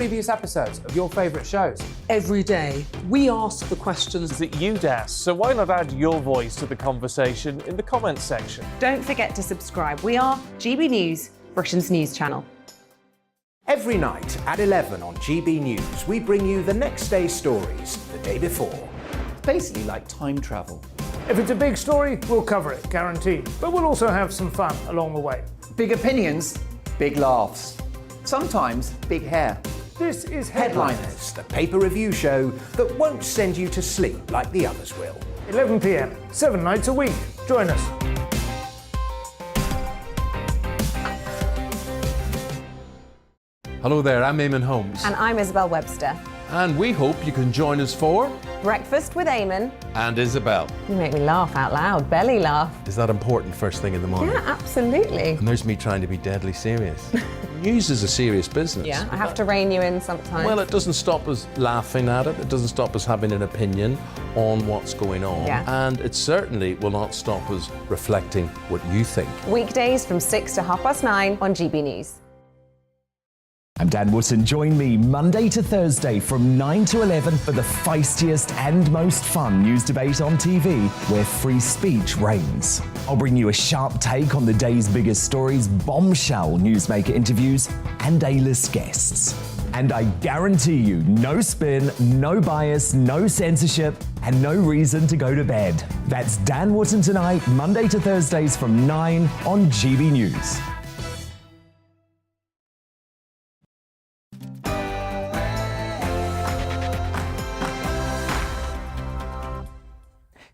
Previous episodes of your favourite shows. Every day, we ask the questions that you'd ask, so why not add your voice to the conversation in the comments section? Don't forget to subscribe. We are GB News, Britain's news channel. Every night at 11 on GB News, we bring you the next day's stories the day before. It's basically like time travel. If it's a big story, we'll cover it, guaranteed. But we'll also have some fun along the way. Big opinions, big laughs. Sometimes big hair. This is Headliners, the paper review show that won't send you to sleep like the others will. 11 p.m, 7 nights a week. Join us. Hello there, I'm Eamon Holmes. And I'm Isabel Webster. And we hope you can join us for Breakfast with Eamon. And Isabel. You make me laugh out loud, belly laugh. Is that important first thing in the morning? Yeah, absolutely. And there's me trying to be deadly serious. News is a serious business. Yeah, I have to rein you in sometimes. Well, it doesn't stop us laughing at it. It doesn't stop us having an opinion on what's going on. Yeah. And it certainly will not stop us reflecting what you think. Weekdays from 6 to 9:30 on GB News. I'm Dan Wootton. Join me Monday to Thursday from 9 to 11 for the feistiest and most fun news debate on TV, where free speech reigns. I'll bring you a sharp take on the day's biggest stories, bombshell newsmaker interviews, and A-list guests. And I guarantee you, no spin, no bias, no censorship, and no reason to go to bed. That's Dan Wootton tonight, Monday to Thursdays from 9 on GB News.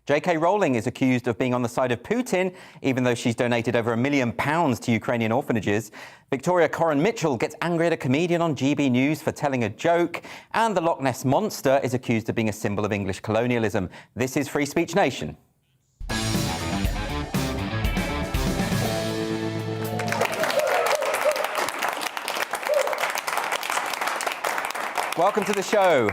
J.K. Rowling is accused of being on the side of Putin, even though she's donated over £1 million to Ukrainian orphanages. Victoria Coren Mitchell gets angry at a comedian on GB News for telling a joke. And the Loch Ness Monster is accused of being a symbol of English colonialism. This is Free Speech Nation. Welcome to the show.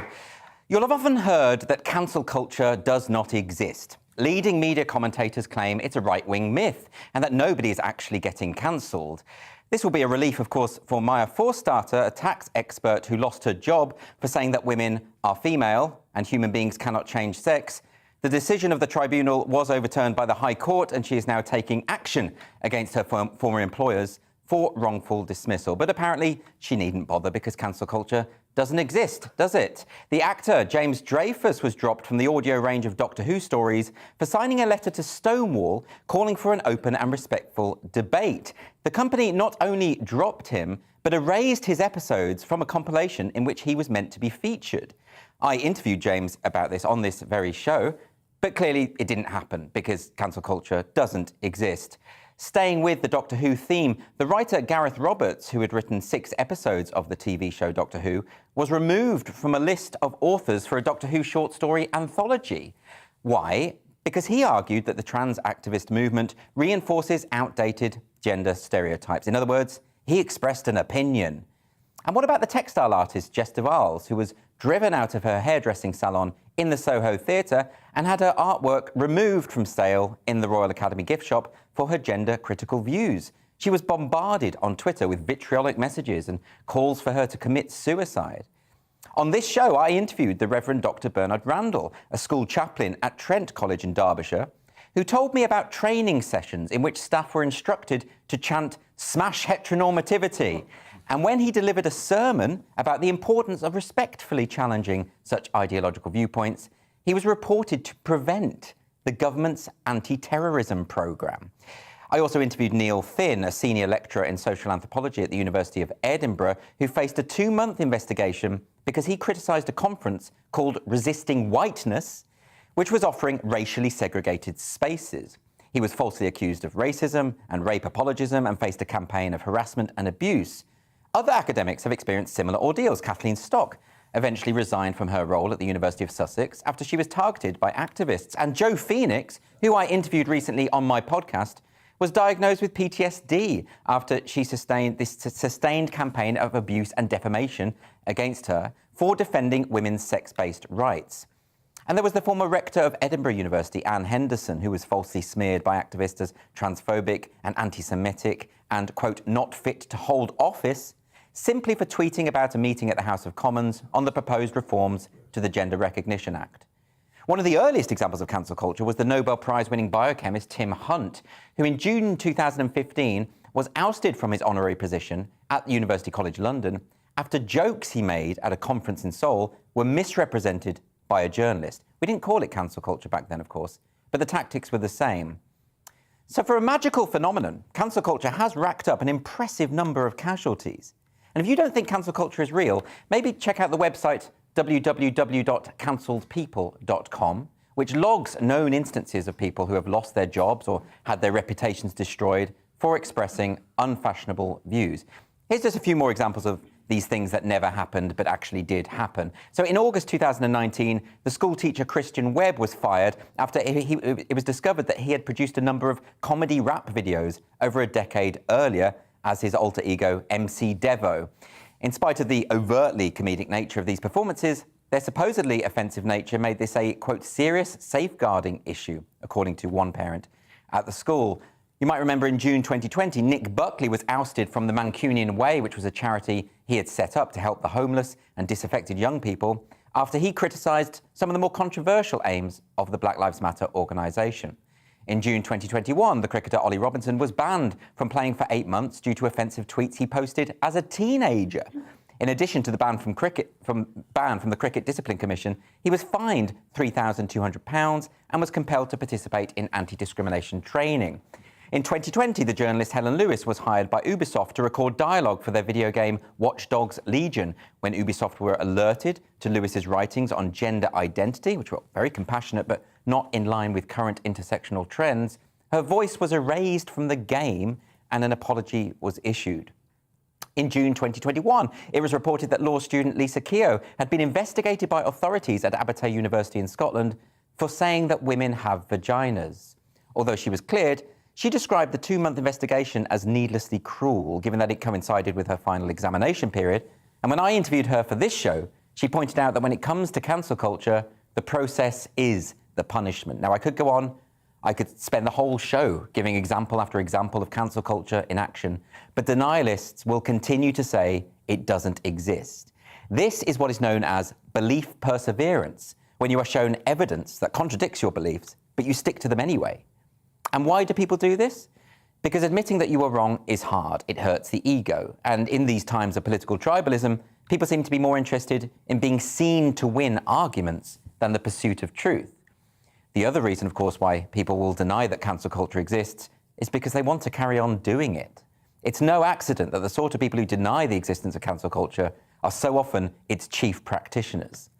You'll have often heard that cancel culture does not exist. Leading media commentators claim it's a right-wing myth and that nobody is actually getting cancelled. This will be a relief, of course, for Maya Forstater, a tax expert who lost her job for saying that women are female and human beings cannot change sex. The decision of the tribunal was overturned by the High Court, and she is now taking action against her former employers for wrongful dismissal. But apparently she needn't bother because cancel culture doesn't exist, does it? The actor James Dreyfus was dropped from the audio range of Doctor Who stories for signing a letter to Stonewall calling for an open and respectful debate. The company not only dropped him, but erased his episodes from a compilation in which he was meant to be featured. I interviewed James about this on this very show, but clearly it didn't happen because cancel culture doesn't exist. Staying with the Doctor Who theme, the writer Gareth Roberts, who had written 6 episodes of the TV show Doctor Who, was removed from a list of authors for a Doctor Who short story anthology. Why? Because he argued that the trans activist movement reinforces outdated gender stereotypes. In other words, he expressed an opinion. And what about the textile artist Jess Duvals, who was driven out of her hairdressing salon in the Soho Theatre and had her artwork removed from sale in the Royal Academy gift shop for her gender-critical views? She was bombarded on Twitter with vitriolic messages and calls for her to commit suicide. On this show, I interviewed the Reverend Dr. Bernard Randall, a school chaplain at Trent College in Derbyshire, who told me about training sessions in which staff were instructed to chant "smash heteronormativity," and when he delivered a sermon about the importance of respectfully challenging such ideological viewpoints, he was reported to prevent the government's anti-terrorism programme. I also interviewed Neil Finn, a senior lecturer in social anthropology at the University of Edinburgh, who faced a 2-month investigation because he criticised a conference called Resisting Whiteness, which was offering racially segregated spaces. He was falsely accused of racism and rape apologism and faced a campaign of harassment and abuse. Other academics have experienced similar ordeals. Kathleen Stock eventually resigned from her role at the University of Sussex after she was targeted by activists. And Jo Phoenix, who I interviewed recently on my podcast, was diagnosed with PTSD after she sustained this sustained campaign of abuse and defamation against her for defending women's sex-based rights. And there was the former rector of Edinburgh University, Anne Henderson, who was falsely smeared by activists as transphobic and anti-Semitic and, quote, not fit to hold office. simply for tweeting about a meeting at the House of Commons on the proposed reforms to the Gender Recognition Act. One of the earliest examples of cancel culture was the Nobel Prize-winning biochemist Tim Hunt, who in June 2015 was ousted from his honorary position at University College London after jokes he made at a conference in Seoul were misrepresented by a journalist. We didn't call it cancel culture back then, of course, but the tactics were the same. So for a magical phenomenon, cancel culture has racked up an impressive number of casualties. And if you don't think cancel culture is real, maybe check out the website www.cancelledpeople.com, which logs known instances of people who have lost their jobs or had their reputations destroyed for expressing unfashionable views. Here's just a few more examples of these things that never happened but actually did happen. So in August 2019, the school teacher Christian Webb was fired after it was discovered that he had produced a number of comedy rap videos over a decade earlier as his alter ego MC Devo. In spite of the overtly comedic nature of these performances, their supposedly offensive nature made this a, quote, serious safeguarding issue, according to one parent at the school. You might remember in June 2020, Nick Buckley was ousted from the Mancunian Way, which was a charity he had set up to help the homeless and disaffected young people, after he criticised some of the more controversial aims of the Black Lives Matter organisation. In June 2021, the cricketer Ollie Robinson was banned from playing for 8 months due to offensive tweets he posted as a teenager. In addition to the ban from the Cricket Discipline Commission, he was fined £3,200 and was compelled to participate in anti-discrimination training. In 2020, the journalist Helen Lewis was hired by Ubisoft to record dialogue for their video game Watch Dogs Legion, when Ubisoft were alerted to Lewis's writings on gender identity, which were very compassionate but not in line with current intersectional trends. Her voice was erased from the game and an apology was issued. In June 2021, it was reported that law student Lisa Keogh had been investigated by authorities at Abertay University in Scotland for saying that women have vaginas. Although she was cleared, she described the 2-month investigation as needlessly cruel, given that it coincided with her final examination period. And when I interviewed her for this show, she pointed out that when it comes to cancel culture, the process is the punishment. Now, I could go on. I could spend the whole show giving example after example of cancel culture in action, but denialists will continue to say it doesn't exist. This is what is known as belief perseverance, when you are shown evidence that contradicts your beliefs, but you stick to them anyway. And why do people do this? Because admitting that you are wrong is hard. It hurts the ego. And in these times of political tribalism, people seem to be more interested in being seen to win arguments than the pursuit of truth. The other reason, of course, why people will deny that cancel culture exists is because they want to carry on doing it. It's no accident that the sort of people who deny the existence of cancel culture are so often its chief practitioners.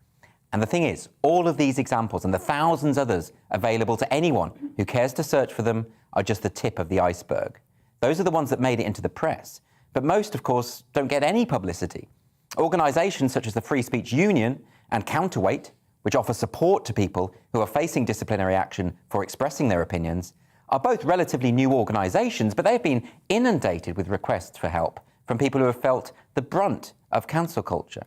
And the thing is, all of these examples and the thousands others available to anyone who cares to search for them are just the tip of the iceberg. Those are the ones that made it into the press. But most, of course, don't get any publicity. Organisations such as the Free Speech Union and Counterweight, which offer support to people who are facing disciplinary action for expressing their opinions, are both relatively new organisations, but they've been inundated with requests for help from people who have felt the brunt of cancel culture.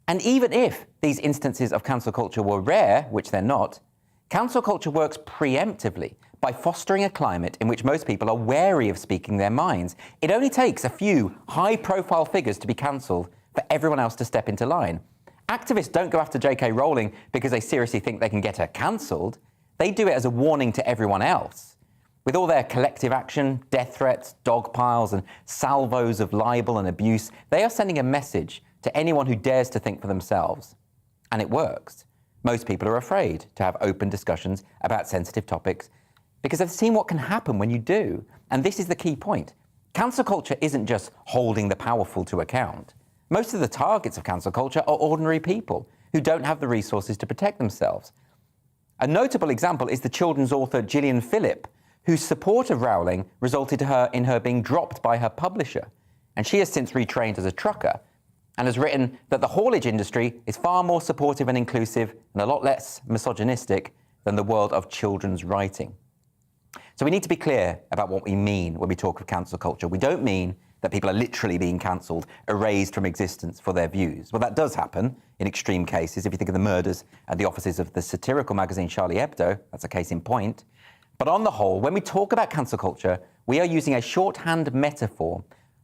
And even if these instances of cancel culture were rare, which they're not, cancel culture works preemptively by fostering a climate in which most people are wary of speaking their minds. It only takes a few high-profile figures to be cancelled for everyone else to step into line. Activists don't go after J.K. Rowling because they seriously think they can get her cancelled. They do it as a warning to everyone else. With all their collective action, death threats, dog piles, and salvos of libel and abuse, they are sending a message to anyone who dares to think for themselves. And it works. Most people are afraid to have open discussions about sensitive topics because they've seen what can happen when you do. And this is the key point. Cancel culture isn't just holding the powerful to account. Most of the targets of cancel culture are ordinary people who don't have the resources to protect themselves. A notable example is the children's author Gillian Phillip, whose support of Rowling resulted in her being dropped by her publisher. And she has since retrained as a trucker and has written that the haulage industry is far more supportive and inclusive and a lot less misogynistic than the world of children's writing. So we need to be clear about what we mean when we talk of cancel culture. We don't mean that people are literally being cancelled, erased from existence for their views. Well, that does happen in extreme cases. If you think of the murders at the offices of the satirical magazine Charlie Hebdo, that's a case in point. But on the whole, when we talk about cancel culture, we are using a shorthand metaphor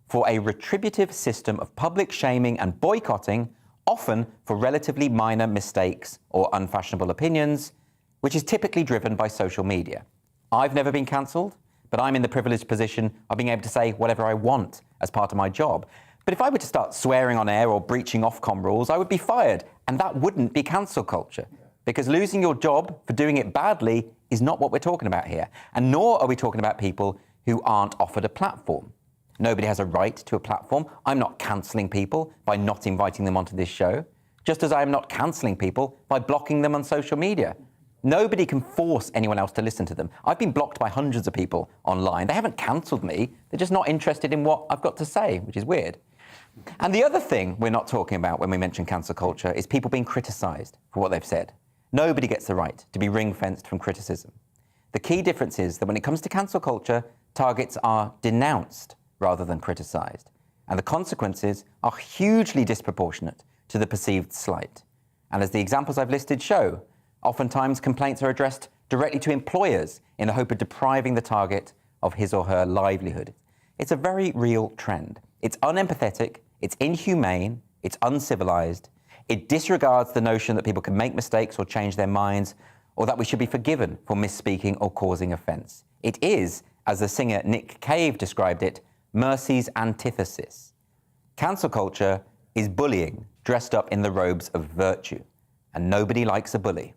for a retributive system of public shaming and boycotting, often for relatively minor mistakes or unfashionable opinions, which is typically driven by social media. I've never been cancelled, but I'm in the privileged position of being able to say whatever I want as part of my job. But if I were to start swearing on air or breaching Ofcom rules, I would be fired, and that wouldn't be cancel culture. Because losing your job for doing it badly is not what we're talking about here, and nor are we talking about people who aren't offered a platform. Nobody has a right to a platform. I'm not cancelling people by not inviting them onto this show, just as I am not cancelling people by blocking them on social media. Nobody can force anyone else to listen to them. I've been blocked by hundreds of people online. They haven't cancelled me. They're just not interested in what I've got to say, which is weird. And the other thing we're not talking about when we mention cancel culture is people being criticised for what they've said. Nobody gets the right to be ring-fenced from criticism. The key difference is that when it comes to cancel culture, targets are denounced rather than criticised. And the consequences are hugely disproportionate to the perceived slight. And as the examples I've listed show, oftentimes complaints are addressed directly to employers in the hope of depriving the target of his or her livelihood. It's a very real trend. It's unempathetic, it's inhumane, it's uncivilized. It disregards the notion that people can make mistakes or change their minds, or that we should be forgiven for misspeaking or causing offence. It is, as the singer Nick Cave described it, mercy's antithesis. Cancel culture is bullying dressed up in the robes of virtue, and nobody likes a bully.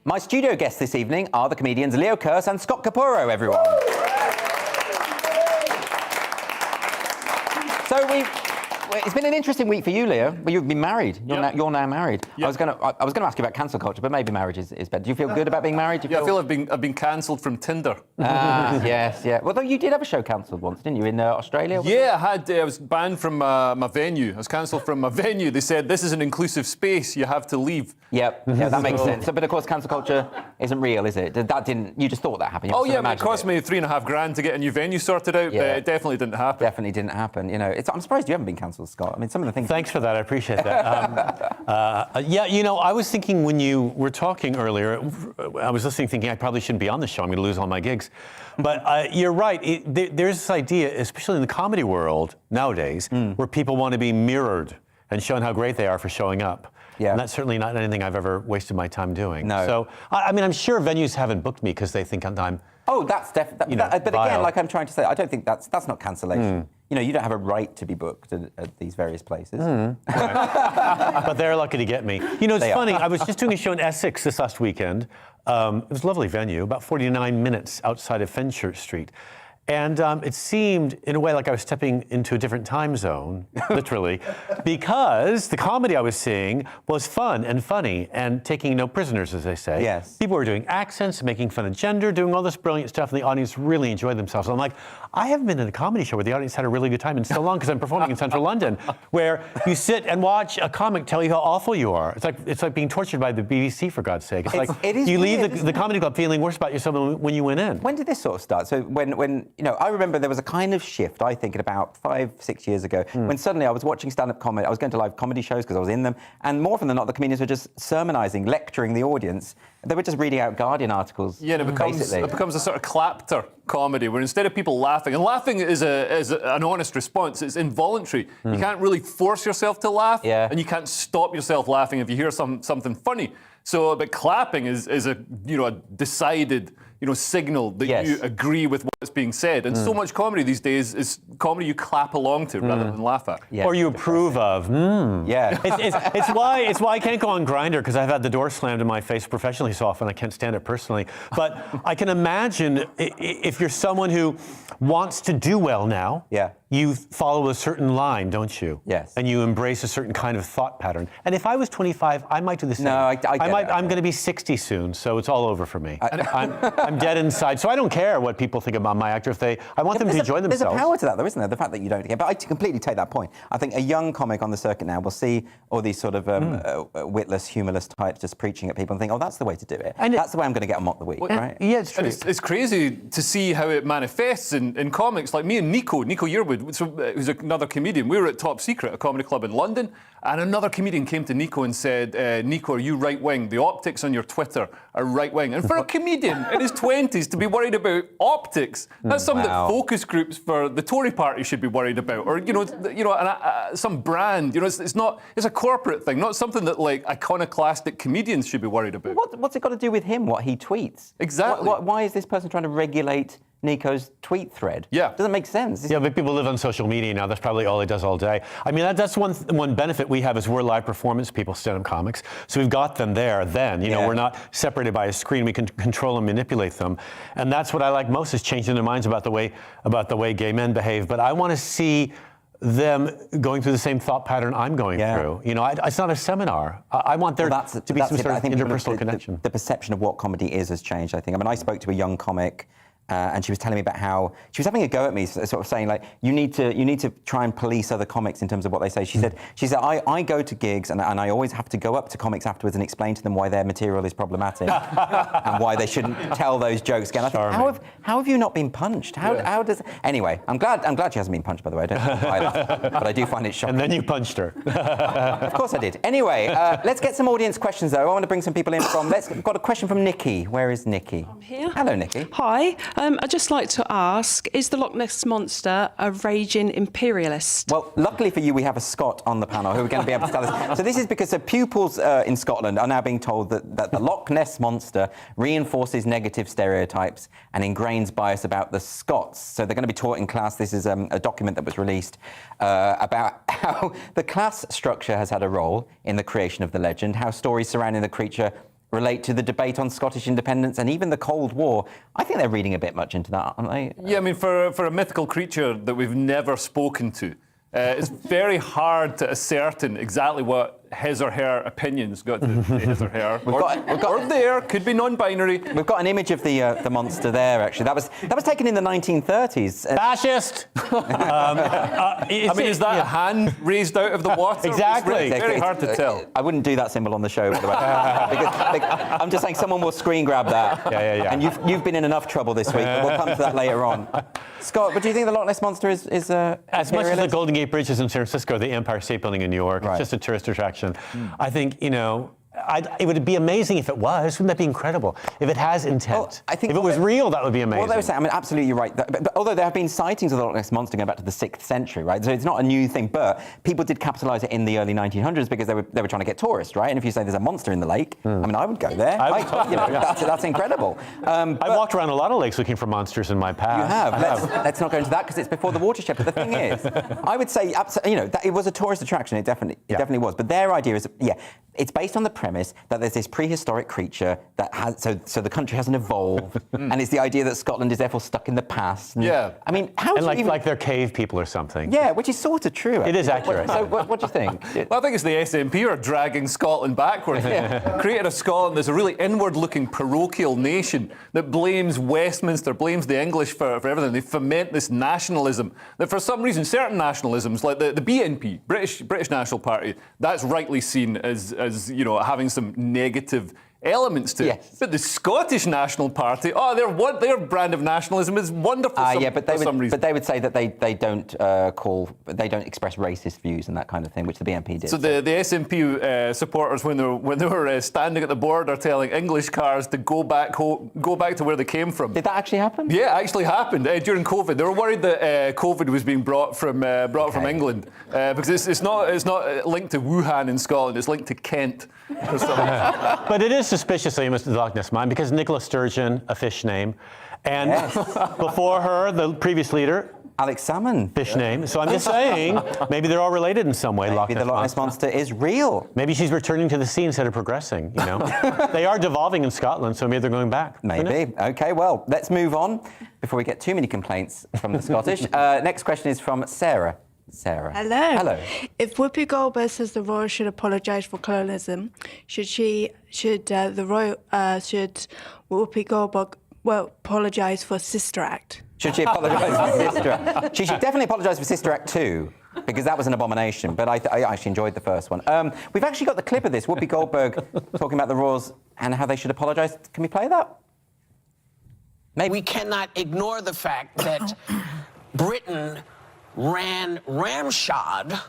My studio guests this evening are the comedians Leo Kearse and Scott Capurro, everyone. So it's been an interesting week for you, Leo. Well, you've been married. You're now married. Yep. I was going to ask you about cancel culture, but maybe marriage is better. Do you feel good about being married? I feel I've been cancelled from Tinder. Yes, yeah. Well, though you did have a show cancelled once, didn't you, in Australia? I was banned from my venue. I was cancelled from my venue. They said, this is an inclusive space, you have to leave. Yep, yeah, that makes sense. But of course, cancel culture isn't real, is it? You just thought that happened? It cost me $3,500 to get a new venue sorted out, but it definitely didn't happen. Definitely didn't happen. You know, I'm surprised you haven't been cancelled, Scott. I mean, some of the things... Thanks for that, I appreciate that. I was thinking when you were talking earlier, I was listening thinking I probably shouldn't be on the show, I'm going to lose all my gigs. But you're right, there's this idea, especially in the comedy world nowadays, where people want to be mirrored and shown how great they are for showing up. Yeah. And that's certainly not anything I've ever wasted my time doing. No. So, I mean, I'm sure venues haven't booked me because they think I'm... Oh, that's definitely... But again, like I'm trying to say, I don't think that's not cancellation. You know, you don't have a right to be booked at these various places. But they're lucky to get me. You know, it's funny, I was just doing a show in Essex this last weekend. It was a lovely venue, about 49 minutes outside of Fenchurch Street. And it seemed, in a way, like I was stepping into a different time zone, literally, because the comedy I was seeing was fun and funny and taking no prisoners, as they say. Yes. People were doing accents, making fun of gender, doing all this brilliant stuff, and the audience really enjoyed themselves. And I'm like, I haven't been in a comedy show where the audience had a really good time in so long, because I'm performing in central London, where you sit and watch a comic tell you how awful you are. It's like being tortured by the BBC, for God's sake. It is you weird, leave the comedy club feeling worse about yourself when you went in. When did this sort of start? So when you know, I remember there was a kind of shift, I think, at about 5-6 years ago, when suddenly I was watching stand-up comedy. I was going to live comedy shows because I was in them, and more often than not, the comedians were just sermonising, lecturing the audience. They were just reading out Guardian articles. Yeah, and it becomes a sort of clapter comedy, where instead of people laughing, and laughing is an honest response, it's involuntary. You can't really force yourself to laugh, and you can't stop yourself laughing if you hear something funny. So, but clapping is a decided signal that you agree with what's being said. And so much comedy these days is comedy you clap along to rather than laugh at. Yeah. Or you approve of. Yeah. It's why I can't go on Grindr, because I've had the door slammed in my face professionally so often I can't stand it personally. But I can imagine if you're someone who wants to do well now, you follow a certain line, don't you? Yes. And you embrace a certain kind of thought pattern. And if I was 25, I might do the same. No, I'm going to be 60 soon, so it's all over for me. I'm dead inside, so I don't care what people think about my actor. I want them to enjoy themselves. There's a power to that, though, isn't there? The fact that you don't care. But I completely take that point. I think a young comic on the circuit now will see all these sort of witless, humourless types just preaching at people and think, oh, that's the way to do it. And that's the way I'm going to get on Mock the Week, right? Yeah, it's true. And it's crazy to see how it manifests in comics. Like me and Nico Yearwood, who's another comedian. We were at Top Secret, a comedy club in London, and another comedian came to Nico and said, Nico, are you right-wing? The optics on your Twitter are right-wing. And for a comedian in his 20s to be worried about optics. That's something that focus groups for the Tory party should be worried about, or some brand. It's a corporate thing, not something that like iconoclastic comedians should be worried about. What's it got to do with him? What he tweets? Exactly. Why is this person trying to regulate Nico's tweet thread? Yeah. Doesn't make sense. Yeah, but people live on social media now. That's probably all he does all day. I mean, that's one benefit we have is we're live performance people, stand-up comics. So we've got them there then. We're not separated by a screen. We can control and manipulate them. And that's what I like most is changing their minds about the way gay men behave. But I want to see them going through the same thought pattern I'm going through. It's not a seminar. I want there to be some sort of interpersonal connection. The perception of what comedy is has changed, I think. I mean, I spoke to a young comic and she was telling me about how she was having a go at me, sort of saying like, you need to try and police other comics in terms of what they say. She said, I go to gigs and I always have to go up to comics afterwards and explain to them why their material is problematic and why they shouldn't tell those jokes again. I think, how have you not been punched? How does? Anyway, I'm glad she hasn't been punched, by the way. I don't know why that, but I do find it shocking. And then you punched her. Of course I did. Anyway, let's get some audience questions though. I want to bring some people in from. We've got a question from Nikki. Where is Nikki? I'm here. Hello, Nikki. Hi. I'd just like to ask, is the Loch Ness Monster a raging imperialist? Well, luckily for you, we have a Scot on the panel who are going to be able to tell us. So this is because pupils in Scotland are now being told that the Loch Ness Monster reinforces negative stereotypes and ingrains bias about the Scots. So they're going to be taught in class. This is a document that was released about how the class structure has had a role in the creation of the legend, how stories surrounding the creature relate to the debate on Scottish independence and even the Cold War. I think they're reading a bit much into that, aren't they? Yeah, I mean, for a mythical creature that we've never spoken to, it's very hard to ascertain exactly what his or her opinions got to his or her. Or there, could be non-binary. We've got an image of the monster there, actually. That was taken in the 1930s. Fascist! Is that a hand raised out of the water? Exactly. It's very hard to tell. I wouldn't do that symbol on the show, by the way. because I'm just saying someone will screen grab that. Yeah. And you've been in enough trouble this week, but we'll come to that later on. Scott, but do you think the Loch Ness Monster is as much as the Golden Gate Bridge is in San Francisco, the Empire State Building in New York, Right. it's just a tourist attraction. I think, it would be amazing if it was. Wouldn't that be incredible? If it has intent. Well, I think if it was real, that would be amazing. Well, they were saying, I mean, absolutely you're right. But although there have been sightings of the Loch Ness Monster going back to the 6th century, right? So it's not a new thing, but people did capitalise it in the early 1900s because they were trying to get tourists, right? And if you say there's a monster in the lake, I mean, I would go there. That's incredible. I walked around a lot of lakes looking for monsters in my past. You have. Let's not go into that because it's before the watershed. But the thing is, I would say, that it was a tourist attraction. It definitely was. But their idea is, it's based on the premise that there's this prehistoric creature that has, so the country hasn't evolved, and it's the idea that Scotland is therefore stuck in the past. I mean, how and like they're cave people or something. Yeah, which is sort of true. It is accurate. So what do you think? Well, I think it's the SNP who are dragging Scotland backwards. Created a Scotland that's a really inward-looking parochial nation that blames Westminster, blames the English for everything. They foment this nationalism that for some reason, certain nationalisms, like the BNP, British National Party, that's rightly seen as having some negative elements to it. But the Scottish National Party, their brand of nationalism is wonderful for some reason. But they would say that they don't express racist views and that kind of thing, which the BNP did. So the SNP supporters, when they were standing at the border telling English cars to go back to where they came from. Did that actually happen? Yeah, it actually happened during COVID. They were worried that COVID was being brought from England because it's not linked to Wuhan in Scotland. It's linked to Kent. Or something. But it is suspicious famous to the Loch Ness Mine because Nicola Sturgeon, a fish name, and before her, the previous leader, Alex Salmon, fish name. So I'm just saying, maybe they're all related in some way. Maybe the Loch Ness Monster is real. Maybe she's returning to the sea instead of progressing. They are devolving in Scotland, so maybe they're going back. Maybe. Okay. Well, let's move on before we get too many complaints from the Scottish. Next question is from Sarah. Hello. If Whoopi Goldberg says the royal should apologise for colonialism, should Whoopi Goldberg apologise for Sister Act? Should she apologise for Sister Act? She should definitely apologise for Sister Act 2, because that was an abomination. But I actually enjoyed the first one. We've actually got the clip of this. Whoopi Goldberg talking about the royals and how they should apologise. Can we play that? Maybe. We cannot ignore the fact that Britain ran ramshod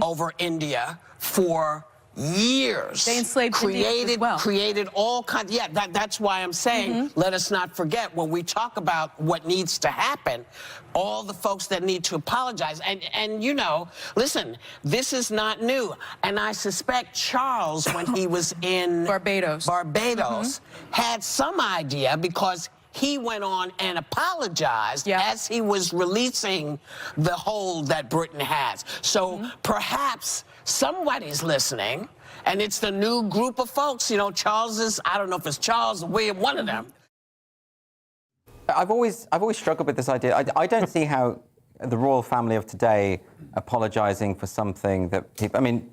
over India for years. They enslaved Indians as well. Created all kinds. Yeah, that's why I'm saying let us not forget when we talk about what needs to happen, all the folks that need to apologize. And you know, listen, this is not new. And I suspect Charles, when he was in Barbados, had some idea because he went on and apologized as he was releasing the hold that Britain has. So perhaps somebody's listening, and it's the new group of folks. You know, Charles is, I don't know if it's Charles or William, one of them. I've always struggled with this idea. I don't see how the royal family of today apologising for something that people, I mean,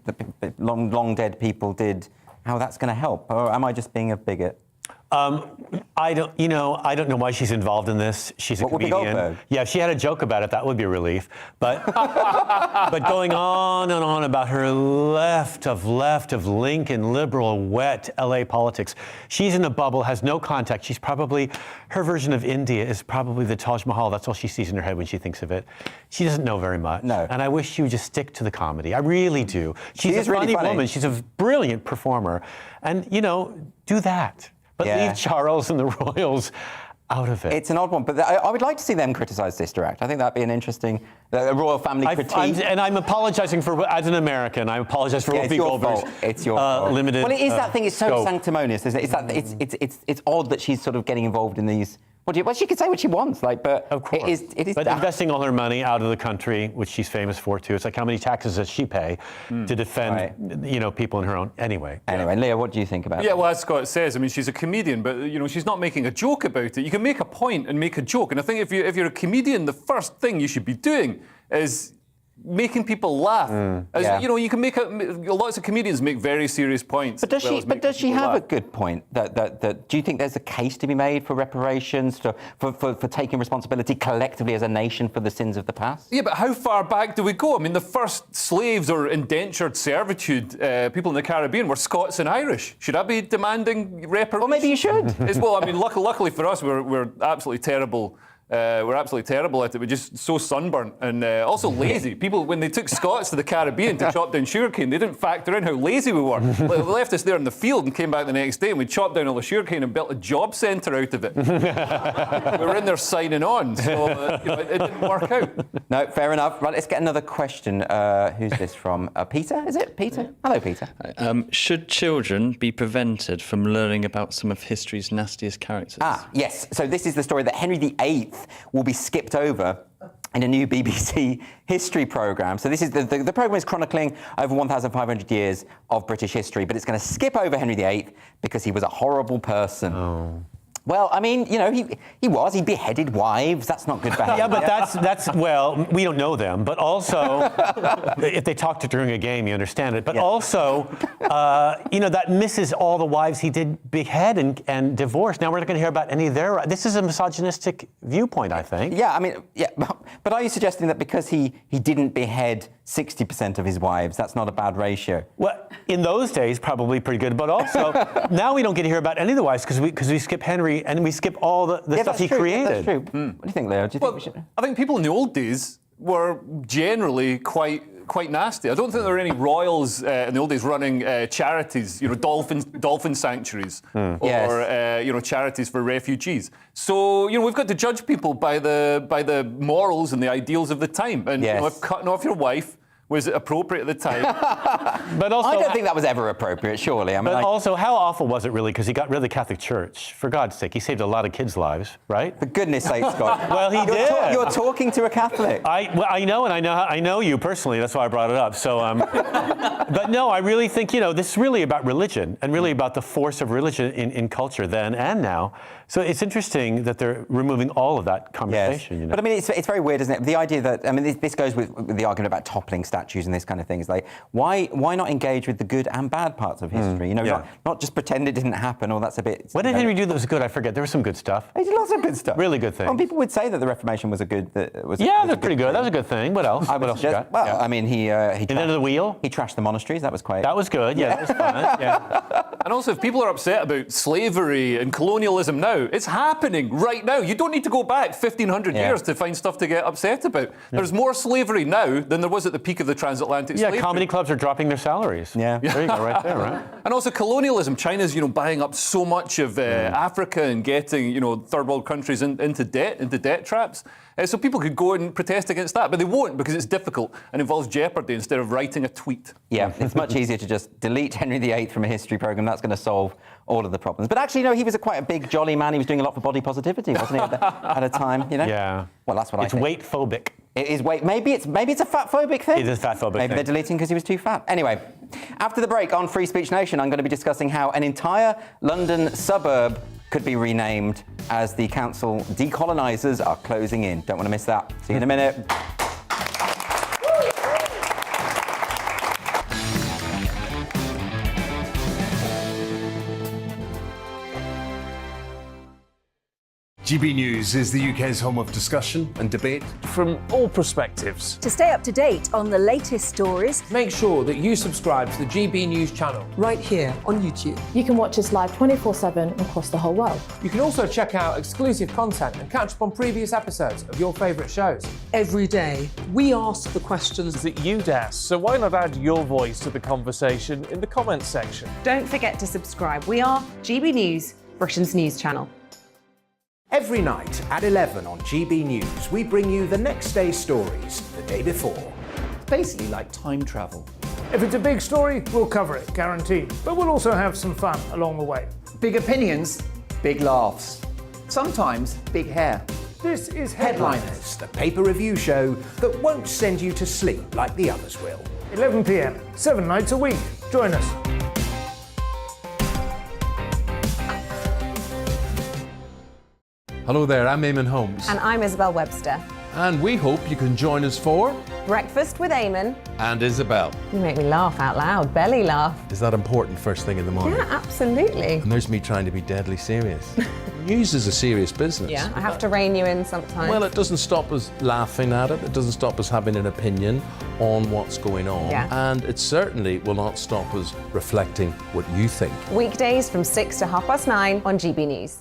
long dead people did, how that's going to help. Or am I just being a bigot? I don't know why she's involved in this. She's a comedian. Yeah, if she had a joke about it, that would be a relief. But but going on and on about her left of Lincoln, liberal, wet LA politics. She's in a bubble, has no contact. She's probably, her version of India is probably the Taj Mahal. That's all she sees in her head when she thinks of it. She doesn't know very much. No. And I wish she would just stick to the comedy. I really do. She's a funny woman. She's a brilliant performer. And, you know, do that. But leave Charles and the royals out of it. It's an odd one, but I would like to see them criticise Sister Act. I think that'd be an interesting royal family critique. And I'm apologising for, as an American, I apologise for Whoopi Goldberg's It's your fault. Limited. Well, it is that thing. It's so scope. sanctimonious, isn't it? It's odd that she's sort of getting involved in these. Well, she could say what she wants, like, but of course. It is but investing all her money out of the country, which she's famous for too. It's like how many taxes does she pay to defend, you know, people in her own. Anyway, Leah, what do you think about it? Yeah, well, as Scott says, I mean, she's a comedian, but you know, she's not making a joke about it. You can make a point and make a joke, and I think if you're a comedian, the first thing you should be doing is making people laugh. You know, you can make lots of comedians make very serious points. But does she have a good point? That do you think there's a case to be made for reparations, for taking responsibility collectively as a nation for the sins of the past? Yeah, but how far back do we go? I mean, the first slaves or indentured servitude people in the Caribbean were Scots and Irish. Should I be demanding reparations? Well, maybe you should. Well, I mean, luckily for us, we're absolutely terrible. We're absolutely terrible at it. We're just so sunburnt and also lazy. People, when they took Scots to the Caribbean to chop down sugarcane, they didn't factor in how lazy we were. They left us there in the field and came back the next day and we chopped down all the sugarcane and built a job centre out of it. We were in there signing on, so you know, it didn't work out. No, fair enough. Right, let's get another question. Who's this from? Peter, is it? Peter? Hello, Peter. Should children be prevented from learning about some of history's nastiest characters? Yes. So this is the story that Henry VIII will be skipped over in a new BBC history programme. So this is the programme is chronicling over 1,500 years of British history, but it's going to skip over Henry VIII because he was a horrible person. Oh. Well, I mean, you know, he beheaded wives. That's not good behaviour. Yeah, but that's well, we don't know them. But also, if they talked during a game, you understand it. But also, you know, that misses all the wives he did behead and divorce. Now we're not going to hear about any of their. This is a misogynistic viewpoint, I think. Yeah, I mean, yeah. But are you suggesting that because he didn't behead 60% of his wives, that's not a bad ratio? Well, in those days, probably pretty good. But also, now we don't get to hear about any of the wives because we skip Henry and we skip all the stuff he created. That's true. What do you think, Leo? Do you think we should? I think people in the old days were generally quite nasty. I don't think there were any royals in the old days running charities, you know, dolphin sanctuaries, or you know, charities for refugees. So you know, we've got to judge people by the morals and the ideals of the time. And you know, if cutting off your wife was appropriate at the time. But also, I don't think that was ever appropriate, surely. I mean, but also, how awful was it really? Because he got rid of the Catholic Church. For God's sake, he saved a lot of kids' lives, right? For goodness sake, Scott. Well, he did. You're talking to a Catholic. I know, and I know you personally. That's why I brought it up. So, but no, I really think, you know, this is really about religion and really about the force of religion in culture then and now. So it's interesting that they're removing all of that conversation. You know? But I mean, it's very weird, isn't it? The idea that, I mean, this goes with the argument about toppling statues and this kind of thing. It's like, why not engage with the good and bad parts of history? You know, not just pretend it didn't happen, or that's a bit. What did Henry do that was good? I forget. There was some good stuff. He did lots of good stuff. Really good things. Well, people would say that the Reformation was a good. That's pretty good. That was a good thing. What else? What else you got? Well, I mean, he invented the wheel. He trashed the monasteries. That was quite. That was good. Yeah, that was fun. Yeah. And also, if people are upset about slavery and colonialism now, it's happening right now. You don't need to go back 1,500 years to find stuff to get upset about. There's more slavery now than there was at the peak of the transatlantic Yeah, slave comedy trade. clubs are dropping their salaries. Yeah. There you go, right there, right? And also colonialism. China's, buying up so much of Africa and getting, third world countries into debt traps. So people could go and protest against that, but they won't because it's difficult and involves jeopardy instead of writing a tweet. Yeah, it's much easier to just delete Henry VIII from a history programme. That's going to solve all of the problems. But actually, he was quite a big, jolly man. He was doing a lot for body positivity, wasn't he, at a time, Yeah. Well, that's what I It's think. weight phobic. It is weight. Maybe it's a fat phobic thing. It is a fat phobic Maybe thing. they're deleting because he was too fat. Anyway, after the break on Free Speech Nation, I'm going to be discussing how an entire London suburb could be renamed as the council decolonisers are closing in. Don't want to miss that. See you in a minute. GB News is the UK's home of discussion and debate. From all perspectives. To stay up to date on the latest stories, make sure that you subscribe to the GB News channel right here on YouTube. You can watch us live 24/7 across the whole world. You can also check out exclusive content and catch up on previous episodes of your favourite shows. Every day, we ask the questions that you'd ask, so why not add your voice to the conversation in the comments section? Don't forget to subscribe. We are GB News, Britain's news channel. Every night at 11 on GB News, we bring you the next day's stories the day before. It's basically like time travel. If it's a big story, we'll cover it, guaranteed. But we'll also have some fun along the way. Big opinions, big laughs. Sometimes big hair. This is Headliners, the paper review show that won't send you to sleep like the others will. 11 p.m, 7 nights a week. Join us. Hello there, I'm Eamon Holmes. And I'm Isabel Webster. And we hope you can join us for Breakfast with Eamon. And Isabel. You make me laugh out loud, belly laugh. Is that important first thing in the morning? Yeah, absolutely. And there's me trying to be deadly serious. News is a serious business. Yeah, I have to rein you in sometimes. Well, it doesn't stop us laughing at it. It doesn't stop us having an opinion on what's going on. Yeah. And it certainly will not stop us reflecting what you think. Weekdays from 6 to 9:30 on GB News.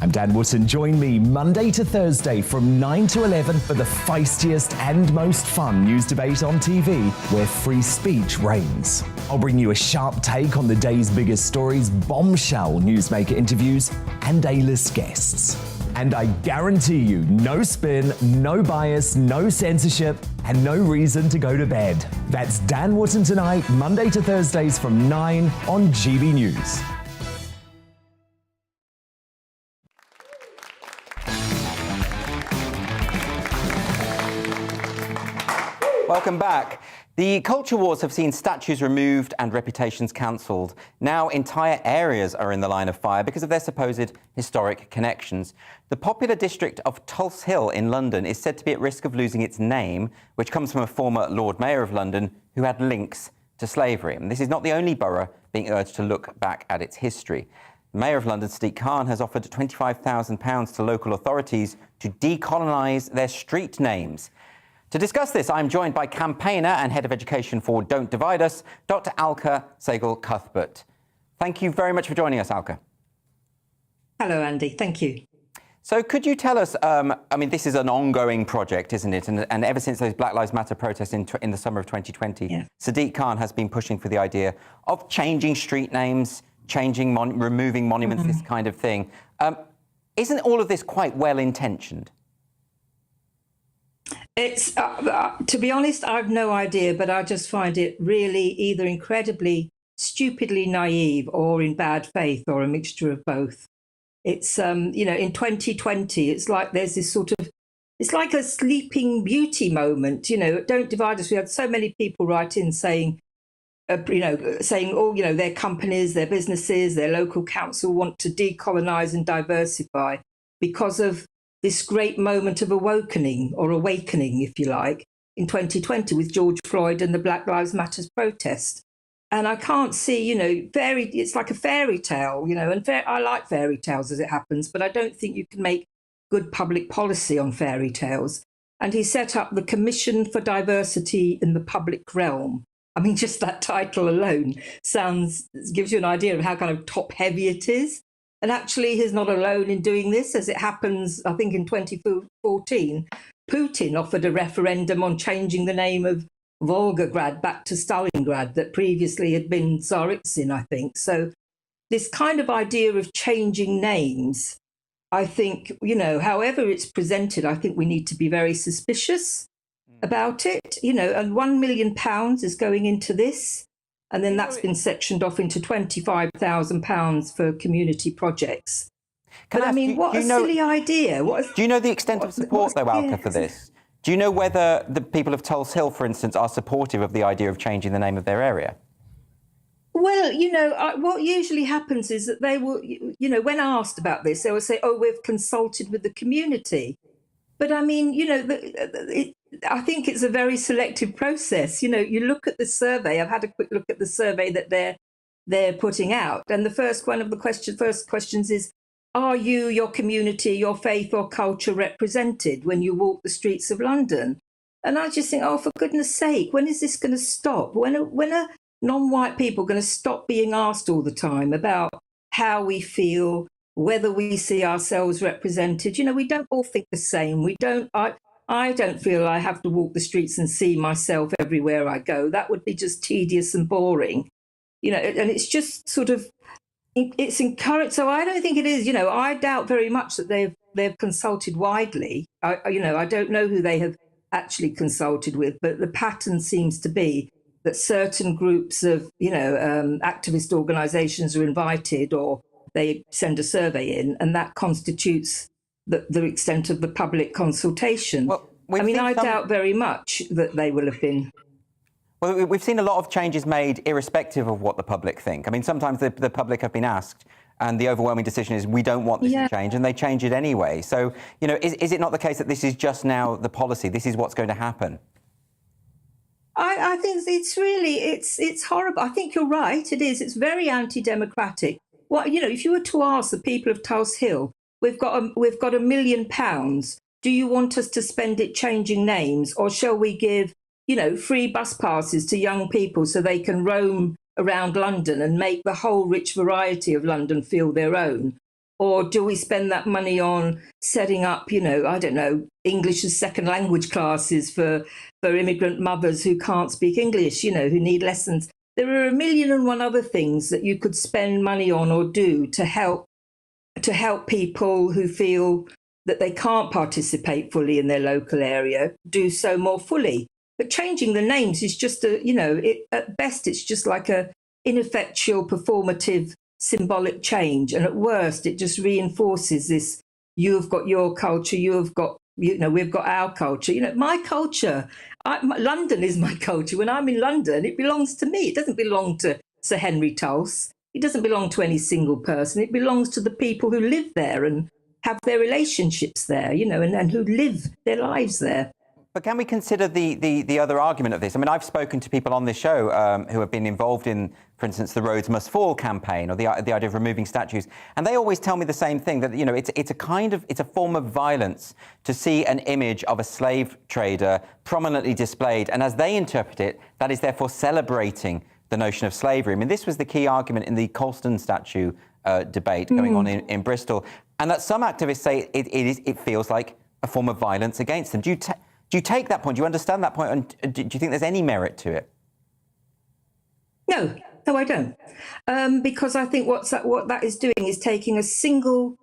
I'm Dan Wootton. Join me Monday to Thursday from 9 to 11 for the feistiest and most fun news debate on TV, where free speech reigns. I'll bring you a sharp take on the day's biggest stories, bombshell newsmaker interviews, and A-list guests. And I guarantee you, no spin, no bias, no censorship, and no reason to go to bed. That's Dan Wootton tonight, Monday to Thursdays from 9 on GB News. Welcome back. The culture wars have seen statues removed and reputations cancelled. Now entire areas are in the line of fire because of their supposed historic connections. The popular district of Tulse Hill in London is said to be at risk of losing its name, which comes from a former Lord Mayor of London who had links to slavery. And this is not the only borough being urged to look back at its history. The Mayor of London, Sadiq Khan, has offered £25,000 to local authorities to decolonise their street names. To discuss this, I'm joined by campaigner and Head of Education for Don't Divide Us, Dr. Alka Sehgal-Cuthbert. Thank you very much for joining us, Alka. Hello, Andy. Thank you. So could you tell us, this is an ongoing project, isn't it? And ever since those Black Lives Matter protests in the summer of 2020, Sadiq Khan has been pushing for the idea of changing street names, removing monuments, this kind of thing. Isn't all of this quite well-intentioned? It's, to be honest, I've no idea, but I just find it really either incredibly, stupidly naive or in bad faith or a mixture of both. It's, in 2020, it's like there's this sort of, it's like a sleeping beauty moment, Don't Divide Us. We had so many people write in saying, their companies, their businesses, their local council want to decolonise and diversify because of this great moment of awakening, if you like, in 2020 with George Floyd and the Black Lives Matter protest. And I can't see, it's like a fairy tale, and I like fairy tales as it happens, but I don't think you can make good public policy on fairy tales. And he set up the Commission for Diversity in the Public Realm. I mean, just that title alone gives you an idea of how kind of top-heavy it is. And actually, he's not alone in doing this. As it happens, I think in 2014, Putin offered a referendum on changing the name of Volgograd back to Stalingrad that previously had been Tsaritsyn, I think. So this kind of idea of changing names, I think, however it's presented, I think we need to be very suspicious about it, and £1 million is going into this. And then that's been sectioned off into £25,000 for community projects. But I mean, what a silly idea. Do you know the extent of support, though, Alka, for this? Do you know whether the people of Tulse Hill, for instance, are supportive of the idea of changing the name of their area? Well, what usually happens is that they will, when asked about this, they will say, oh, we've consulted with the community. But I mean, I think it's a very selective process. You look at the survey. I've had a quick look at the survey that they're putting out. And the first questions is, are you, your community, your faith or culture represented when you walk the streets of London? And I just think, oh, for goodness sake, when is this going to stop? When are non-white people going to stop being asked all the time about how we feel, whether we see ourselves represented? We don't all think the same. I don't feel I have to walk the streets and see myself everywhere I go. That would be just tedious and boring. And it's just sort of, it's encouraged. So I don't think it is, I doubt very much that they've consulted widely. I don't know who they have actually consulted with, but the pattern seems to be that certain groups of, activist organisations are invited, or they send a survey in, and that constitutes the extent of the public consultation. Well, I doubt very much that they will have been. Well, we've seen a lot of changes made irrespective of what the public think. I mean, sometimes the public have been asked, and the overwhelming decision is, we don't want this to change, and they change it anyway. So, is it not the case that this is just now the policy? This is what's going to happen? I think it's horrible. I think you're right. It is. It's very anti-democratic. Well, if you were to ask the people of Tulse Hill, we've got £1 million. Do you want us to spend it changing names, or shall we give, free bus passes to young people so they can roam around London and make the whole rich variety of London feel their own? Or do we spend that money on setting up, English as second language classes for immigrant mothers who can't speak English, who need lessons? There are 1,000,001 other things that you could spend money on or do to help people who feel that they can't participate fully in their local area do so more fully. But changing the names is just at best, it's just like a ineffectual, performative, symbolic change. And at worst, it just reinforces this, you've got your culture, we've got our culture. My culture, London is my culture. When I'm in London, it belongs to me. It doesn't belong to Sir Henry Tulse. It doesn't belong to any single person. It belongs to the people who live there and have their relationships there, and who live their lives there. But can we consider the other argument of this? I mean, I've spoken to people on this show who have been involved in, for instance, the Roads Must Fall campaign, or the idea of removing statues, and they always tell me the same thing, that it's a form of violence to see an image of a slave trader prominently displayed, and as they interpret it, that is therefore celebrating the notion of slavery. I mean, this was the key argument in the Colston statue debate going on in Bristol, and that some activists say it feels like a form of violence against them. Do you take that point? Do you understand that point? And do you think there's any merit to it? No, I don't. Because I think what that is doing is taking a single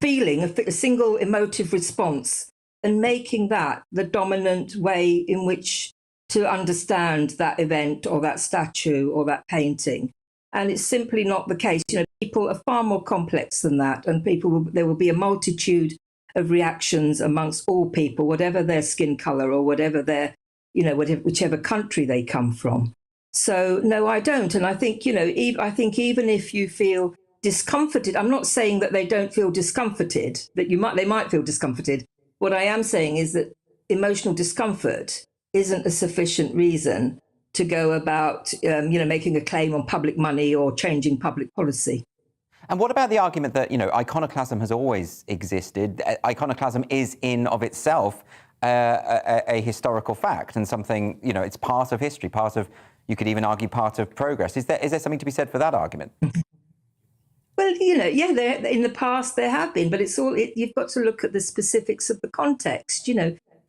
feeling, a single emotive response, and making that the dominant way in which to understand that event or that statue or that painting. And it's simply not the case. People are far more complex than that, and there will be a multitude of reactions amongst all people, whatever their skin colour or whatever their, whichever country they come from. So no, I don't. And I think, I think even if you feel discomforted, I'm not saying that they don't feel discomforted, that they might feel discomforted. What I am saying is that emotional discomfort isn't a sufficient reason to go about, making a claim on public money or changing public policy. And what about the argument that, iconoclasm has always existed? Iconoclasm is in of itself a historical fact and something, it's part of history, part of, you could even argue, part of progress. Is there something to be said for that argument? Well, in the past there have been, but you've got to look at the specifics of the context.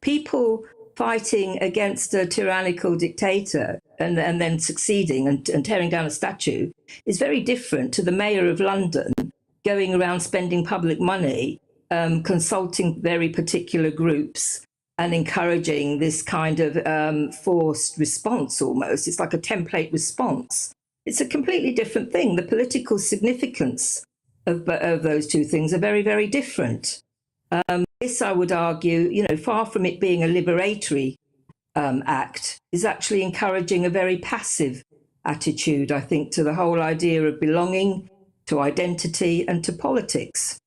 People fighting against a tyrannical dictator and then succeeding and tearing down a statue is very different to the mayor of London going around spending public money, consulting very particular groups and encouraging this kind of forced response almost. It's like a template response. It's a completely different thing. The political significance of those two things are very, very different. This, I would argue, far from it being a liberatory act, is actually encouraging a very passive attitude, I think, to the whole idea of belonging, to identity and to politics.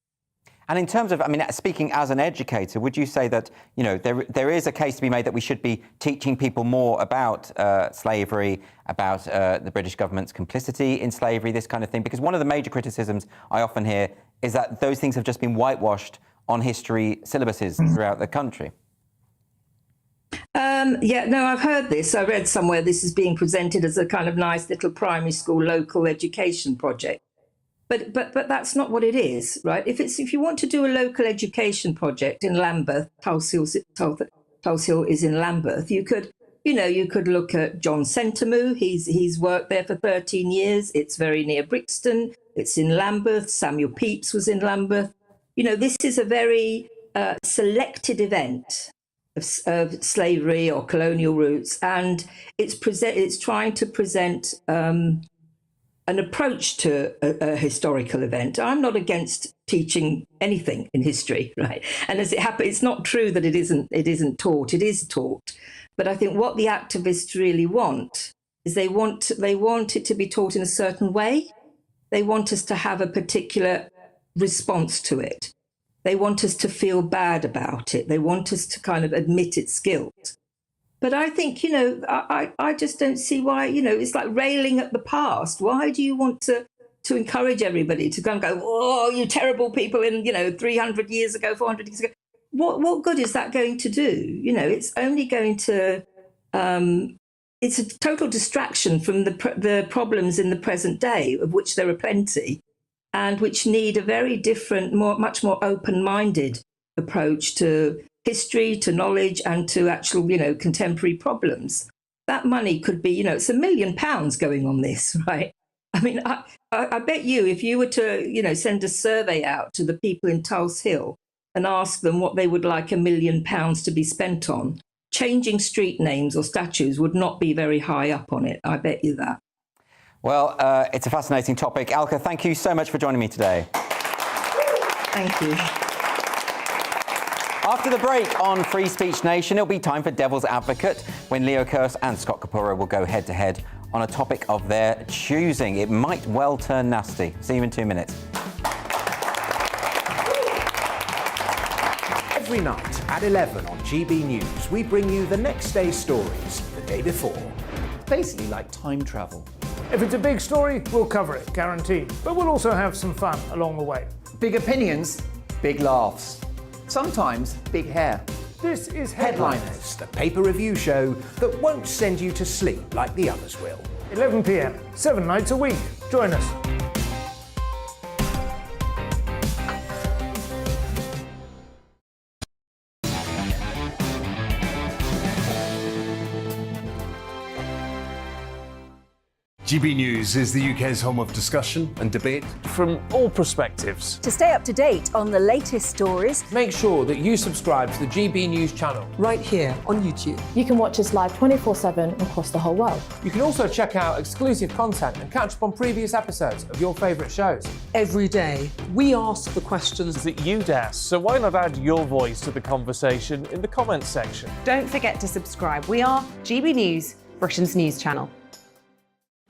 And in terms of, speaking as an educator, would you say that, there is a case to be made that we should be teaching people more about slavery, about the British government's complicity in slavery, this kind of thing? Because one of the major criticisms I often hear is that those things have just been whitewashed on history syllabuses throughout the country. I've heard this. I read somewhere this is being presented as a kind of nice little primary school local education project. But that's not what it is, right? If you want to do a local education project in Lambeth, Tulse Hill is in Lambeth, you could look at John Sentamu. He's worked there for 13 years. It's very near Brixton. It's in Lambeth. Samuel Pepys was in Lambeth. This is a very selected event of slavery or colonial roots, and it's trying to present an approach to a historical event. I'm not against teaching anything in history, right? And as it happens, it's not true that it isn't taught. It is taught. But I think what the activists really want is they want it to be taught in a certain way. They want us to have a particular response to it. They want us to feel bad about it. They want us to kind of admit its guilt. But I think, I just don't see why, it's like railing at the past. Why do you want to encourage everybody to go, oh, you terrible people in, 300 years ago, 400 years ago? What good is that going to do? It's only going to, it's a total distraction from the problems in the present day, of which there are plenty, and which need a very different, much more open-minded approach to history, to knowledge, and to actual, contemporary problems. That money could be, it's £1 million going on this, right? I bet you, if you were to, send a survey out to the people in Tulse Hill and ask them what they would like £1 million to be spent on, changing street names or statues would not be very high up on it. I bet you that. Well, it's a fascinating topic. Alka, thank you so much for joining me today. Thank you. After the break on Free Speech Nation, it'll be time for Devil's Advocate, when Leo Kearse and Scott Kapura will go head-to-head on a topic of their choosing. It might well turn nasty. See you in 2 minutes. Every night at 11 on GB News, we bring you the next day's stories the day before. Basically like time travel. If it's a big story, we'll cover it, guaranteed. But we'll also have some fun along the way. Big opinions, big laughs. Sometimes big hair. This is Headliners, the paper review show that won't send you to sleep like the others will. 11 p.m, 7 nights a week. Join us. GB News is the UK's home of discussion and debate. From all perspectives. To stay up to date on the latest stories, make sure that you subscribe to the GB News channel right here on YouTube. You can watch us live 24/7 across the whole world. You can also check out exclusive content and catch up on previous episodes of your favourite shows. Every day, we ask the questions that you'd ask, so why not add your voice to the conversation in the comments section? Don't forget to subscribe. We are GB News, Britain's news channel.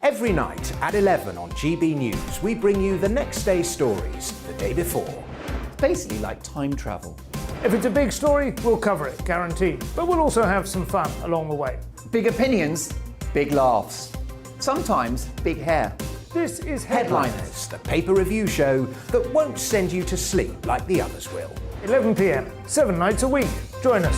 Every night at 11 on GB News, we bring you the next day's stories the day before. Basically like time travel. If it's a big story, we'll cover it, guaranteed. But we'll also have some fun along the way. Big opinions, big laughs. Sometimes big hair. This is Headliners, the paper review show that won't send you to sleep like the others will. 11 p.m, 7 nights a week. Join us.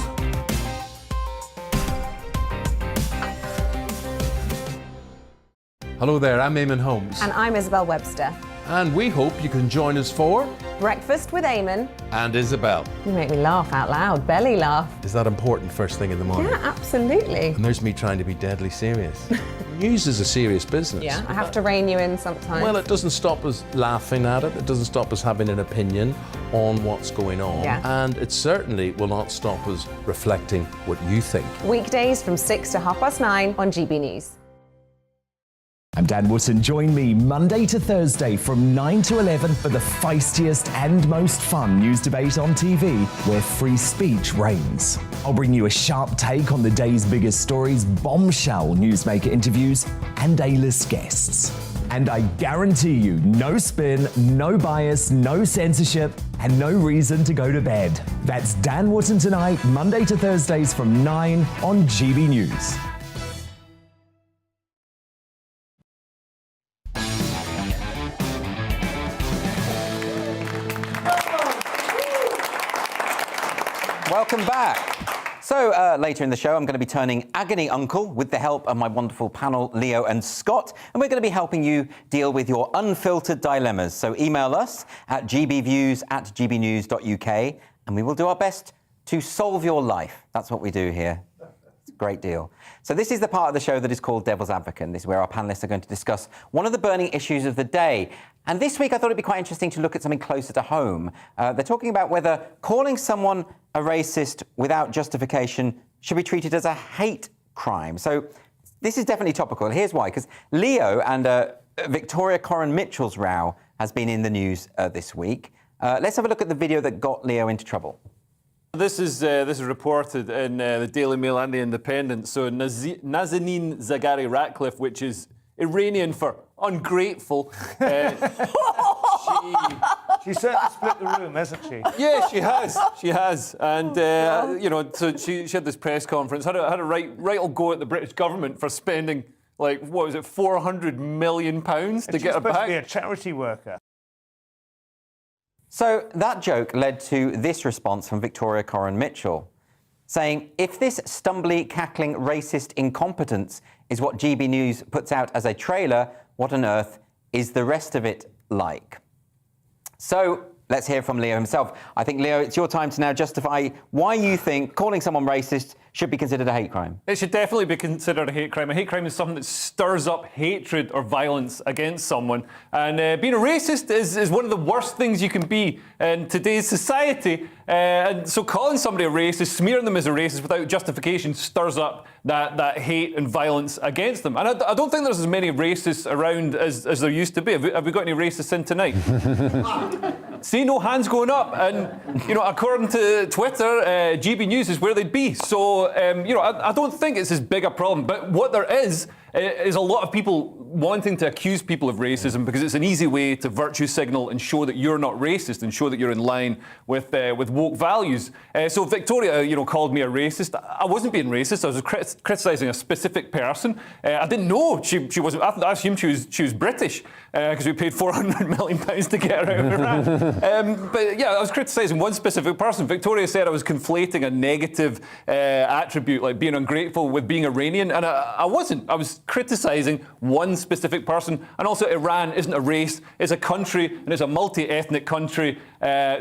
Hello there, I'm Eamon Holmes. And I'm Isabel Webster. And we hope you can join us for Breakfast with Eamon. And Isabel. You make me laugh out loud, belly laugh. Is that important first thing in the morning? Yeah, absolutely. And there's me trying to be deadly serious. News is a serious business. Yeah, I have to rein you in sometimes. Well, it doesn't stop us laughing at it. It doesn't stop us having an opinion on what's going on. Yeah. And it certainly will not stop us reflecting what you think. Weekdays from 6 to 9:30 on GB News. I'm Dan Wootton. Join me Monday to Thursday from 9 to 11 for the feistiest and most fun news debate on TV, where free speech reigns. I'll bring you a sharp take on the day's biggest stories, bombshell newsmaker interviews, and A-list guests. And I guarantee you, no spin, no bias, no censorship, and no reason to go to bed. That's Dan Wootton tonight, Monday to Thursdays from 9 on GB News. Welcome back. So later in the show, I'm going to be turning agony uncle with the help of my wonderful panel, Leo and Scott, and we're going to be helping you deal with your unfiltered dilemmas. So email us at gbviews@gbnews.uk, and we will do our best to solve your life. That's what we do here. It's a great deal. So this is the part of the show that is called Devil's Advocate. This is where our panellists are going to discuss one of the burning issues of the day. And this week, I thought it'd be quite interesting to look at something closer to home. They're talking about whether calling someone a racist without justification should be treated as a hate crime. So this is definitely topical. Here's why. Because Leo and Victoria Coren Mitchell's row has been in the news this week. Let's have a look at the video that got Leo into trouble. This is reported in the Daily Mail and the Independent. So Nazanin Zaghari Ratcliffe, which is Iranian for ungrateful. She certainly split the room, hasn't she? Yeah, she has. She has. And, you know, so she had this press conference, had a right old go at the British government for spending, like, what was it, £400 million to get her back? She's supposed to be a charity worker. So that joke led to this response from Victoria Coren Mitchell, saying, if this stumbly, cackling, racist incompetence is what GB News puts out as a trailer, what on earth is the rest of it like? So let's hear from Leo himself. I think, Leo, it's your time to now justify why you think calling someone racist should be considered a hate crime. It should definitely be considered a hate crime. A hate crime is something that stirs up hatred or violence against someone. And being a racist is one of the worst things you can be in today's society. And so calling somebody a racist, smearing them as a racist without justification stirs up that hate and violence against them. And I don't think there's as many racists around as there used to be. Have we got any racists in tonight? See, no hands going up. And, you know, according to Twitter, GB News is where they'd be. So, you know, I don't think it's as big a problem. But what there is a lot of people wanting to accuse people of racism because it's an easy way to virtue signal and show that you're not racist and show that you're in line with woke values. So Victoria, you know, called me a racist. I wasn't being racist. I was criticising a specific person. I didn't know she wasn't. I assumed she was British because we paid £400 million to get her out of Iran. But yeah, I was criticising one specific person. Victoria said I was conflating a negative attribute like being ungrateful with being Iranian, and I wasn't. I was criticising one specific person, and also Iran isn't a race, it's a country, and it's a multi-ethnic country.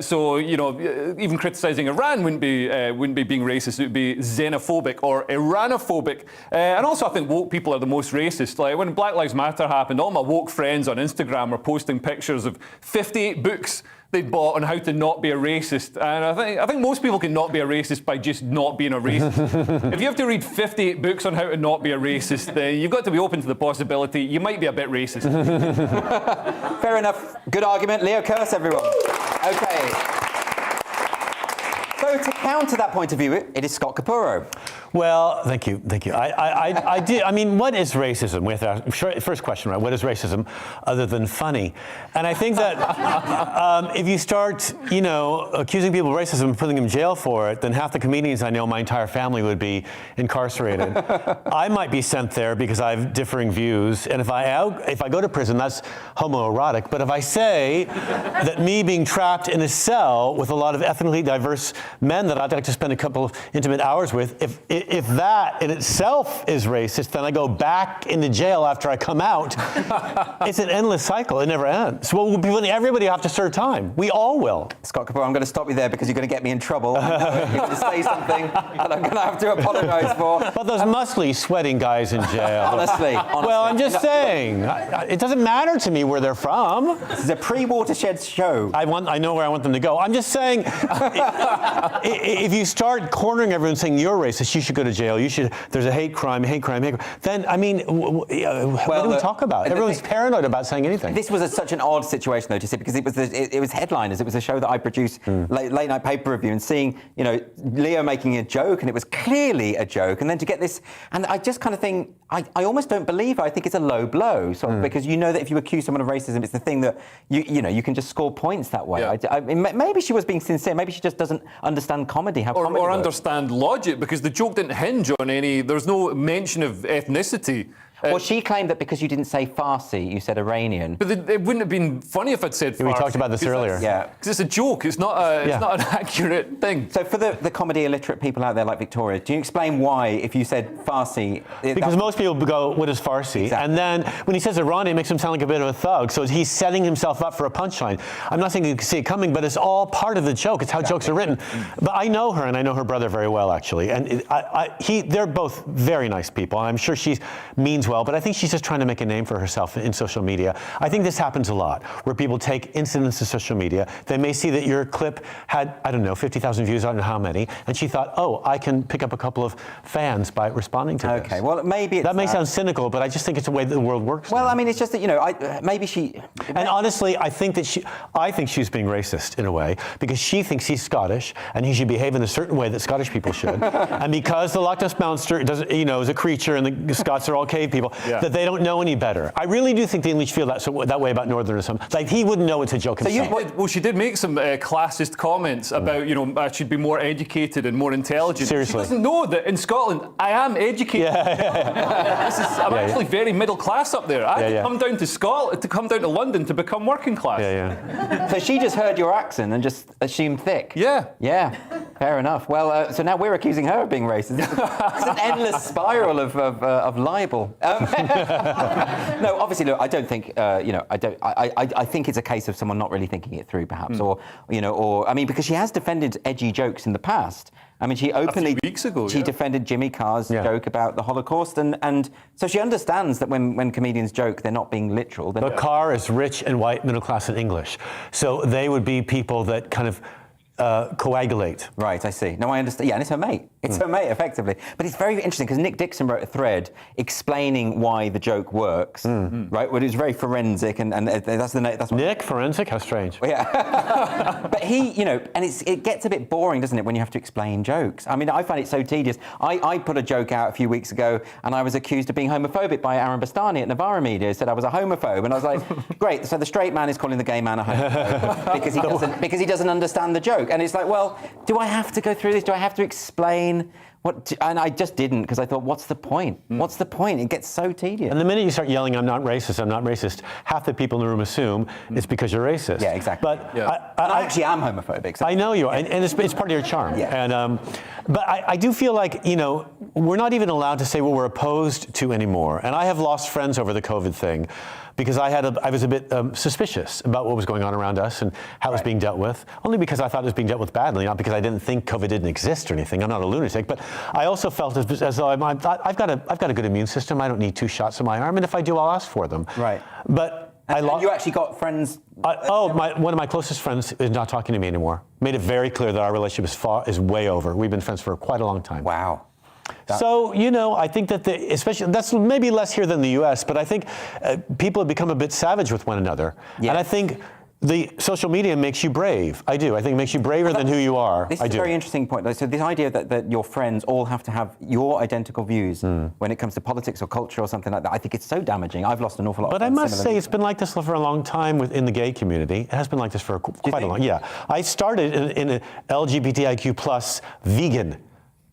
So, you know, even criticising Iran wouldn't be being racist, it would be xenophobic or Iranophobic. And also I think woke people are the most racist. Like when Black Lives Matter happened, all my woke friends on Instagram were posting pictures of 58 books they'd bought on how to not be a racist. And I think most people can not be a racist by just not being a racist. If you have to read 58 books on how to not be a racist, then you've got to be open to the possibility you might be a bit racist. Fair enough. Good argument. Leo Curse, everyone. OK. So to counter that point of view, it is Scott Capurro. Well, thank you. I did. I mean, what is racism? We have to ask, first question, right? What is racism other than funny? And I think that if you start, you know, accusing people of racism and putting them in jail for it, then half the comedians I know, my entire family would be incarcerated. I might be sent there because I have differing views, and if I go to prison, that's homoerotic. But if I say that me being trapped in a cell with a lot of ethnically diverse men that I'd like to spend a couple of intimate hours with. If that in itself is racist, then I go back into jail after I come out. It's an endless cycle. It never ends. Well, everybody will have to serve time. We all will. Scott Kapoor, I'm going to stop you there because you're going to get me in trouble. You're going to say something that I'm going to have to apologise for. But those muscly, sweating guys in jail. Honestly. Well, I'm just saying, it doesn't matter to me where they're from. This is a pre-Watershed show. I know where I want them to go. I'm just saying, if you start cornering everyone saying you're racist, you should go to jail. There's a hate crime. Then, I mean, what do we talk about? Everyone's paranoid about saying anything. This was such an odd situation, though, to see, because it was headliners. It was a show that I produced, late night paper review, and seeing, Leo making a joke, and it was clearly a joke, and then to get this, and I just kind of think, I almost don't believe it. I think it's a low blow, because you know that if you accuse someone of racism, it's the thing that you can just score points that way. Yeah. Maybe she was being sincere. Maybe she just doesn't understand comedy. Or understand logic, because the joke didn't hinge on there's no mention of ethnicity. Well, she claimed that because you didn't say Farsi, you said Iranian. But it wouldn't have been funny if I'd said Farsi. We talked about this earlier. Yeah. Because it's a joke. It's not an accurate thing. So for the comedy illiterate people out there like Victoria, do you explain why, if you said Farsi... Because most people go, what is Farsi? Exactly. And then when he says Iranian, it makes him sound like a bit of a thug. So he's setting himself up for a punchline. I'm not saying you can see it coming, but it's all part of the joke. It's how jokes are written. But I know her, and I know her brother very well, actually. And they're both very nice people. I'm sure she means well, but I think she's just trying to make a name for herself in social media. I think this happens a lot, where people take incidents to social media. They may see that your clip had, 50,000 views, I don't know how many, and she thought, oh, I can pick up a couple of fans by responding to this. Okay, well, maybe it's... That may sound cynical, but I just think it's the way that the world works. Well, I mean, it's just that, maybe she... And honestly, I think she's being racist in a way, because she thinks he's Scottish, and he should behave in a certain way that Scottish people should. And because the Loch Ness Monster is a creature, and the Scots are all cave people, that they don't know any better. I really do think the English feel that way about Northerners. Like, he wouldn't know it's a joke himself. She did make some classist comments about, I should be more educated and more intelligent. Seriously. She doesn't know that in Scotland, I am educated. I'm actually very middle class up there. I had to come down to Scotland, to come down to London to become working class. So she just heard your accent and just assumed thick? Yeah. Yeah, fair enough. Well, so now we're accusing her of being racist. It's an endless spiral of libel. No, obviously, look, I don't think, I think it's a case of someone not really thinking it through, perhaps, because she has defended edgy jokes in the past. I mean, she openly... A few weeks ago, She defended Jimmy Carr's joke about the Holocaust, and so she understands that when comedians joke, they're not being literal. But Carr is rich and white, middle class and English. So they would be people that kind of coagulate. Right, I see. No, I understand. Yeah, and it's her mate. It's her mate, effectively. But it's very interesting, because Nick Dixon wrote a thread explaining why the joke works, right? Well, it was very forensic, and that's what... Nick, forensic? How strange. Well, yeah. But he, and it gets a bit boring, doesn't it, when you have to explain jokes? I mean, I find it so tedious. I put a joke out a few weeks ago, and I was accused of being homophobic by Aaron Bastani at Navarra Media. He said I was a homophobe, and I was like, great, so the straight man is calling the gay man a homophobe because he doesn't understand the joke. And it's like, well, do I have to go through this? Do I have to explain and I just didn't, because I thought, what's the point? What's the point? It gets so tedious. And the minute you start yelling, I'm not racist, half the people in the room assume it's because you're racist. Yeah, exactly. But I actually am homophobic. So. I know you are, and it's part of your charm. Yeah. And, but I do feel like, we're not even allowed to say what we're opposed to anymore. And I have lost friends over the COVID thing, because I was a bit suspicious about what was going on around us and how it was being dealt with, only because I thought it was being dealt with badly, not because I didn't think COVID didn't exist or anything. I'm not a lunatic, but I also felt as though I've got a good immune system. I don't need 2 shots in my arm, and if I do, I'll ask for them. Right. But and you actually got friends? One of my closest friends is not talking to me anymore. Made it very clear that our relationship is way over. We've been friends for quite a long time. Wow. So, I think that especially, that's maybe less here than the U.S., but I think people have become a bit savage with one another. Yeah. And I think the social media makes you brave. I do. I think it makes you braver than who you are. This is a very interesting point. So this idea that your friends all have to have your identical views when it comes to politics or culture or something like that, I think it's so damaging. I've lost an awful lot of friends. But I must say, it's been like this for a long time in the gay community. It has been like this for quite a long time. Yeah. I started in an LGBTIQ plus vegan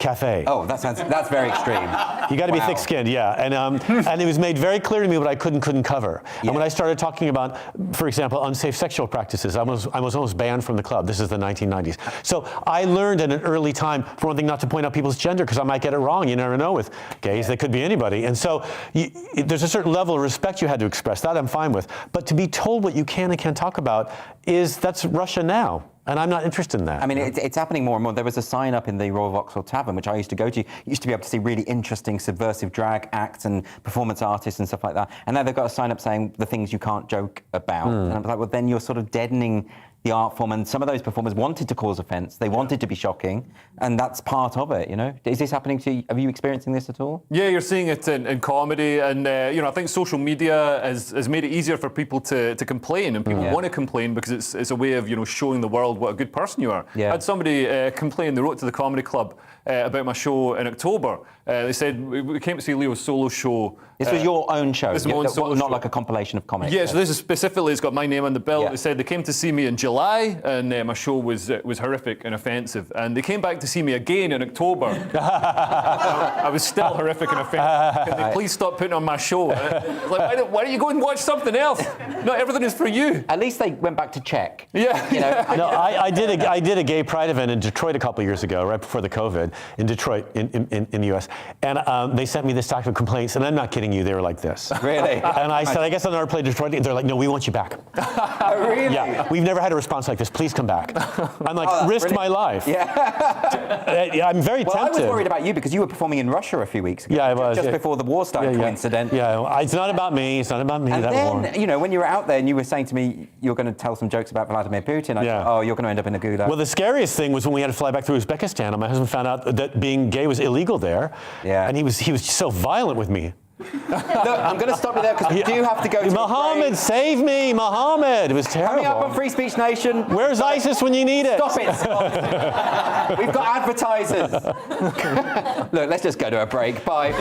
cafe. Oh, that's very extreme. You got to be thick-skinned, yeah. And it was made very clear to me what I couldn't cover. Yeah. And when I started talking about, for example, unsafe sexual practices, I was almost banned from the club. This is the 1990s. So I learned at an early time, for one thing, not to point out people's gender, because I might get it wrong. You never know with gays. They could be anybody. And so there's a certain level of respect you had to express. That I'm fine with. But to be told what you can and can't talk about that's Russia now. And I'm not interested in that. I mean, it's happening more and more. There was a sign up in the Royal Vauxhall Tavern, which I used to go to. You used to be able to see really interesting subversive drag acts and performance artists and stuff like that. And now they've got a sign up saying the things you can't joke about. And I'm like, well, then you're sort of deadening the art form. And some of those performers wanted to cause offence. They wanted to be shocking. And that's part of it, you know? Is this happening to you? Are you experiencing this at all? Yeah, you're seeing it in comedy. And, I think social media has made it easier for people to complain. And people want to complain because it's a way of, showing the world what a good person you are. I had somebody complain. They wrote to the comedy club about my show in October. They said, we came to see Leo's solo show. This was your own show? This is my own solo not show. Like a compilation of comics? Yeah, so this is specifically, it's got my name on the bill. They said they came to see me in July, and my show was horrific and offensive. And they came back to see me again in October. I was still horrific and offensive. Can they please stop putting on my show? Like, why don't you go and watch something else? Not everything is for you. At least they went back to check. Yeah. No, I did a gay pride event in Detroit a couple of years ago, right before the COVID, in Detroit, in the US. And they sent me this stack of complaints, and I'm not kidding you, they were like this. Really? And I said, I guess I'll never play Detroit. They're like, no, we want you back. Really? Yeah, we've never had a response like this. Please come back. I'm like, risked my life. Yeah. I'm very tempted. I was worried about you because you were performing in Russia a few weeks ago. Yeah, I was. Just before the war started, coincidentally. Yeah, it's not about me. It's not about me. And that then, war. when you were out there and you were saying to me, you're going to tell some jokes about Vladimir Putin, I said, oh, you're going to end up in a gulag. Well, the scariest thing was when we had to fly back through Uzbekistan, and my husband found out that being gay was illegal there. Yeah. And he was so violent with me. Look, I'm going to stop you there because we do have to go to Mohammed, save me, Mohammed. It was terrible. Coming up on Free Speech Nation. Where's ISIS when you need it? Stop it, Scott. We've got advertisers. Look, let's just go to a break. Bye.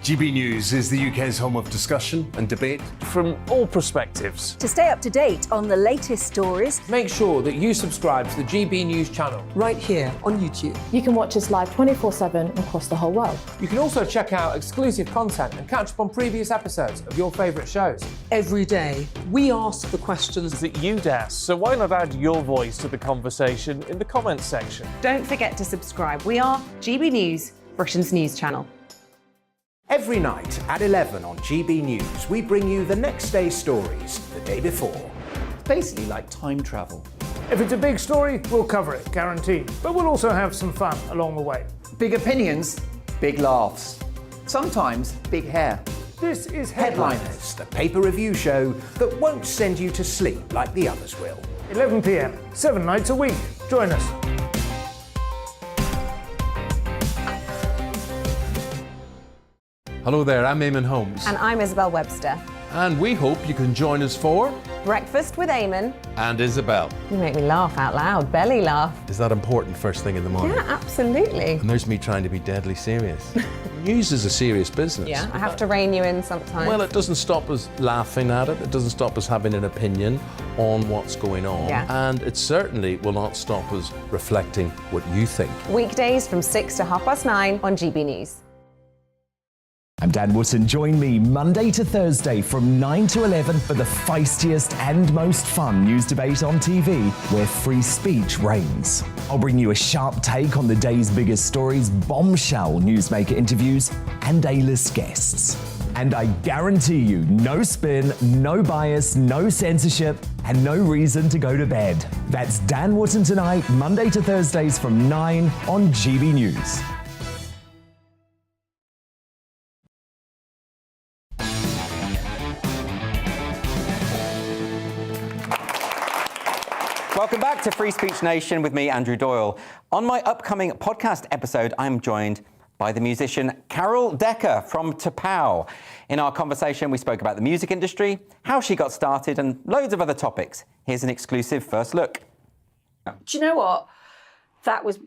GB News is the UK's home of discussion and debate from all perspectives. To stay up to date on the latest stories, make sure that you subscribe to the GB News channel right here on YouTube. You can watch us live 24/7 across the whole world. You can also check out exclusive content and catch up on previous episodes of your favourite shows. Every day, we ask the questions that you'd ask, so why not add your voice to the conversation in the comments section? Don't forget to subscribe. We are GB News, Britain's news channel. Every night at 11 on GB News, we bring you the next day's stories the day before. It's basically like time travel. If it's a big story, we'll cover it, guaranteed. But we'll also have some fun along the way. Big opinions, big laughs. Sometimes big hair. This is Headliners, the paper review show that won't send you to sleep like the others will. 11 p.m, 7 nights a week. Join us. Hello there, I'm Eamon Holmes. And I'm Isabel Webster. And we hope you can join us for Breakfast with Eamon and Isabel. You make me laugh out loud, belly laugh. Is that important first thing in the morning? Yeah, absolutely. And there's me trying to be deadly serious. News is a serious business. Yeah, I have to rein you in sometimes. Well, it doesn't stop us laughing at it. It doesn't stop us having an opinion on what's going on. Yeah. And it certainly will not stop us reflecting what you think. Weekdays from 6 to 9:30 on GB News. I'm Dan Wootton. Join me Monday to Thursday from 9 to 11 for the feistiest and most fun news debate on TV, where free speech reigns. I'll bring you a sharp take on the day's biggest stories, bombshell newsmaker interviews, and A-list guests. And I guarantee you, no spin, no bias, no censorship, and no reason to go to bed. That's Dan Wootton tonight, Monday to Thursdays from 9 on GB News. Welcome back to Free Speech Nation with me, Andrew Doyle. On my upcoming podcast episode, I'm joined by the musician Carol Decker from T'Pau. In our conversation, we spoke about the music industry, how she got started, and loads of other topics. Here's an exclusive first look. Do you know what? That was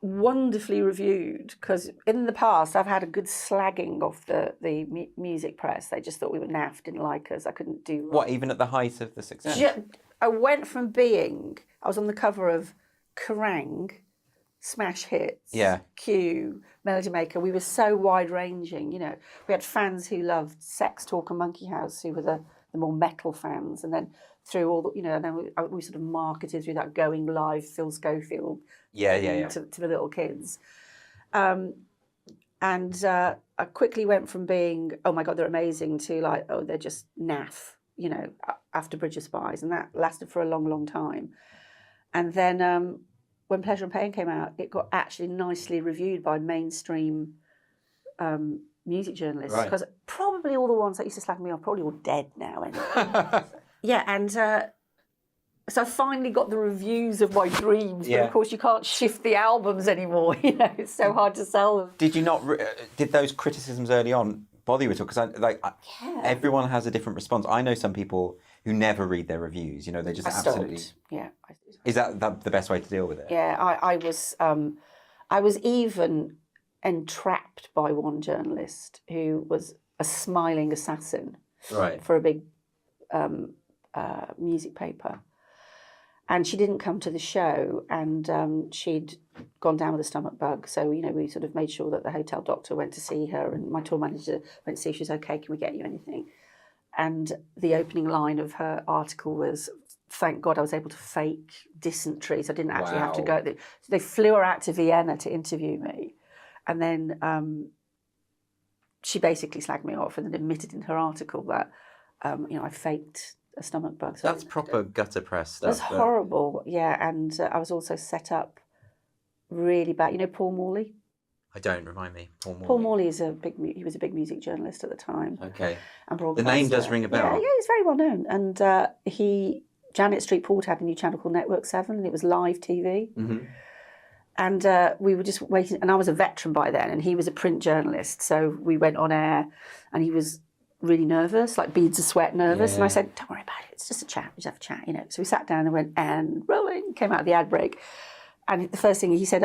wonderfully reviewed, because in the past I've had a good slagging of the music press. They just thought we were naff, didn't like us. I couldn't do What, even at the height of the success? I went from being, I was on the cover of Kerrang, Smash Hits, Q, Melody Maker. We were so wide-ranging, you know. We had fans who loved Sex Talk and Monkey House, who were the more metal fans, and then through all the, you know, and then we sort of marketed through that Going Live, Phil Schofield, to the little kids. And I quickly went from being, oh my God, they're amazing, to like, oh, they're just naff, you know, after Bridge of Spies. And that lasted for a long, long time. And then when Pleasure and Pain came out, it got actually nicely reviewed by mainstream music journalists. Because probably all the ones that used to slag me off, probably all dead now. Anyway. Yeah, and so I finally got the reviews of my dreams, but of course you can't shift the albums anymore, you know, it's so hard to sell them. Did you not, did those criticisms early on bother you at all? Because everyone has a different response. I know some people who never read their reviews, you know, they just absolutely... Yeah. Is that the best way to deal with it? Yeah, I was even entrapped by one journalist who was a smiling assassin for a big music paper. And she didn't come to the show, and she'd gone down with a stomach bug. So, you know, we sort of made sure that the hotel doctor went to see her, and my tour manager went to see if she was okay, can we get you anything? And the opening line of her article was, thank God I was able to fake dysentery, so I didn't actually have to go. They flew her out to Vienna to interview me. And then she basically slagged me off and then admitted in her article that, you know, I faked a stomach bug. So that's proper gutter press stuff. That's horrible, yeah. And I was also set up really bad. You know Paul Morley? I don't, remind me. Paul Morley is he was a big music journalist at the time. Okay. And the name does ring a bell. Yeah, he's very well known. And Janet Street Port had a new channel called Network 7, and it was live TV. Mm-hmm. And we were just waiting, and I was a veteran by then, and he was a print journalist. So we went on air, and he was really nervous, like beads of sweat nervous. And I said, don't worry about it, it's just a chat, we just have a chat, you know. So we sat down and went, and rolling, came out of the ad break. And the first thing he said,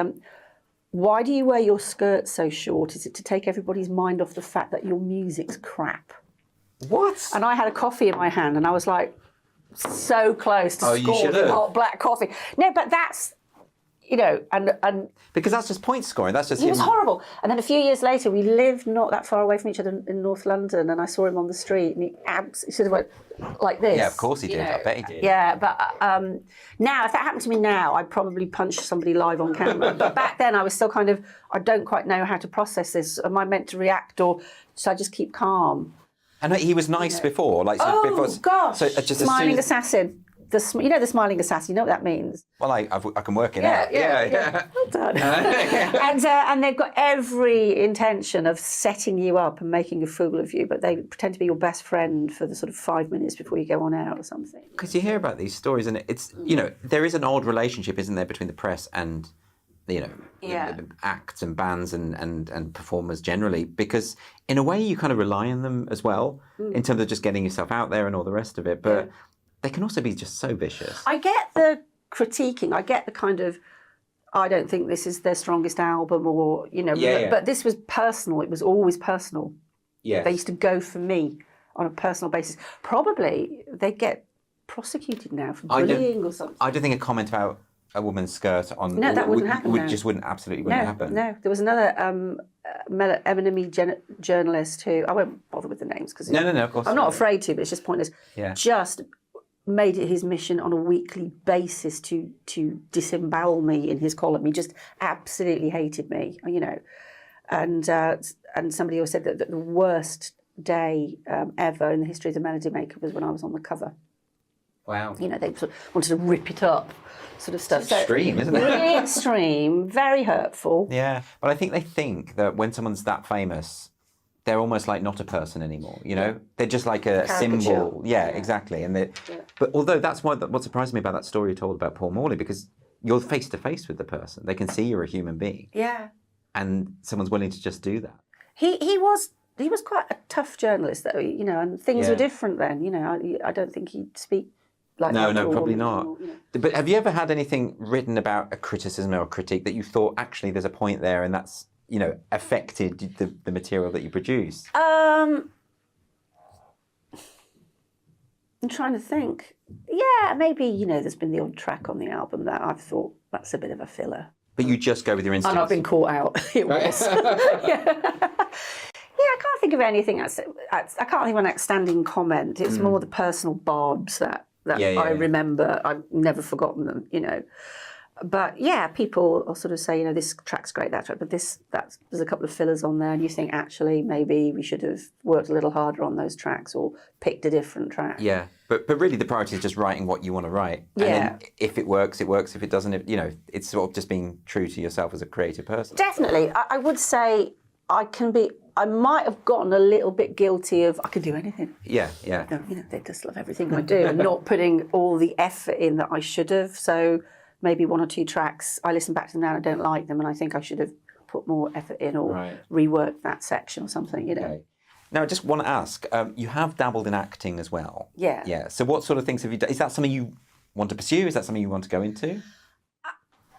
why do you wear your skirt so short? Is it to take everybody's mind off the fact that your music's crap? What? And I had a coffee in my hand, and I was like, so close to scoring hot black coffee. No, but that's, you know, and because that's just point scoring. That's just he was horrible. And then a few years later, we lived not that far away from each other in North London, and I saw him on the street, and he sort of went like this. Yeah, of course he did. I bet he did. Yeah, but now, if that happened to me now, I'd probably punch somebody live on camera. But back then, I was still kind of, I don't quite know how to process this. Am I meant to react, or should I just keep calm? And he was nice before, like before. Gosh! So just smiling assassin. You know the smiling assassin. You know what that means? Well, I can work it out. Yeah. Well done. and they've got every intention of setting you up and making a fool of you, but they pretend to be your best friend for the sort of 5 minutes before you go on out or something. Because you hear about these stories, and it's, you know, there is an odd relationship, isn't there, between the press and, you know, the acts and bands and performers generally, because in a way you kind of rely on them as well in terms of just getting yourself out there and all the rest of it, but they can also be just so vicious. I get the critiquing, I get the kind of, I don't think this is their strongest album, or, you know, but this was personal, it was always personal. Yeah. They used to go for me on a personal basis. Probably they get prosecuted now for bullying or something. I don't think a comment about a woman's skirt on... No, that wouldn't happen now. Just wouldn't happen. No, there was another enemy journalist who, I won't bother with the names because... No, of course I'm not afraid to, but it's just pointless. Yeah. Just made it his mission on a weekly basis to disembowel me in his column. He just absolutely hated me, you know. And somebody always said that the worst day ever in the history of the Melody Maker was when I was on the cover. Wow. You know, they sort of wanted to rip it up, sort of stuff. It's extreme, isn't it? Really extreme, very hurtful. Yeah, but I think they think that when someone's that famous, they're almost like not a person anymore, you know? They're just like a symbol. Yeah, exactly. And But although that's what surprised me about that story you told about Paul Morley, because you're face to face with the person. They can see you're a human being. Yeah. And someone's willing to just do that. He was quite a tough journalist, though, you know, and things were different then, you know. I don't think he'd speak like No, that, or, probably not. or, you know. But have you ever had anything written about a criticism or a critique that you thought, actually, there's a point there and that's, affected the material that you produce? I'm trying to think. Yeah, maybe, there's been the odd track on the album that I've thought that's a bit of a filler. But you just go with your instincts. And I've been caught out. It was. Yeah, I can't think of anything. I can't think of an outstanding comment. It's more the personal barbs that I remember. I've never forgotten them, But yeah, people will sort of say, this track's great, that track, but there's a couple of fillers on there, and you think actually maybe we should have worked a little harder on those tracks or picked a different track. Yeah, but really the priority is just writing what you want to write. Yeah. And then if it works, it works. If it doesn't, it's sort of just being true to yourself as a creative person. Definitely. I would say I might have gotten a little bit guilty of I could do anything. Yeah. They just love everything I do and not putting all the effort in that I should have. So maybe one or two tracks, I listen back to them now and I don't like them and I think I should have put more effort in or reworked that section or something, Okay. Now, I just want to ask, you have dabbled in acting as well. Yeah. Yeah. So what sort of things have you done? Is that something you want to pursue? Is that something you want to go into?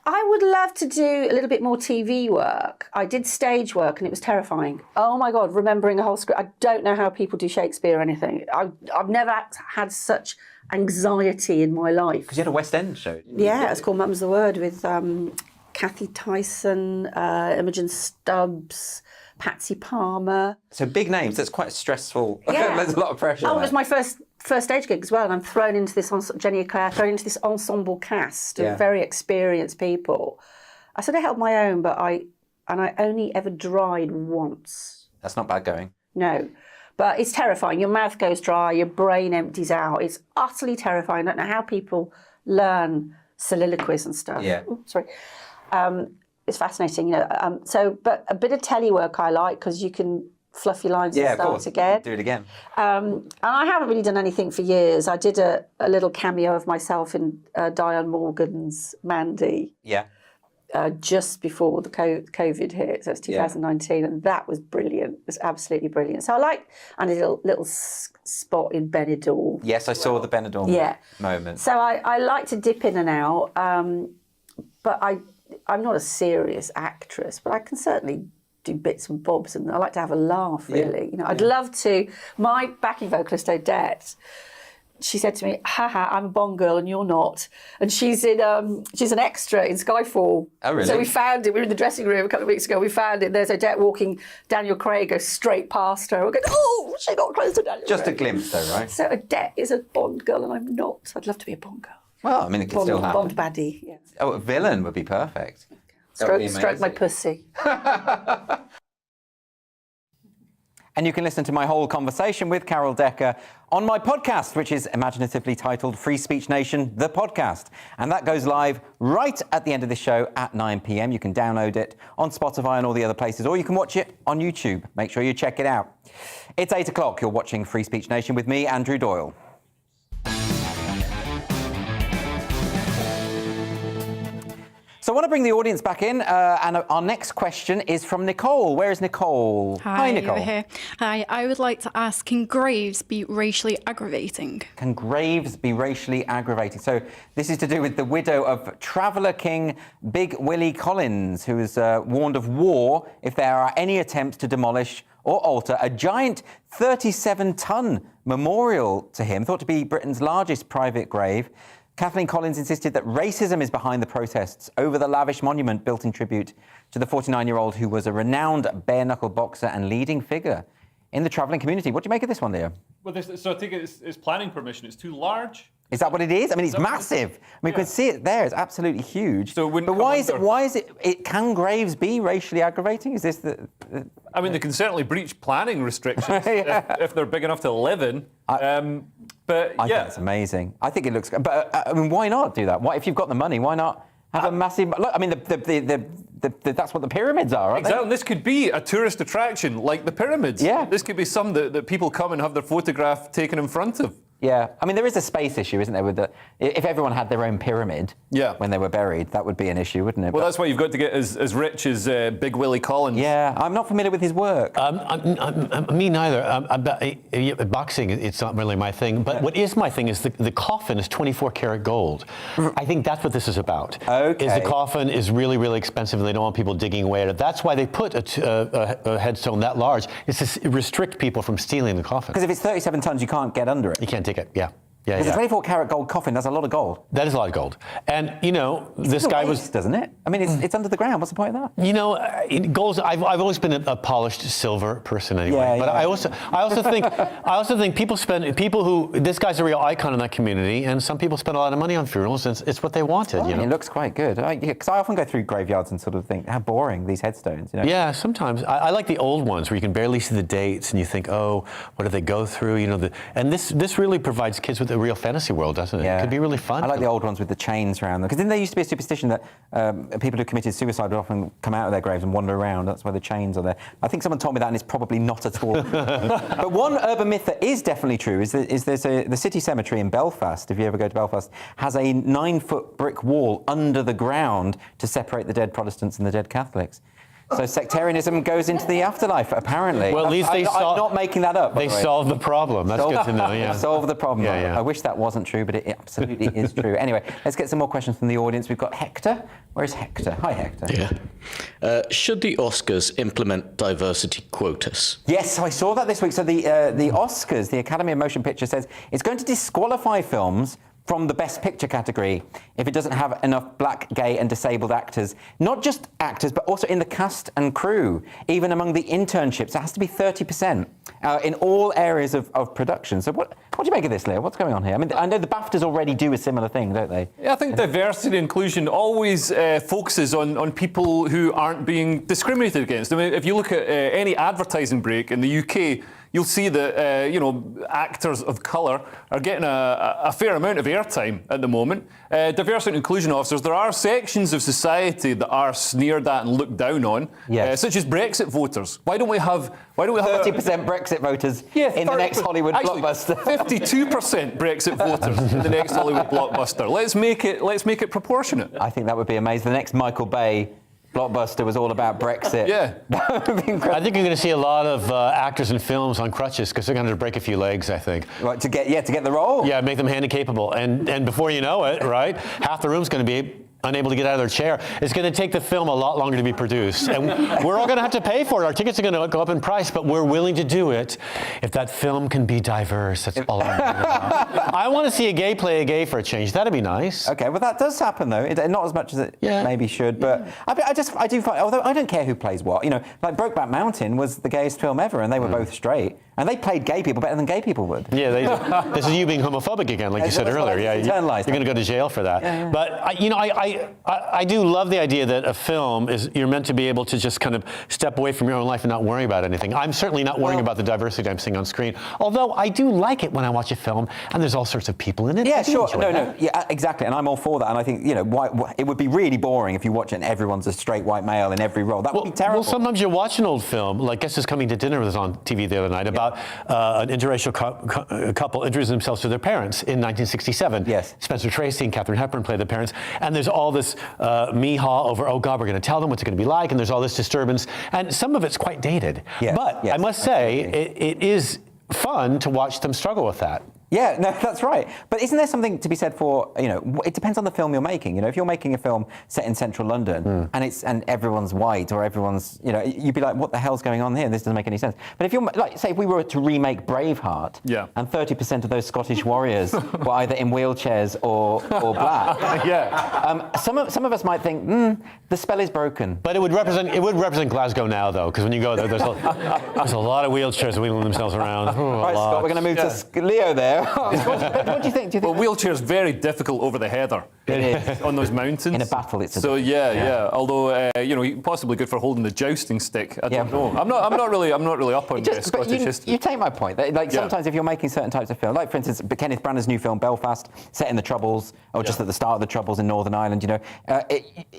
I would love to do a little bit more TV work. I did stage work and it was terrifying. Oh my God, remembering a whole script. I don't know how people do Shakespeare or anything. I've never had such anxiety in my life. Because you had a West End show. Yeah, it's called Mum's the Word with Kathy Tyson, Imogen Stubbs, Patsy Palmer. So big names. That's quite stressful. Yeah. There's a lot of pressure. Oh, it was my first stage gig as well, and I'm thrown into this Jenny Eclair, thrown into this ensemble cast of very experienced people. I sort of held my own, but I only ever dried once. That's not bad going. No, but it's terrifying. Your mouth goes dry, your brain empties out. It's utterly terrifying. I don't know how people learn soliloquies and stuff. Yeah. Ooh, sorry. It's fascinating, but a bit of telly work I like because you can fluff your lines and start again. Do it again. And I haven't really done anything for years. I did a little cameo of myself in Diane Morgan's Mandy. Yeah. Just before the COVID hit, so it's 2019, and that was brilliant. It was absolutely brilliant. So I did a little spot in Benidorm. Yes, I saw the Benidorm moment. So I like to dip in and out, but I'm not a serious actress, but I can certainly do bits and bobs, and I like to have a laugh, really. I'd love to. My backing vocalist, Odette, she said to me, haha, I'm a Bond girl and you're not. And she's an extra in Skyfall. Oh, really? So we found it. We were in the dressing room a couple of weeks ago. We found it. There's Odette walking. Daniel Craig goes straight past her. We're going, oh, she got close to Daniel Just Craig. a glimpse, though, right? So Odette is a Bond girl and I'm not. I'd love to be a Bond girl. Well, I mean, it could still happen. Bond baddie, yeah. Oh, a villain would be perfect. That would be Stroke my amazing. pussy. And you can listen to my whole conversation with Carol Decker on my podcast, which is imaginatively titled Free Speech Nation, the podcast. And that goes live right at the end of the show at 9 p.m. You can download it on Spotify and all the other places, or you can watch it on YouTube. Make sure you check it out. It's 8 o'clock. You're watching Free Speech Nation with me, Andrew Doyle. So I want to bring the audience back in, and our next question is from Nicole. Where is Nicole? Hi, Nicole. over here. Hi, I would like to ask, can graves be racially aggravating? Can graves be racially aggravating? So this is to do with the widow of Traveller King Big Willie Collins, who is warned of war if there are any attempts to demolish or alter a giant 37-ton memorial to him, thought to be Britain's largest private grave. Kathleen Collins insisted that racism is behind the protests over the lavish monument built in tribute to the 49-year-old who was a renowned bare-knuckle boxer and leading figure in the travelling community. What do you make of this one, Leo? Well, so I think it's planning permission. It's too large. Is that what it is? I mean, it's massive. I mean, you can see it there. It's absolutely huge. So but why is it? Can graves be racially aggravating? Is this the I mean, they can certainly breach planning restrictions if they're big enough to live in. But I think it's amazing. I think it looks. But I mean, why not do that? Why, if you've got the money, why not have a massive? Look, I mean, that's what the pyramids are, aren't exactly. This could be a tourist attraction like the pyramids. Yeah. This could be some that people come and have their photograph taken in front of. Yeah, I mean, there is a space issue, isn't there? With if everyone had their own pyramid when they were buried, that would be an issue, wouldn't it? Well, that's why you've got to get as rich as Big Willie Collins. Yeah, I'm not familiar with his work. Me neither. Boxing, it's not really my thing. But what is my thing is the coffin is 24 karat gold. I think that's what this is about. Okay. Is the coffin is really, really expensive and they don't want people digging away at it. That's why they put a headstone that large. It's to restrict people from stealing the coffin. Because if it's 37 tons, you can't get under it. You can't take it, yeah. Yeah, because a 24 karat gold coffin, that's a lot of gold. That is a lot of gold. And, you know, this guy was... doesn't it? I mean, it's under the ground. What's the point of that? You know, gold, I've always been a polished silver person anyway. Yeah, but I also think people who, this guy's a real icon in that community, and some people spend a lot of money on funerals, and it's what they wanted, you know? It looks quite good. Because I often go through graveyards and sort of think, how boring, these headstones, you know? Yeah, sometimes. I like the old ones where you can barely see the dates, and you think, oh, what did they go through? You know, and this really provides kids with a real fantasy world, doesn't it? Yeah. It could be really fun. I like the old ones with the chains around them. Because didn't there used to be a superstition that people who committed suicide would often come out of their graves and wander around? That's why the chains are there. I think someone told me that, and it's probably not at all. But one urban myth that is definitely true is there's the city cemetery in Belfast, if you ever go to Belfast, has a 9-foot brick wall under the ground to separate the dead Protestants and the dead Catholics. So sectarianism goes into the afterlife, apparently. Well, at least I'm not making that up. They solved the problem. That's good to know, yeah. Solve the problem. Yeah, yeah. I wish that wasn't true, but it absolutely is true. Anyway, let's get some more questions from the audience. We've got Hector. Where's Hector? Hi, Hector. Yeah. Should the Oscars implement diversity quotas? Yes, so I saw that this week. So the Oscars, the Academy of Motion Picture, says it's going to disqualify films from the Best Picture category if it doesn't have enough black, gay and disabled actors. Not just actors, but also in the cast and crew. Even among the internships, it has to be 30% in all areas of production. So what do you make of this, Leo? What's going on here? I mean, I know the BAFTAs already do a similar thing, don't they? Yeah, I think diversity and inclusion always focuses on people who aren't being discriminated against. I mean, if you look at any advertising break in the UK, you'll see that actors of colour are getting a fair amount of airtime at the moment. Diversity and inclusion officers, there are sections of society that are sneered at and looked down on, such as Brexit voters. Why don't we have 30% Brexit voters in the next Hollywood blockbuster? 52% Brexit voters in the next Hollywood blockbuster. Let's make it proportionate. I think that would be amazing. The next Michael Bay blockbuster was all about Brexit. Yeah. I think you're going to see a lot of actors in films on crutches because they're going to break a few legs, I think. Right, to get the role? Yeah, make them handicapable. And before you know it, right, half the room's going to be unable to get out of their chair. It's going to take the film a lot longer to be produced. And we're all going to have to pay for it. Our tickets are going to go up in price, but we're willing to do it if that film can be diverse. That's all I'm worried about. I want to see a gay play a gay for a change. That'd be nice. Okay, well, that does happen, though. Not as much as it maybe should, but I do find, although I don't care who plays what, you know, like Brokeback Mountain was the gayest film ever, and they were both straight. And they played gay people better than gay people would. Yeah, this is you being homophobic again, like you said earlier. Yeah, you're going to go to jail for that. Yeah. But I do love the idea that a film is you're meant to be able to just kind of step away from your own life and not worry about anything. I'm certainly not worrying about the diversity I'm seeing on screen. Although I do like it when I watch a film and there's all sorts of people in it. Yeah, sure. No, yeah, exactly. And I'm all for that. And I think it would be really boring if you watch it and everyone's a straight white male in every role. That would be terrible. Well, sometimes you watch an old film, like Guess Who's Coming to Dinner was on TV the other night about an interracial couple introducing themselves to their parents in 1967. Yes. Spencer Tracy and Katharine Hepburn play the parents, and there's all this mee-haw over, oh God, we're going to tell them what's it going to be like, and there's all this disturbance, and some of it's quite dated. Yes. But I must say, it is fun to watch them struggle with that. Yeah, no, that's right. But isn't there something to be said for, it depends on the film you're making. If you're making a film set in central London and everyone's white or everyone's, you'd be like, what the hell's going on here? This doesn't make any sense. But if you're, like, say if we were to remake Braveheart and 30% of those Scottish warriors were either in wheelchairs or black, some of us might think, the spell is broken. But it would represent Glasgow now, though, because when you go there, there's a lot of wheelchairs wheeling themselves around. Right, Scott, we're going to move to Leo there. What do you think? Well, wheelchair's very difficult over the heather. It is. On those mountains. In a battle, it's so although possibly good for holding the jousting stick. I don't know. I'm not really up on Scottish history. You take my point. Sometimes if you're making certain types of film, like for instance Kenneth Branagh's new film Belfast, set in the Troubles, or just at the start of the Troubles in Northern Ireland,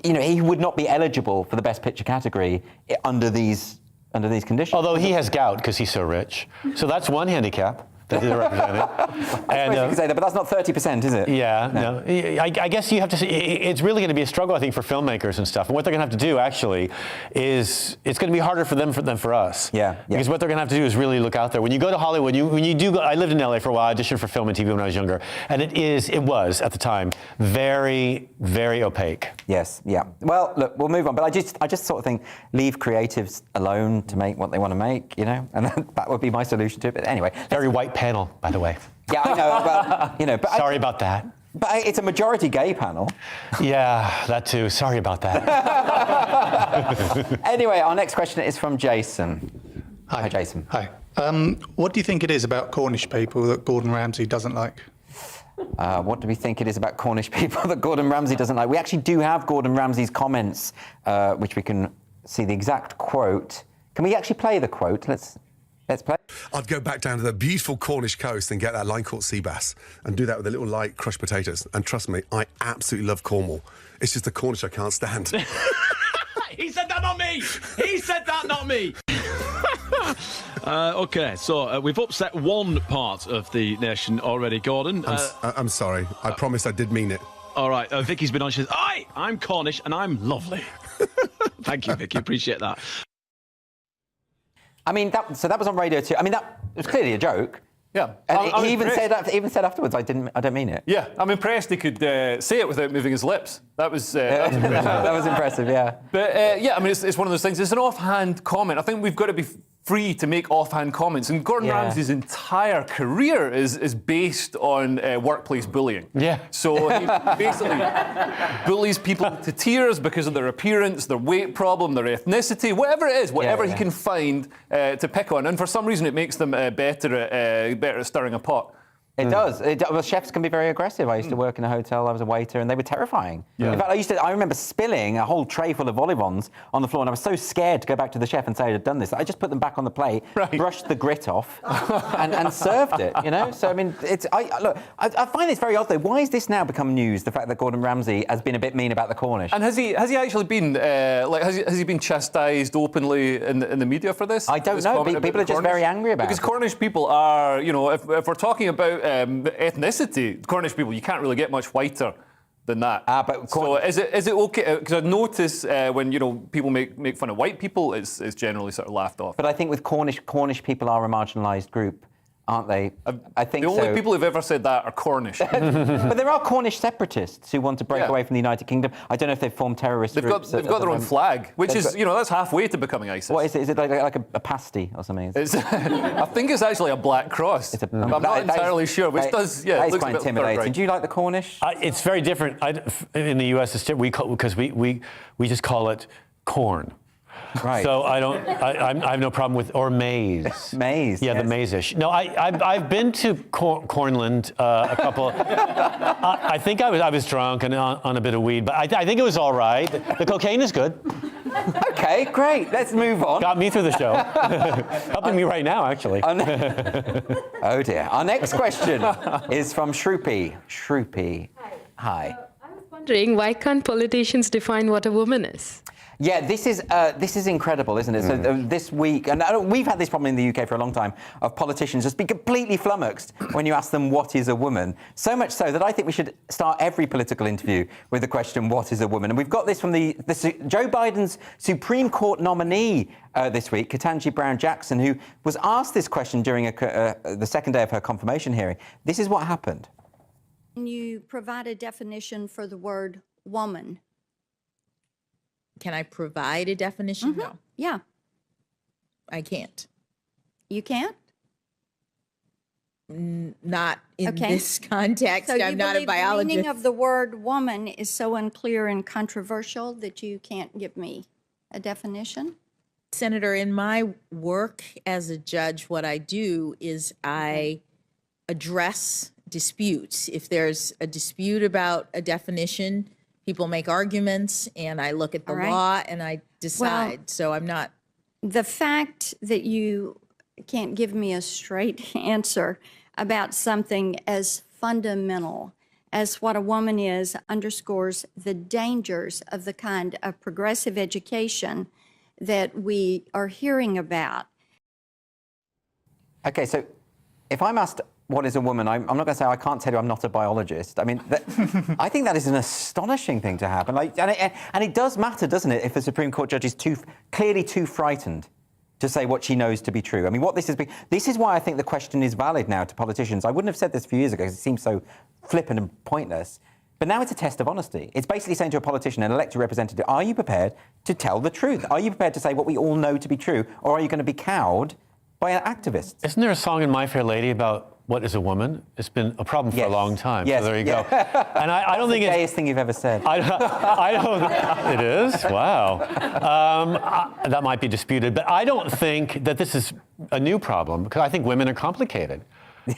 he would not be eligible for the Best Picture category under these conditions. Although he has gout because he's so rich, so that's one handicap. to represent it. And you can say that, but that's not 30%, is it? Yeah, no. I guess you have to see, it's really going to be a struggle, I think, for filmmakers and stuff. And what they're going to have to do, actually, is it's going to be harder for them than for us. Yeah. Because what they're going to have to do is really look out there. When you go to Hollywood, when you do go, I lived in LA for a while, I auditioned for film and TV when I was younger, and it was, at the time, very, very opaque. Yes, yeah. Well, look, we'll move on, but I just sort of think, leave creatives alone to make what they want to make, you know, and that would be my solution to it. But anyway. Very white panel, by the way. Yeah, I know, well, you know. But Sorry about that. But it's a majority gay panel. Yeah, that too. Sorry about that. Anyway, our next question is from Jason. Hi, Jason. Hi. What do you think it is about Cornish people that Gordon Ramsay doesn't like? What do we think it is about Cornish people that Gordon Ramsay doesn't like? We actually do have Gordon Ramsay's comments, which we can see the exact quote. Can we actually play the quote? Let's play. I'd go back down to the beautiful Cornish coast and get that line-caught sea bass and do that with a little light crushed potatoes. And trust me, I absolutely love Cornwall. It's just the Cornish I can't stand. He said that, not me! He said that, not me! OK, so we've upset one part of the nation already, Gordon. I'm sorry. I promised I did mean it. All right, Vicky's been on. She says, "Aye, I'm Cornish and I'm lovely." Thank you, Vicky. Appreciate that. I mean, that was on Radio 2. I mean, that was clearly a joke. Yeah. And he even said afterwards, I don't mean it. Yeah, I'm impressed he could say it without moving his lips. That was impressive. That was impressive, yeah. But yeah, I mean, it's one of those things. It's an offhand comment. I think we've got to be free to make offhand comments. And Gordon Ramsay's entire career is based on workplace bullying. Yeah. So he basically bullies people to tears because of their appearance, their weight problem, their ethnicity, whatever it is, whatever he can find to pick on. And for some reason, it makes them better at stirring a pot. It does. Well, chefs can be very aggressive. I used to work in a hotel. I was a waiter, and they were terrifying. Yeah. In fact, I remember spilling a whole tray full of vol au vents on the floor, and I was so scared to go back to the chef and say I had done this. I just put them back on the plate, brushed the grit off, and served it. You know. So I mean, I find this very odd though. Why has this now become news? The fact that Gordon Ramsay has been a bit mean about the Cornish. And has he actually been has he been chastised openly in the media for this? I don't know. People are just very angry about it. Because Cornish people are, you know, if we're talking about ethnicity, Cornish people, you can't really get much whiter than that. So is it okay? Because I notice when people make fun of white people, it's generally sort of laughed off. But I think with Cornish people are a marginalised group, aren't they? I think the only people who've ever said that are Cornish. But there are Cornish separatists who want to break away from the United Kingdom. I don't know if they've formed terrorist groups. They've got their own flag, which is, that's halfway to becoming ISIS. What is it? Is it like a pasty or something? I think it's actually a black cross. I'm not entirely sure, which does, that is looks quite a bit intimidating. right. Do you like the Cornish? It's very different. In the US, because we just call it corn. Right. So I have no problem with, or maize. Maize. Yeah, the maize-ish. No, I've been to Cornland a couple. I think I was drunk and on a bit of weed, but I think it was all right. The cocaine is good. Okay, great. Let's move on. Got me through the show. Helping me right now, actually. Oh dear. Our next question is from Shroopy. Shroopy. Hi. I was wondering, why can't politicians define what a woman is? Yeah, this is incredible, isn't it? So this week, and we've had this problem in the UK for a long time, of politicians just being completely flummoxed when you ask them what is a woman. So much so that I think we should start every political interview with the question, what is a woman? And we've got this from Joe Biden's Supreme Court nominee this week, Ketanji Brown Jackson, who was asked this question during the second day of her confirmation hearing. This is what happened. Can you provide a definition for the word woman? Can I provide a definition? Mm-hmm. No. Yeah. I can't. You can't? Not in this context. So I'm not a biologist. The meaning of the word woman is so unclear and controversial that you can't give me a definition? Senator, in my work as a judge, what I do is I address disputes. If there's a dispute about a definition, people make arguments, and I look at the law and I decide. Well, so I'm not. The fact that you can't give me a straight answer about something as fundamental as what a woman is underscores the dangers of the kind of progressive education that we are hearing about. Okay, so if I'm asked what is a woman, I'm not going to say I can't tell you I'm not a biologist. I mean, I think that is an astonishing thing to happen. Like, and it does matter, doesn't it, if a Supreme Court judge is clearly too frightened to say what she knows to be true. I mean, what this has been... This is why I think the question is valid now to politicians. I wouldn't have said this a few years ago because it seems so flippant and pointless. But now it's a test of honesty. It's basically saying to a politician, an elected representative, are you prepared to tell the truth? Are you prepared to say what we all know to be true? Or are you going to be cowed by an activist? Isn't there a song in My Fair Lady about what is a woman? It's been a problem for a long time. Yes. So there you go. And I don't think it's the it's... gayest thing you've ever said. I don't... It is? Wow. That might be disputed. But I don't think that this is a new problem, because I think women are complicated.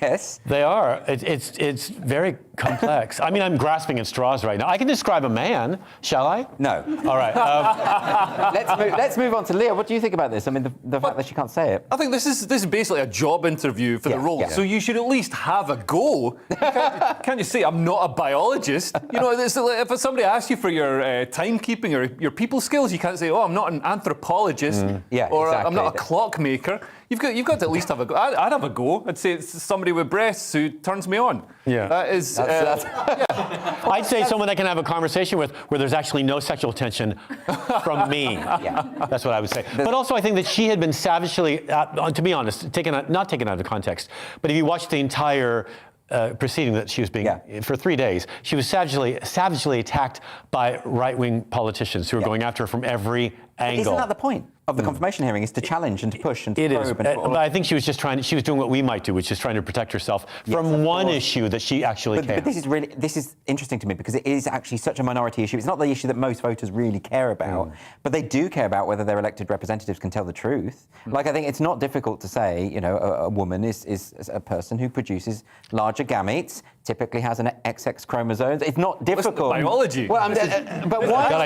Yes. They are. It's very complex. I mean, I'm grasping at straws right now. I can describe a man, shall I? No. All right. Let's move on to Leah. What do you think about this? I mean, the fact that she can't say it. I think this is basically a job interview for the role, so you should at least have a go. Can't you say, I'm not a biologist? You know, if somebody asks you for your timekeeping or your people skills, you can't say, oh, I'm not an anthropologist, or I'm not a clockmaker. You've got to at least have a go. I'd have a go. I'd say it's somebody with breasts who turns me on. Yeah. That is... I'd say someone I can have a conversation with where there's actually no sexual tension from me. That's what I would say. But also I think that she had been savagely, to be honest, not taken out of context, but if you watch the entire proceeding that she was being, for 3 days, she was savagely attacked by right-wing politicians who were going after her from every angle. Isn't that the point of the confirmation hearing, is to challenge and to push and to probe? It is, but I think she was just doing what we might do, which is trying to protect herself from one issue that she actually can. But this is interesting to me because it is actually such a minority issue. It's not the issue that most voters really care about, but they do care about whether their elected representatives can tell the truth. Like, I think it's not difficult to say, you know, a woman is a person who produces larger gametes, typically has an XX chromosomes. It's not difficult. Biology. Well, but why? God,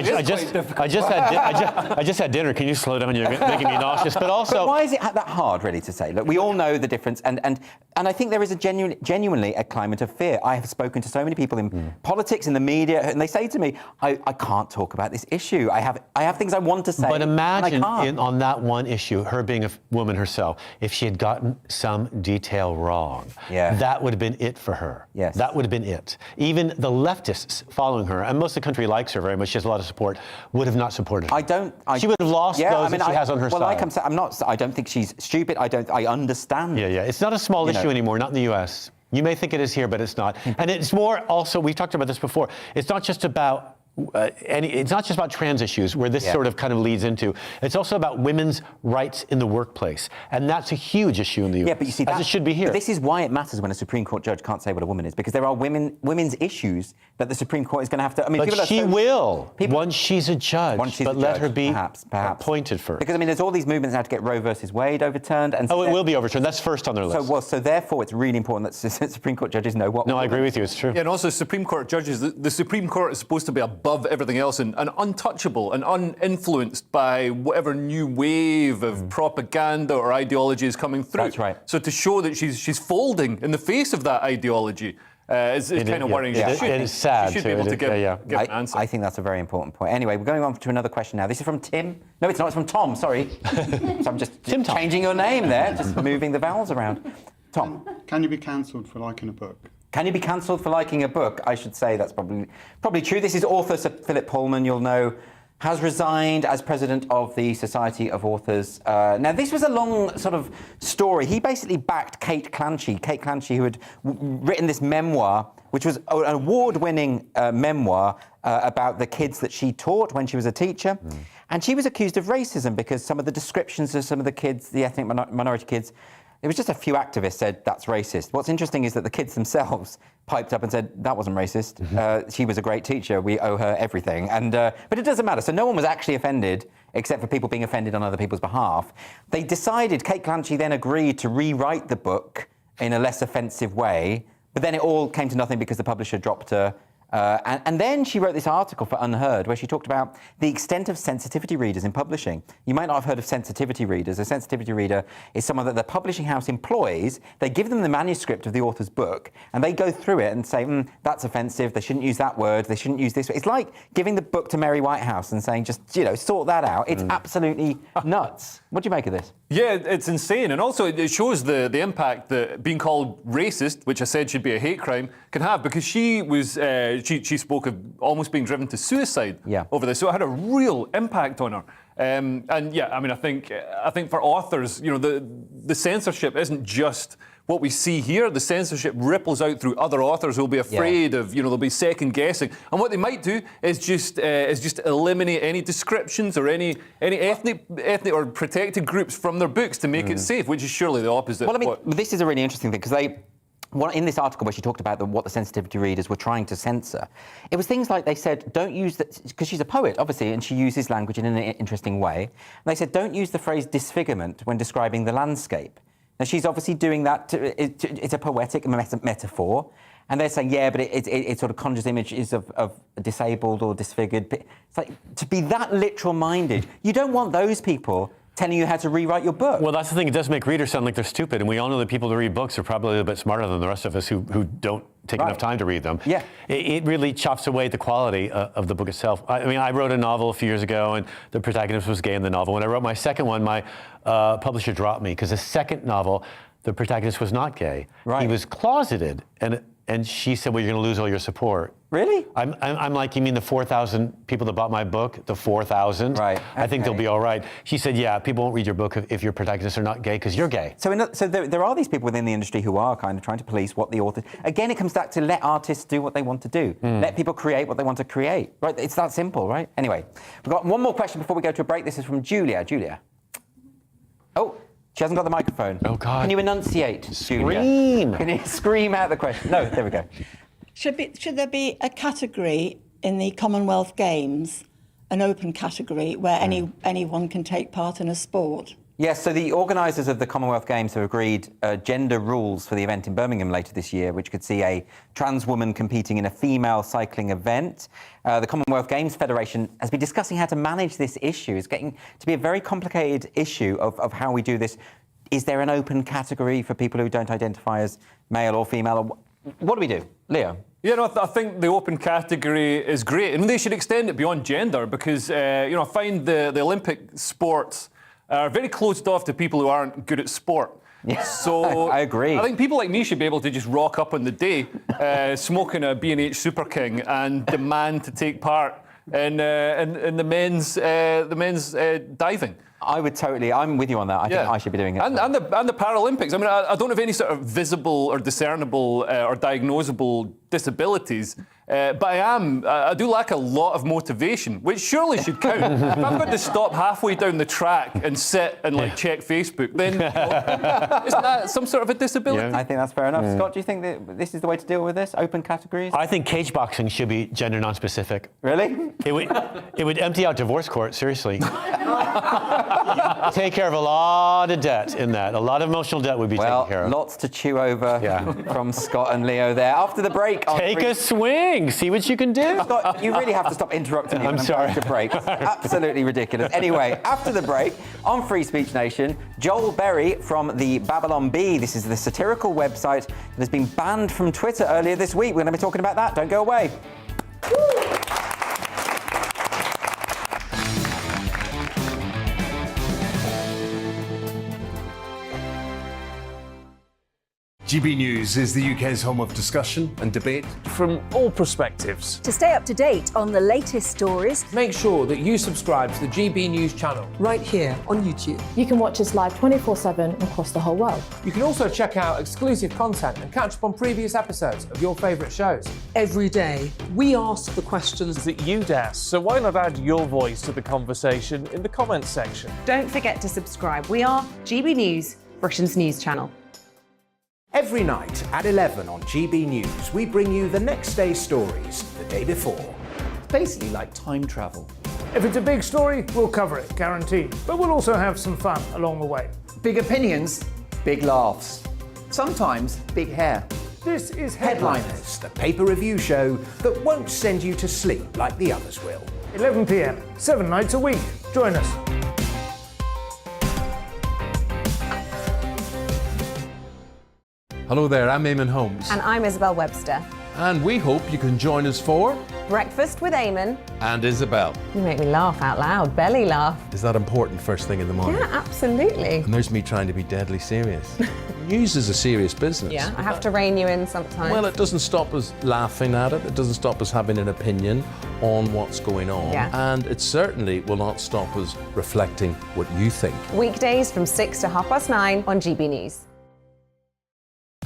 I just had dinner. Can you slow down? You're making me nauseous. But also, but why is it that hard, really, to say? Look, we all know the difference, and I think there is a genuinely a climate of fear. I have spoken to so many people in politics, in the media, and they say to me, I can't talk about this issue. I have things I want to say. But imagine on that one issue, her being a woman herself, if she had gotten some detail wrong, that would have been it for her. Yes. That would have been it. Even the leftists following her, and most of the country likes her very much, she has a lot of support, would have not supported her. She would have lost those that she has on her side. I don't think she's stupid. I understand. Yeah. It's not a small issue anymore, not in the US. You may think it is here, but it's not. And it's more also, we've talked about this before, it's not just about it's not just about trans issues where this sort of kind of leads into. It's also about women's rights in the workplace. And that's a huge issue in the US. Yeah, but you see, as it should be here. But this is why it matters when a Supreme Court judge can't say what a woman is, because there are women's issues that the Supreme Court is going to have to... I mean, but she will, once she's a judge. Let her be appointed first. Because, I mean, there's all these movements now to get Roe versus Wade overturned. And it will be overturned. That's first on their list. So therefore, it's really important that Supreme Court judges know what... No, I agree with you. It's true. Yeah, and also Supreme Court judges, the Supreme Court is supposed to be above everything else and untouchable and uninfluenced by whatever new wave of propaganda or ideology is coming through. That's right. So to show that she's folding in the face of that ideology is kind of worrying. It is sad. She should be able to give an answer. I think that's a very important point. Anyway, we're going on to another question now. This is from Tim. No, it's not. It's from Tom. Sorry. So I'm just changing your name there, just moving the vowels around. Tom. Can you be cancelled for liking a book? Can you be cancelled for liking a book? I should say that's probably true. This is author Sir Philip Pullman, you'll know, has resigned as president of the Society of Authors. Now, this was a long sort of story. He basically backed Kate Clancy, who had written this memoir, which was an award-winning memoir about the kids that she taught when she was a teacher. And she was accused of racism because some of the descriptions of some of the kids, the ethnic minority kids, it was just a few activists said, that's racist. What's interesting is that the kids themselves piped up and said, that wasn't racist. She was a great teacher. We owe her everything. But it doesn't matter. So no one was actually offended, except for people being offended on other people's behalf. They decided, Kate Clancy then agreed to rewrite the book in a less offensive way. But then it all came to nothing because the publisher dropped her. And then she wrote this article for Unheard where she talked about the extent of sensitivity readers in publishing. You might not have heard of sensitivity readers. A sensitivity reader is someone that the publishing house employs. They give them the manuscript of the author's book and they go through it and say, that's offensive, they shouldn't use that word, they shouldn't use this. It's like giving the book to Mary Whitehouse and saying, just, sort that out. It's absolutely nuts. What do you make of this? Yeah, it's insane. And also it shows the impact that being called racist, which I said should be a hate crime, can have, because she was she spoke of almost being driven to suicide over this. So it had a real impact on her. And yeah, I mean, I think for authors, you know, the censorship isn't just what we see here. The censorship ripples out through other authors who'll be afraid of, you know, they'll be second guessing. And what they might do is just eliminate any descriptions or any ethnic or protected groups from their books to make it safe, which is surely the opposite. Well, I mean, this is a really interesting thing, because in this article where she talked about what the sensitivity readers were trying to censor, it was things like they said, don't use that, because she's a poet, obviously, and she uses language in an interesting way. And they said, don't use the phrase disfigurement when describing the landscape. Now, she's obviously doing that, it's a poetic metaphor. And they're saying, yeah, but it sort of conjures images of disabled or disfigured. It's like, to be that literal-minded, you don't want those people telling you how to rewrite your book. Well, that's the thing. It does make readers sound like they're stupid, and we all know that people who read books are probably a little bit smarter than the rest of us who don't take enough time to read them. Yeah. It really chops away the quality of the book itself. I mean, I wrote a novel a few years ago, and the protagonist was gay in the novel. When I wrote my second one, my publisher dropped me, because the second novel, the protagonist was not gay. Right. He was closeted, and she said, well, you're going to lose all your support. Really? I'm like, you mean the 4,000 people that bought my book? The 4,000? Right. Okay. I think they'll be all right. She said, yeah, people won't read your book if your protagonists are not gay, because you're gay. So there are these people within the industry who are kind of trying to police what the author... Again, it comes back to let artists do what they want to do. Let people create what they want to create. Right? It's that simple, right? Anyway, we've got one more question before we go to a break. This is from Julia. Julia. Oh, she hasn't got the microphone. Oh, God. Can you enunciate, Julia? Scream. Can you scream out the question? No, there we go. Should there be a category in the Commonwealth Games, an open category, where anyone can take part in a sport? Yes, so the organisers of the Commonwealth Games have agreed gender rules for the event in Birmingham later this year, which could see a trans woman competing in a female cycling event. The Commonwealth Games Federation has been discussing how to manage this issue. It's getting to be a very complicated issue of how we do this. Is there an open category for people who don't identify as male or female? Or what do we do? Leo? Yeah, no, I think the open category is great, and they should extend it beyond gender, because you know, I find the Olympic sports are very closed off to people who aren't good at sport. Yeah, so I agree. I think people like me should be able to just rock up on the day, smoking a B&H Super King, and demand to take part in the men's diving. I'm with you on that. I think I should be doing it. And the Paralympics. I mean, I don't have any sort of visible or discernible or diagnosable disabilities, but I do lack a lot of motivation, which surely should count. If I've got to stop halfway down the track and sit and check Facebook, then isn't that some sort of a disability? Yeah. I think that's fair enough. Scott, do you think that this is the way to deal with this? Open categories? I think cage boxing should be gender non-specific. Really? It would empty out divorce court, seriously. Take care of a lot of debt in that. A lot of emotional debt would be taken care of. Lots to chew over from Scott and Leo there. After the break... Take a swing. See what you can do. Scott, you really have to stop interrupting me when I'm sorry. to break. It's absolutely ridiculous. Anyway, after the break, on Free Speech Nation, Joel Berry from the Babylon Bee. This is the satirical website that has been banned from Twitter earlier this week. We're going to be talking about that. Don't go away. GB News is the UK's home of discussion and debate from all perspectives. To stay up to date on the latest stories, make sure that you subscribe to the GB News channel right here on YouTube. You can watch us live 24/7 across the whole world. You can also check out exclusive content and catch up on previous episodes of your favourite shows. Every day, we ask the questions that you'd ask, so why not add your voice to the conversation in the comments section? Don't forget to subscribe. We are GB News, Britain's news channel. Every night at 11 on GB News, we bring you the next day's stories the day before. It's basically like time travel. If it's a big story, we'll cover it, guaranteed. But we'll also have some fun along the way. Big opinions, big laughs. Sometimes big hair. This is Headliners, the paper review show that won't send you to sleep like the others will. 11 p.m, 7 nights a week. Join us. Hello there, I'm Eamon Holmes. And I'm Isabel Webster. And we hope you can join us for Breakfast with Eamon and Isabel. You make me laugh out loud, belly laugh. Is that important first thing in the morning? Yeah, absolutely. And there's me trying to be deadly serious. News is a serious business. Yeah, I have to rein you in sometimes. Well, it doesn't stop us laughing at it. It doesn't stop us having an opinion on what's going on. Yeah. And it certainly will not stop us reflecting what you think. Weekdays from 6 to 9:30 on GB News.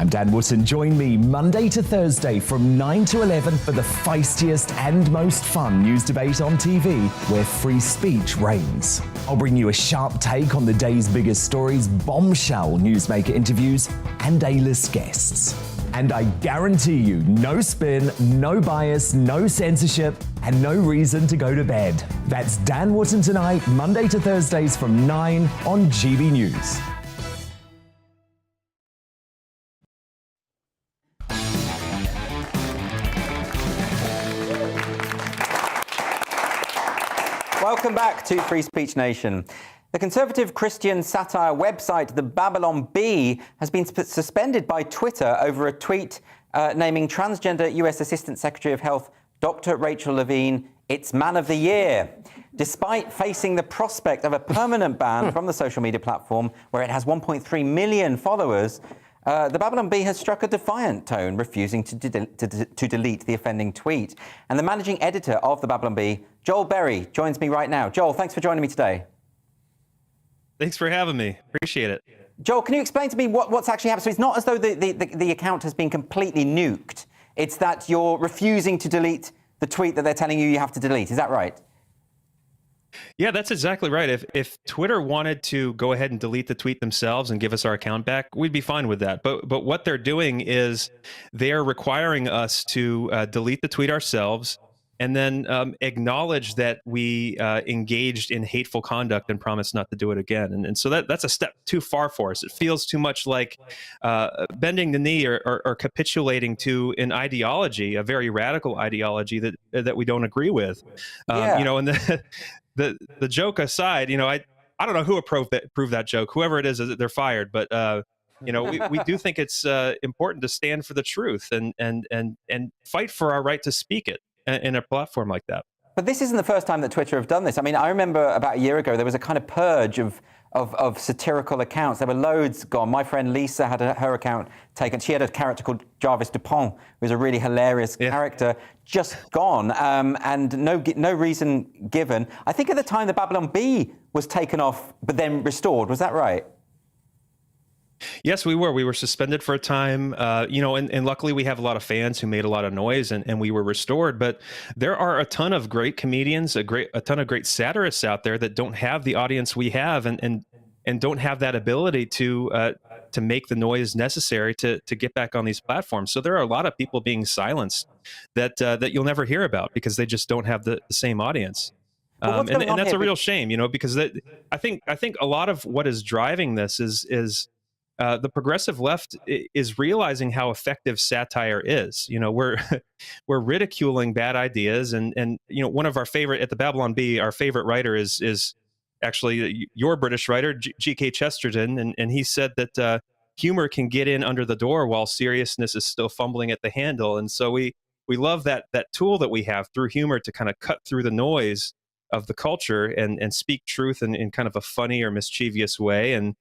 I'm Dan Wootton. Join me Monday to Thursday from 9 to 11 for the feistiest and most fun news debate on TV, where free speech reigns. I'll bring you a sharp take on the day's biggest stories, bombshell newsmaker interviews, and A-list guests. And I guarantee you, no spin, no bias, no censorship, and no reason to go to bed. That's Dan Wootton Tonight, Monday to Thursdays from 9 on GB News. Welcome back to Free Speech Nation. The conservative Christian satire website The Babylon Bee has been suspended by Twitter over a tweet naming transgender US Assistant Secretary of Health Dr. Rachel Levine its Man of the Year. Despite facing the prospect of a permanent ban from the social media platform, where it has 1.3 million followers, the Babylon Bee has struck a defiant tone, refusing to delete the offending tweet. And the managing editor of the Babylon Bee, Joel Berry, joins me right now. Joel, thanks for joining me today. Thanks for having me. Appreciate it. Joel, can you explain to me what's actually happened? So it's not as though the account has been completely nuked. It's that you're refusing to delete the tweet that they're telling you have to delete. Is that right? Yeah, that's exactly right. If Twitter wanted to go ahead and delete the tweet themselves and give us our account back, we'd be fine with that. But what they're doing is they are requiring us to delete the tweet ourselves and then acknowledge that we engaged in hateful conduct and promise not to do it again. And so that's a step too far for us. It feels too much like bending the knee or capitulating to an ideology, a very radical ideology that we don't agree with. You know, and the joke aside, you know, I don't know who approved that joke. Whoever it is, they're fired. But you know, we do think it's important to stand for the truth and fight for our right to speak it in a platform like that. But this isn't the first time that Twitter have done this. I mean, I remember about a year ago, there was a kind of purge of satirical accounts. There were loads gone. My friend Lisa had her account taken. She had a character called Jarvis Dupont, who was a really hilarious character, just gone, and no reason given. I think at the time the Babylon Bee was taken off, but then restored. Was that right? Yes, we were. We were suspended for a time, you know, and luckily we have a lot of fans who made a lot of noise, and we were restored. But there are a ton of great comedians, a ton of great satirists out there that don't have the audience we have, and don't have that ability to make the noise necessary to get back on these platforms. So there are a lot of people being silenced that you'll never hear about because they just don't have the same audience. And that's a real shame, you know, because I think a lot of what is driving this is the progressive left is realizing how effective satire is. You know, we're ridiculing bad ideas, and you know, one of our favorite at the Babylon Bee, our favorite writer is actually your British writer, G.K. Chesterton, and he said that humor can get in under the door while seriousness is still fumbling at the handle. And so we love that tool that we have through humor to kind of cut through the noise of the culture and speak truth in kind of a funny or mischievous way, and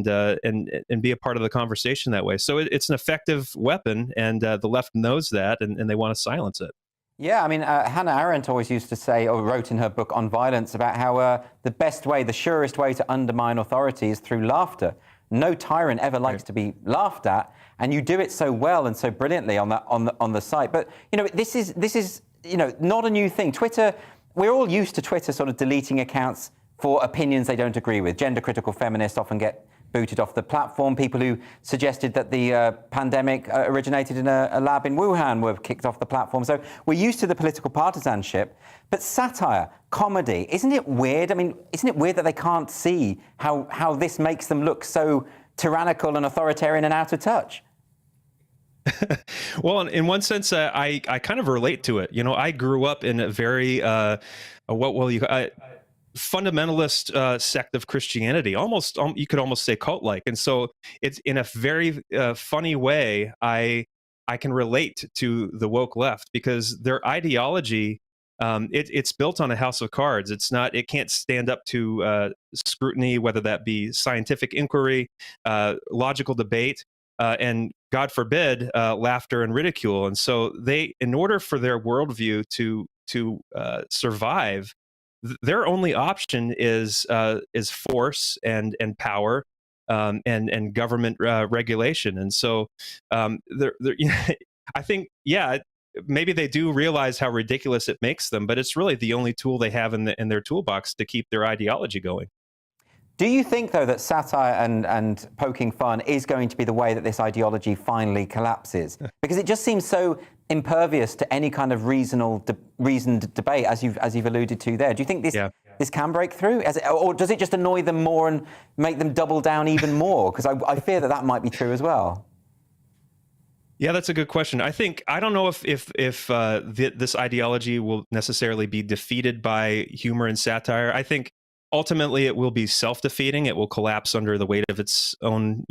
be a part of the conversation that way. So it's an effective weapon, and the left knows that, and they want to silence it. Yeah, I mean, Hannah Arendt always used to say, or wrote in her book On Violence, about how the best way, the surest way to undermine authority is through laughter. No tyrant ever likes to be laughed at, and you do it so well and so brilliantly on the site. But you know, this is you know, not a new thing. Twitter, we're all used to Twitter sort of deleting accounts for opinions they don't agree with. Gender-critical feminists often get booted off the platform. People who suggested that the pandemic originated in a lab in Wuhan were kicked off the platform. So we're used to the political partisanship. But satire, comedy, isn't it weird? I mean, isn't it weird that they can't see how this makes them look so tyrannical and authoritarian and out of touch? Well, in one sense, I kind of relate to it. You know, I grew up in a very, fundamentalist sect of Christianity, almost you could almost say cult-like. And so it's in a very funny way, I I can relate to the woke left because their ideology, it's built on a house of cards. It can't stand up to scrutiny, whether that be scientific inquiry, logical debate, and God forbid, laughter and ridicule. And so in order for their worldview to survive, their only option is force and power. And government regulation. And so I think, maybe they do realize how ridiculous it makes them, but it's really the only tool they have in their toolbox to keep their ideology going. Do you think, though, that satire and poking fun is going to be the way that this ideology finally collapses? Because it just seems so impervious to any kind of reasoned debate, as you've alluded to there. Do you think this can break through? Or does it just annoy them more and make them double down even more? Because I fear that might be true as well. Yeah, that's a good question. I don't know if this ideology will necessarily be defeated by humor and satire. I think ultimately it will be self-defeating. It will collapse under the weight of its own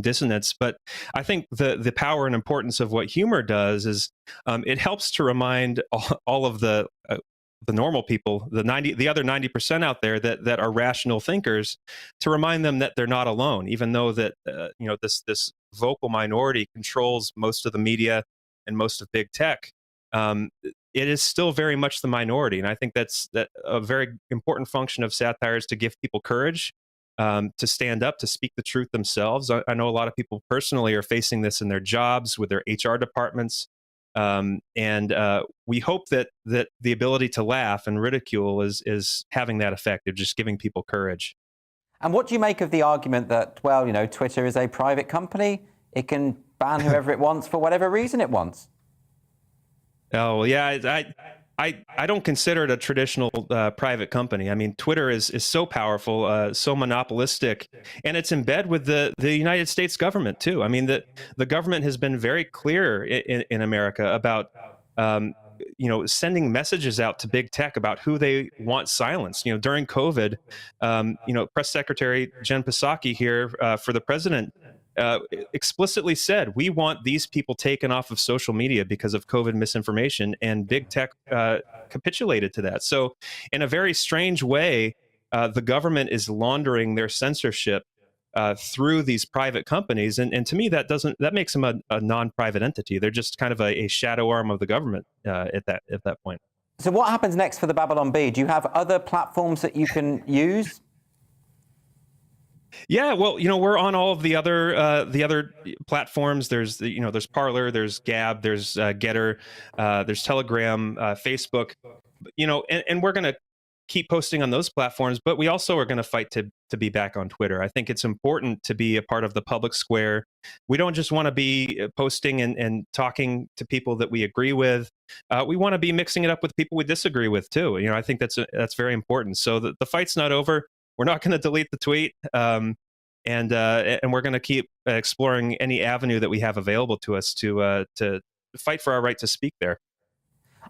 dissonance. But I think the power and importance of what humor does is it helps to remind all of the normal people, the other 90% out there that are rational thinkers, to remind them that they're not alone, even though that this vocal minority controls most of the media and most of big tech. It is still very much the minority, and I think that's a very important function of satire is to give people courage to stand up, to speak the truth themselves. I know a lot of people personally are facing this in their jobs with their HR departments. And we hope that the ability to laugh and ridicule is having that effect of just giving people courage. And what do you make of the argument that, well, Twitter is a private company, it can ban whoever it wants for whatever reason it wants? Oh, yeah, I don't consider it a traditional private company. I mean, Twitter is so powerful, so monopolistic, and it's in bed with the United States government too. I mean, the government has been very clear in America about sending messages out to big tech about who they want silenced. During COVID, Press Secretary Jen Psaki here for the president explicitly said, we want these people taken off of social media because of COVID misinformation, and big tech capitulated to that. So in a very strange way, the government is laundering their censorship through these private companies. And to me, that makes them a non-private entity. They're just kind of a shadow arm of the government at that point. So what happens next for the Babylon Bee? Do you have other platforms that you can use? Yeah, well, we're on all of the other platforms. There's Parler, there's Gab, there's Getter, there's Telegram, Facebook, and we're going to keep posting on those platforms. But we also are going to fight to be back on Twitter. I think it's important to be a part of the public square. We don't just want to be posting and talking to people that we agree with. We want to be mixing it up with people we disagree with too. I think that's very important. So the fight's not over. We're not going to delete the tweet, and we're going to keep exploring any avenue that we have available to us to fight for our right to speak there.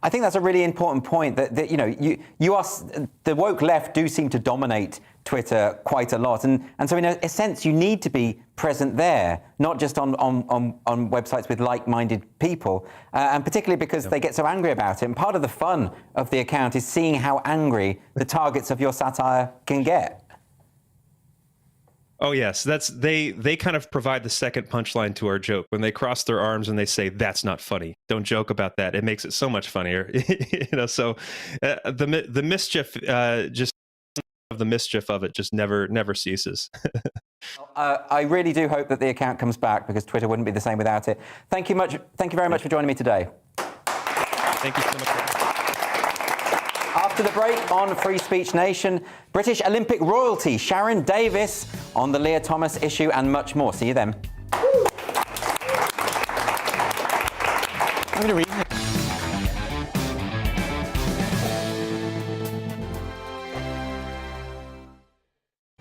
I think that's a really important point. That the woke left do seem to dominate Twitter quite a lot, and so in a sense you need to be present there, not just on websites with like-minded people, and particularly because they get so angry about it. And part of the fun of the account is seeing how angry the targets of your satire can get. Oh yes, they kind of provide the second punchline to our joke when they cross their arms and they say, "That's not funny. Don't joke about that. It makes it so much funnier." So the mischief the mischief of it just never ceases. I really do hope that the account comes back, because Twitter wouldn't be the same without it. Thank you very much for joining me today. Thank you so much. After the break on Free Speech Nation, British Olympic royalty Sharon Davis on the Leah Thomas issue and much more. See you then. I'm going to read it.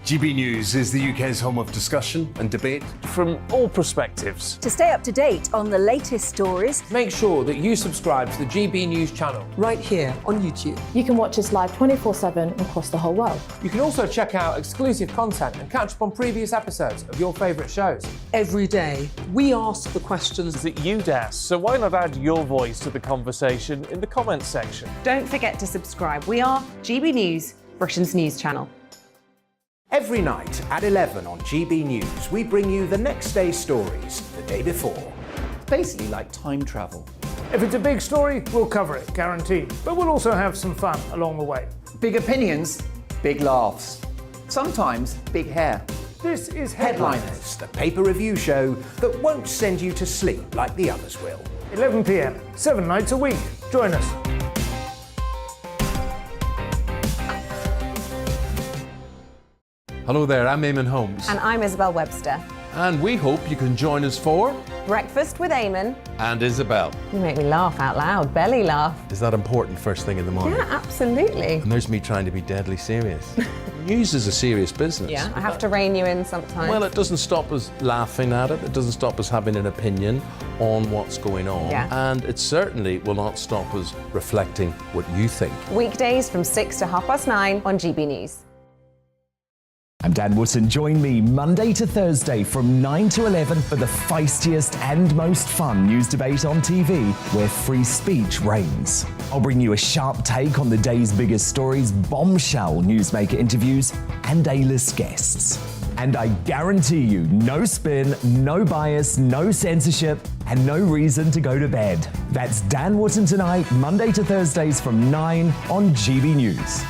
GB News is the UK's home of discussion and debate from all perspectives. To stay up to date on the latest stories, Make sure that you subscribe to the GB News channel right here on YouTube. You can watch us live 24/7 across the whole world. You can also check out exclusive content and catch up on previous episodes of your favourite shows. Every day, we ask the questions that you'd ask, so why not add your voice to the conversation in the comments section? Don't forget to subscribe. We are GB News, Britain's news channel. Every night at 11 on GB News, we bring you the next day's stories the day before. It's basically like time travel. If it's a big story, we'll cover it, guaranteed. But we'll also have some fun along the way. Big opinions, big laughs. Sometimes big hair. This is Headliners, the paper review show that won't send you to sleep like the others will. 11 p.m, 7 nights a week. Join us. Hello there, I'm Eamon Holmes. And I'm Isabel Webster. And we hope you can join us for Breakfast with Eamon. And Isabel. You make me laugh out loud, belly laugh. Is that important first thing in the morning? Yeah, absolutely. And there's me trying to be deadly serious. News is a serious business. Yeah, I have to rein you in sometimes. Well, it doesn't stop us laughing at it. It doesn't stop us having an opinion on what's going on. Yeah. And it certainly will not stop us reflecting what you think. Weekdays from 6 to 9:30 on GB News. I'm Dan Wootton. Join me Monday to Thursday from 9 to 11 for the feistiest and most fun news debate on TV, where free speech reigns. I'll bring you a sharp take on the day's biggest stories, bombshell newsmaker interviews, and A-list guests. And I guarantee you, no spin, no bias, no censorship, and no reason to go to bed. That's Dan Wootton tonight, Monday to Thursdays from 9 on GB News.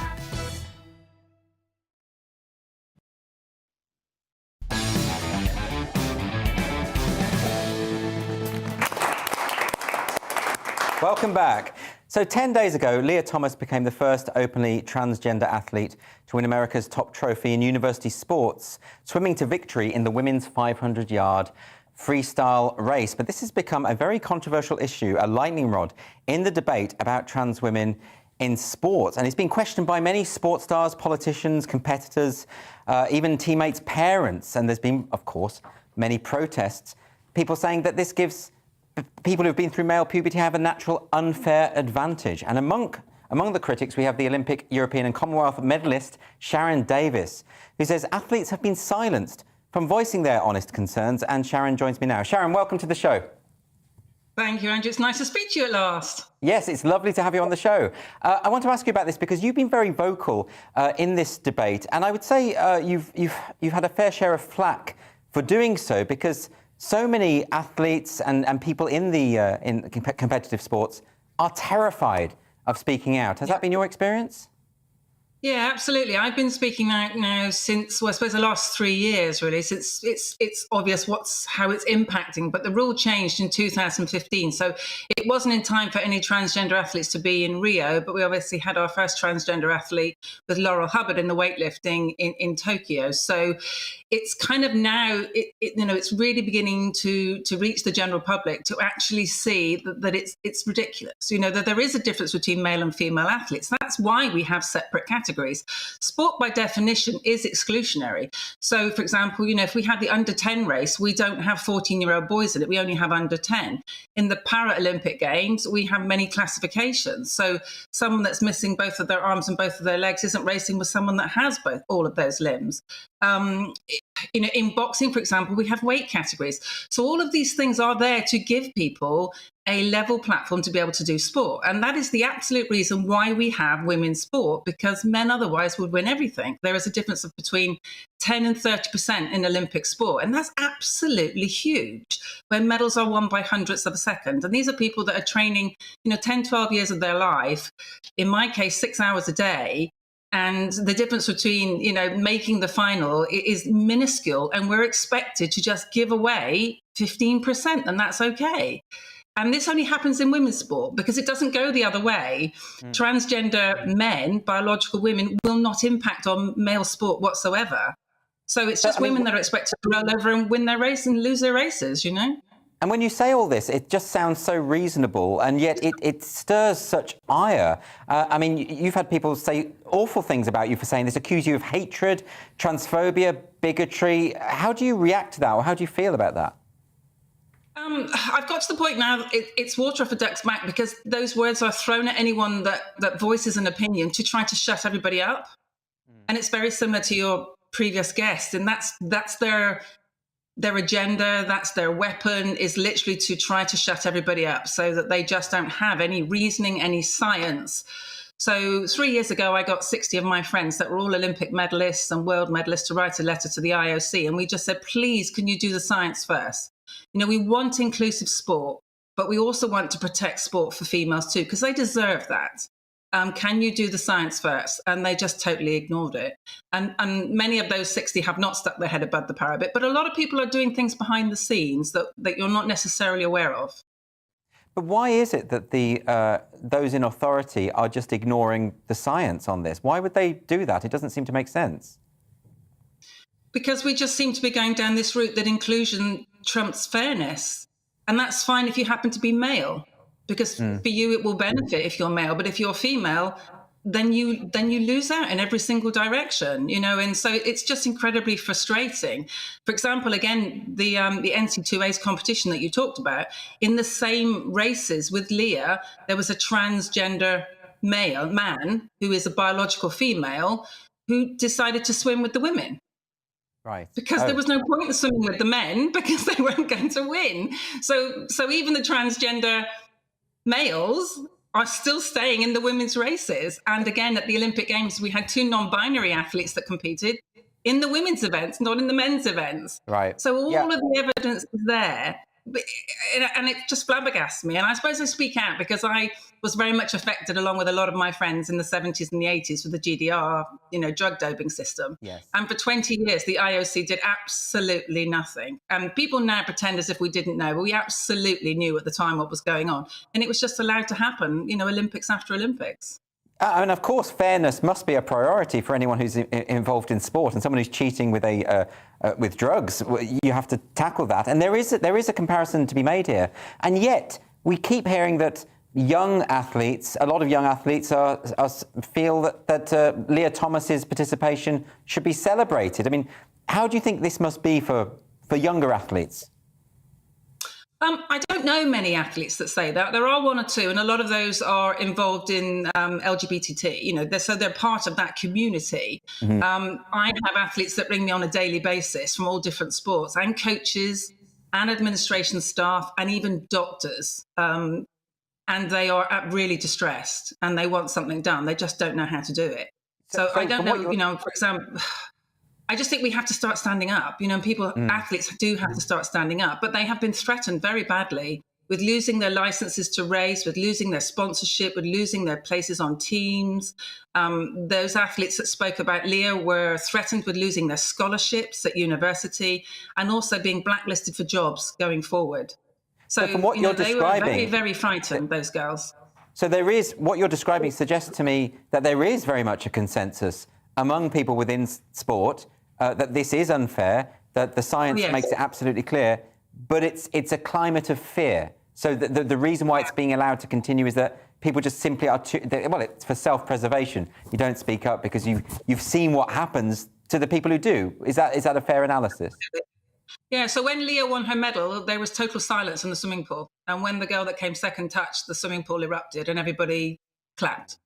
Welcome back. So 10 days ago, Leah Thomas became the first openly transgender athlete to win America's top trophy in university sports, swimming to victory in the women's 500-yard freestyle race. But this has become a very controversial issue, a lightning rod in the debate about trans women in sports. And it's been questioned by many sports stars, politicians, competitors, even teammates' parents. And there's been, of course, many protests, people saying that this gives people who've been through male puberty have a natural unfair advantage. And among the critics, we have the Olympic, European and Commonwealth medalist Sharon Davis, who says athletes have been silenced from voicing their honest concerns. And Sharon joins me now. Sharon, welcome to the show. Thank you, Andrew. It's nice to speak to you at last. Yes, it's lovely to have you on the show. I want to ask you about this because you've been very vocal in this debate, and I would say you've had a fair share of flack for doing so, because so many athletes and people in competitive sports are terrified of speaking out. Has that been your experience? Yeah, absolutely. I've been speaking out now since, well, I suppose the last 3 years, really, since it's obvious how it's impacting. But the rule changed in 2015, so it wasn't in time for any transgender athletes to be in Rio. But we obviously had our first transgender athlete with Laurel Hubbard in the weightlifting in Tokyo. So it's kind of now, it's really beginning to reach the general public to actually see that it's ridiculous. That there is a difference between male and female athletes. That's why we have separate categories. Sport, by definition, is exclusionary. So, for example, if we had the under 10 race, we don't have 14-year-old boys in it. We only have under 10. In the Paralympic Games, we have many classifications. So someone that's missing both of their arms and both of their legs isn't racing with someone that has all of those limbs. In boxing, for example, we have weight categories. So all of these things are there to give people a level platform to be able to do sport. And that is the absolute reason why we have women's sport, because men otherwise would win everything. There is a difference of between 10 and 30% in Olympic sport. And that's absolutely huge when medals are won by hundredths of a second. And these are people that are training, 10, 12 years of their life, in my case, 6 hours a day. And the difference between, making the final is minuscule, and we're expected to just give away 15%, and that's okay. And this only happens in women's sport because it doesn't go the other way. Transgender men, biological women, will not impact on male sport whatsoever. So it's just women that are expected to roll over and win their race and lose their races, And when you say all this, it just sounds so reasonable, and yet it stirs such ire. I mean, you've had people say awful things about you for saying this, accuse you of hatred, transphobia, bigotry. How do you react to that, or how do you feel about that? I've got to the point now, it's water off a duck's back, because those words are thrown at anyone that voices an opinion to try to shut everybody up. And it's very similar to your previous guest, and that's their agenda, that's their weapon, is literally to try to shut everybody up so that they just don't have any reasoning, any science. So 3 years ago, I got 60 of my friends that were all Olympic medalists and world medalists to write a letter to the IOC. And we just said, please, can you do the science first? You know, we want inclusive sport, but we also want to protect sport for females too, because they deserve that. Can you do the science first? And they just totally ignored it. And many of those 60 have not stuck their head above the parapet, but a lot of people are doing things behind the scenes that you're not necessarily aware of. But why is it that those in authority are just ignoring the science on this? Why would they do that? It doesn't seem to make sense. Because we just seem to be going down this route that inclusion trumps fairness. And that's fine if you happen to be male, because for you it will benefit if you're male. But if you're female, then you lose out in every single direction, you know. And so it's just incredibly frustrating. For example, again, the NC2A's competition that you talked about, in the same races with Leah, there was a transgender man who is a biological female who decided to swim with the women. Right. Because there was no point in swimming with the men, because they weren't going to win. So even the transgender males are still staying in the women's races. And again, at the Olympic Games, we had 2 non-binary athletes that competed in the women's events, not in the men's events. Right. So all of the evidence is there. And it just flabbergasts me. And I suppose I speak out because I was very much affected, along with a lot of my friends in the 70s and the 80s, with the GDR, you know, drug doping system. Yes. And for 20 years, the IOC did absolutely nothing. And people now pretend as if we didn't know, but we absolutely knew at the time what was going on. And it was just allowed to happen, you know, Olympics after Olympics. And of course, fairness must be a priority for anyone who's involved in sport, and someone who's cheating with with drugs. You have to tackle that, and there is a comparison to be made here. And yet, we keep hearing that young athletes, a lot of young athletes, feel that Leah Thomas's participation should be celebrated. I mean, how do you think this must be for younger athletes? I don't know many athletes that say that. There are 1 or 2, and a lot of those are involved in LGBT. You know, so they're part of that community. I have athletes that bring me on a daily basis from all different sports, and coaches, and administration staff, and even doctors. And they are really distressed, and they want something done. They just don't know how to do it. So I don't know. You know, for example, I just think we have to start standing up. You know, athletes do have to start standing up, but they have been threatened very badly with losing their licenses to race, with losing their sponsorship, with losing their places on teams. Those athletes that spoke about Leah were threatened with losing their scholarships at university, and also being blacklisted for jobs going forward. So from what you're they describing, were very, very frightened, those girls. So what you're describing suggests to me that there is very much a consensus among people within sport that this is unfair, that the science makes it absolutely clear, but it's a climate of fear. So the reason why it's being allowed to continue is that people just simply are it's for self-preservation. You don't speak up because you've seen what happens to the people who do. Is that a fair analysis? Yeah, so when Leah won her medal, there was total silence in the swimming pool. And when the girl that came second touched, the swimming pool erupted and everybody clapped.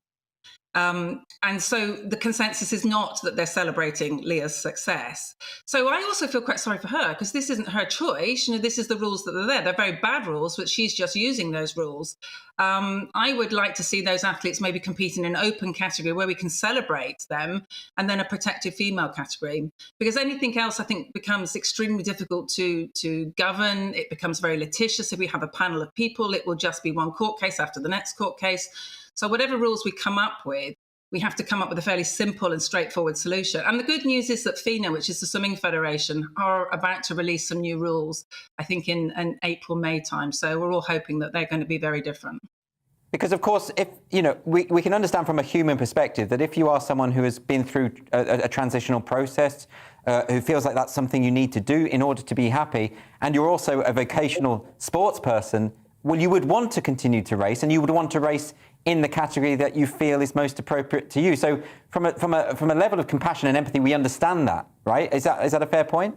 And so the consensus is not that they're celebrating Leah's success. So I also feel quite sorry for her, because this isn't her choice. You know, this is the rules that are there. They're very bad rules, but she's just using those rules. I would like to see those athletes maybe compete in an open category where we can celebrate them, and then a protected female category, because anything else I think becomes extremely difficult to govern. It becomes very litigious. If we have a panel of people, it will just be one court case after the next court case. So whatever rules we come up with, we have to come up with a fairly simple and straightforward solution. And the good news is that FINA, which is the Swimming Federation, are about to release some new rules, I think in April, May time. So we're all hoping that they're going to be very different. Because, of course, if we can understand from a human perspective that if you are someone who has been through a transitional process, who feels like that's something you need to do in order to be happy, and you're also a vocational sports person, well, you would want to continue to race, and you would want to race in the category that you feel is most appropriate to you. So from a level of compassion and empathy, we understand that, right? Is that a fair point?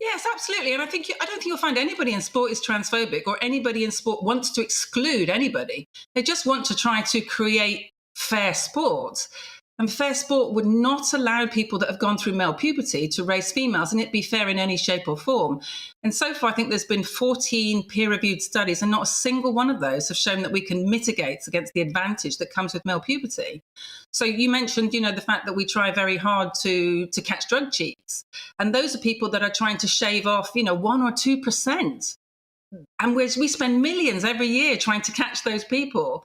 Yes, absolutely. And I don't think you'll find anybody in sport is transphobic, or anybody in sport wants to exclude anybody. They just want to try to create fair sport. And fair sport would not allow people that have gone through male puberty to race females and it be fair in any shape or form. And so far, I think there's been 14 peer-reviewed studies, and not a single one of those have shown that we can mitigate against the advantage that comes with male puberty. So you mentioned, the fact that we try very hard to catch drug cheats. And those are people that are trying to shave off, 1 or 2%. And we spend millions every year trying to catch those people.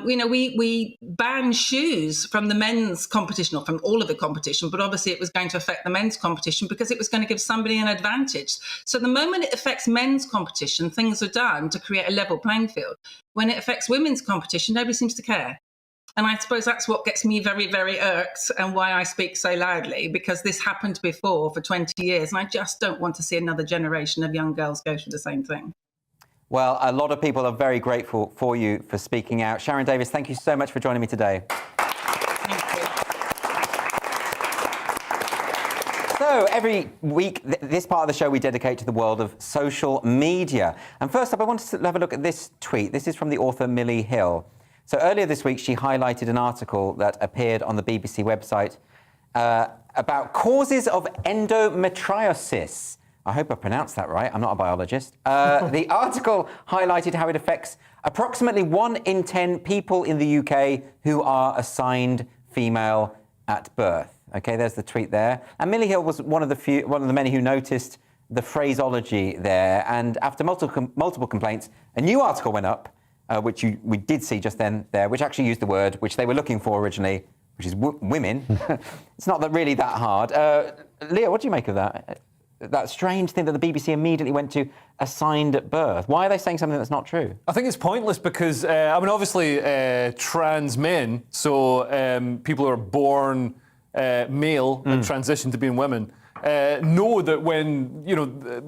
We banned shoes from the men's competition, or from all of the competition, but obviously it was going to affect the men's competition because it was going to give somebody an advantage. So the moment it affects men's competition, things are done to create a level playing field. When it affects women's competition, nobody seems to care. And I suppose that's what gets me very, very irked, and why I speak so loudly, because this happened before for 20 years, and I just don't want to see another generation of young girls go through the same thing. Well, a lot of people are very grateful for you for speaking out. Sharon Davis, thank you so much for joining me today. So every week, this part of the show we dedicate to the world of social media. And first up, I wanted to have a look at this tweet. This is from the author Millie Hill. So earlier this week, she highlighted an article that appeared on the BBC website about causes of endometriosis. I hope I pronounced that right. I'm not a biologist. The article highlighted how it affects approximately 1 in 10 people in the UK who are assigned female at birth. OK, there's the tweet there. And Millie Hill was one of the many who noticed the phraseology there. And after multiple complaints, a new article went up, which we did see just then there, which actually used the word which they were looking for originally, which is women. It's not really that hard. Leah, what do you make of that? That strange thing that the BBC immediately went to assigned at birth. Why are they saying something that's not true? I think it's pointless because, obviously, trans men, so people who are born male and transition to being women, know that when,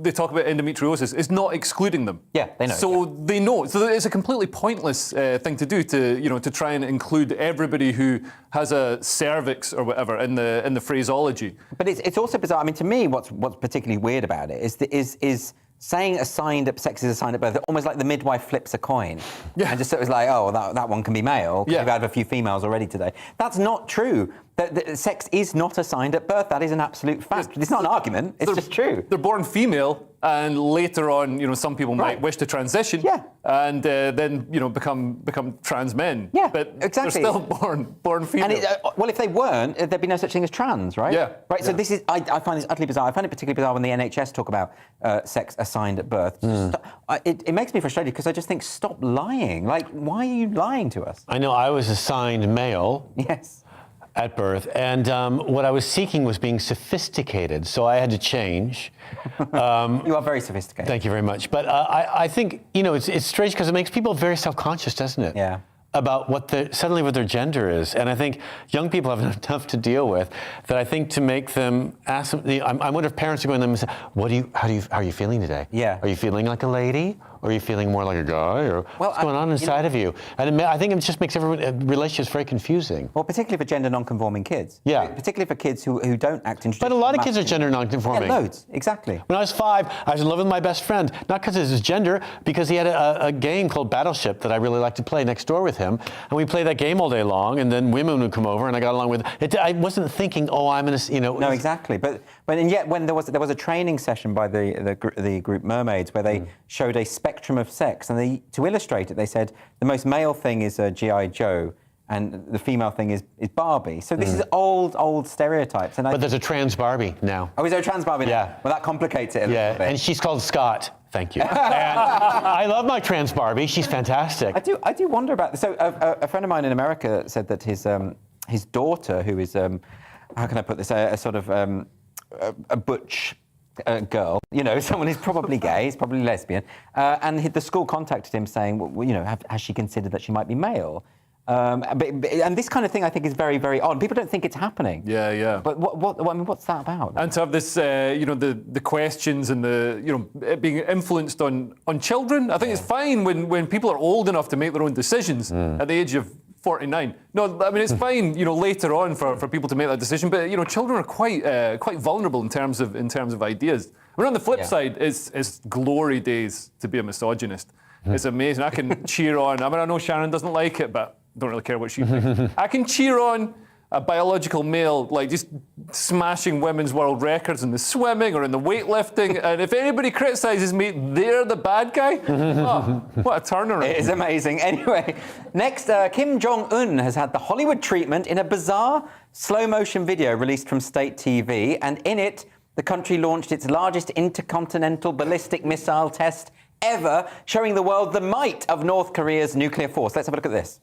they talk about endometriosis, it's not excluding them. Yeah, they know. So they know. So it's a completely pointless thing to do to try and include everybody who has a cervix or whatever in the phraseology. But it's also bizarre. I mean, to me, what's particularly weird about it is saying sex is assigned at birth, almost like the midwife flips a coin. Yeah. And just sort of like, oh, that one can be male, because we've had a few females already today. That's not true. That sex is not assigned at birth. That is an absolute fact. It's not an argument. It's just true. They're born female, and later on, some people might wish to transition, and then become trans men. Yeah, but exactly. They're still born female. And well, if they weren't, there'd be no such thing as trans, right? Yeah. Right. So this is. I find this utterly bizarre. I find it particularly bizarre when the NHS talk about sex assigned at birth. It makes me frustrated because I just think, stop lying. Like, why are you lying to us? I know I was assigned male. Yes. At birth, and what I was seeking was being sophisticated, so I had to change. You are very sophisticated. Thank you very much. But I think, it's strange because it makes people very self-conscious, doesn't it? Yeah. About what their gender is. And I think young people have enough to deal with that I think to make them ask them, I wonder if parents are going to them and say, how are you feeling today? Yeah. Are you feeling like a lady? Or are you feeling more like a guy? Or what's going on inside of you? And I think it just makes relationships very confusing. Well, particularly for gender non-conforming kids. Yeah. Particularly for kids who don't act in. But a lot of kids are gender non-conforming. Yeah, loads. Exactly. When I was 5, I was in love with my best friend, not because of his gender, because he had a game called Battleship that I really liked to play next door with him. And we played that game all day long, and then women would come over, and I got along with it. I wasn't thinking, I'm going to, No, exactly. But yet when there was a training session by the group Mermaids where they showed a spectrum of sex, and to illustrate it, they said the most male thing is G.I. Joe, and the female thing is Barbie. So this is old stereotypes. But there's a trans Barbie now. Oh, is there a trans Barbie now? Yeah. Well, that complicates it a little bit. And she's called Scott. Thank you. And I love my trans Barbie. She's fantastic. I do wonder about this. So a friend of mine in America said that his daughter, who is how can I put this, a sort of a butch girl, someone who's probably gay, he's probably lesbian, and the school contacted him saying, well, has she considered that she might be male? And this kind of thing, I think, is very, very odd. People don't think it's happening. Yeah, yeah. But what's that about? And to have this, the questions and it being influenced on children. I think it's fine when people are old enough to make their own decisions at the age of 49. No, I mean it's fine, later on for people to make that decision. But children are quite vulnerable in terms of ideas. I mean, on the flip side, it's glory days to be a misogynist. It's amazing. I can cheer on. I mean, I know Sharon doesn't like it, but don't really care what she thinks. I can cheer on a biological male, like just smashing women's world records in the swimming or in the weightlifting, and if anybody criticises me, they're the bad guy. Oh, what a turnaround. It is amazing. Anyway, next, Kim Jong-un has had the Hollywood treatment in a bizarre slow-motion video released from state TV, and in it, the country launched its largest intercontinental ballistic missile test ever, showing the world the might of North Korea's nuclear force. Let's have a look at this.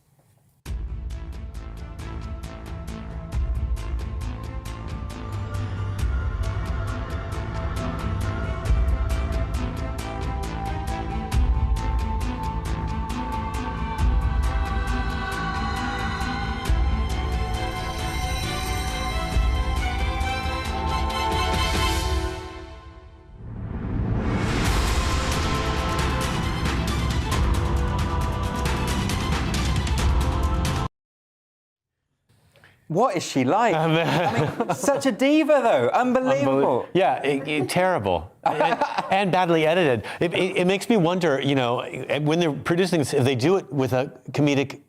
What is she like? I mean, such a diva, though. Unbelievable. Yeah, terrible. And badly edited. It makes me wonder, when they're producing this, if they do it with a comedic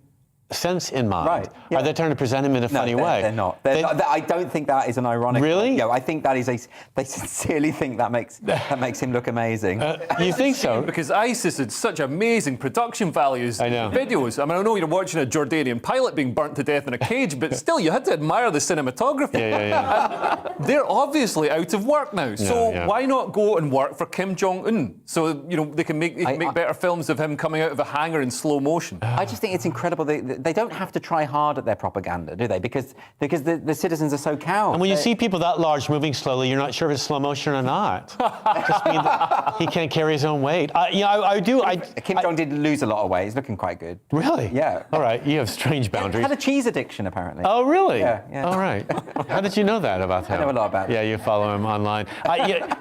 sense in mind. Right. Yeah. Are they trying to present him in a funny way? They're not. I don't think that is an ironic. Really? Yeah, I think that is they sincerely think that makes him look amazing. You think so? Because ISIS had such amazing production values in videos. I mean, I know you're watching a Jordanian pilot being burnt to death in a cage, but still, you had to admire the cinematography. Yeah. They're obviously out of work now, so why not go and work for Kim Jong-un? So, they can make better films of him coming out of a hangar in slow motion. I just think it's incredible. They don't have to try hard at their propaganda, do they? Because the citizens are so cowed. And when you see people that large moving slowly, you're not sure if it's slow motion or not. It just means that he can't carry his own weight. I do. Kim Jong did lose a lot of weight. He's looking quite good. Really? Yeah. All right. You have strange boundaries. He had a cheese addiction, apparently. Oh, really? Yeah. All right. How did you know that about him? I know a lot about him. Yeah, you follow him online.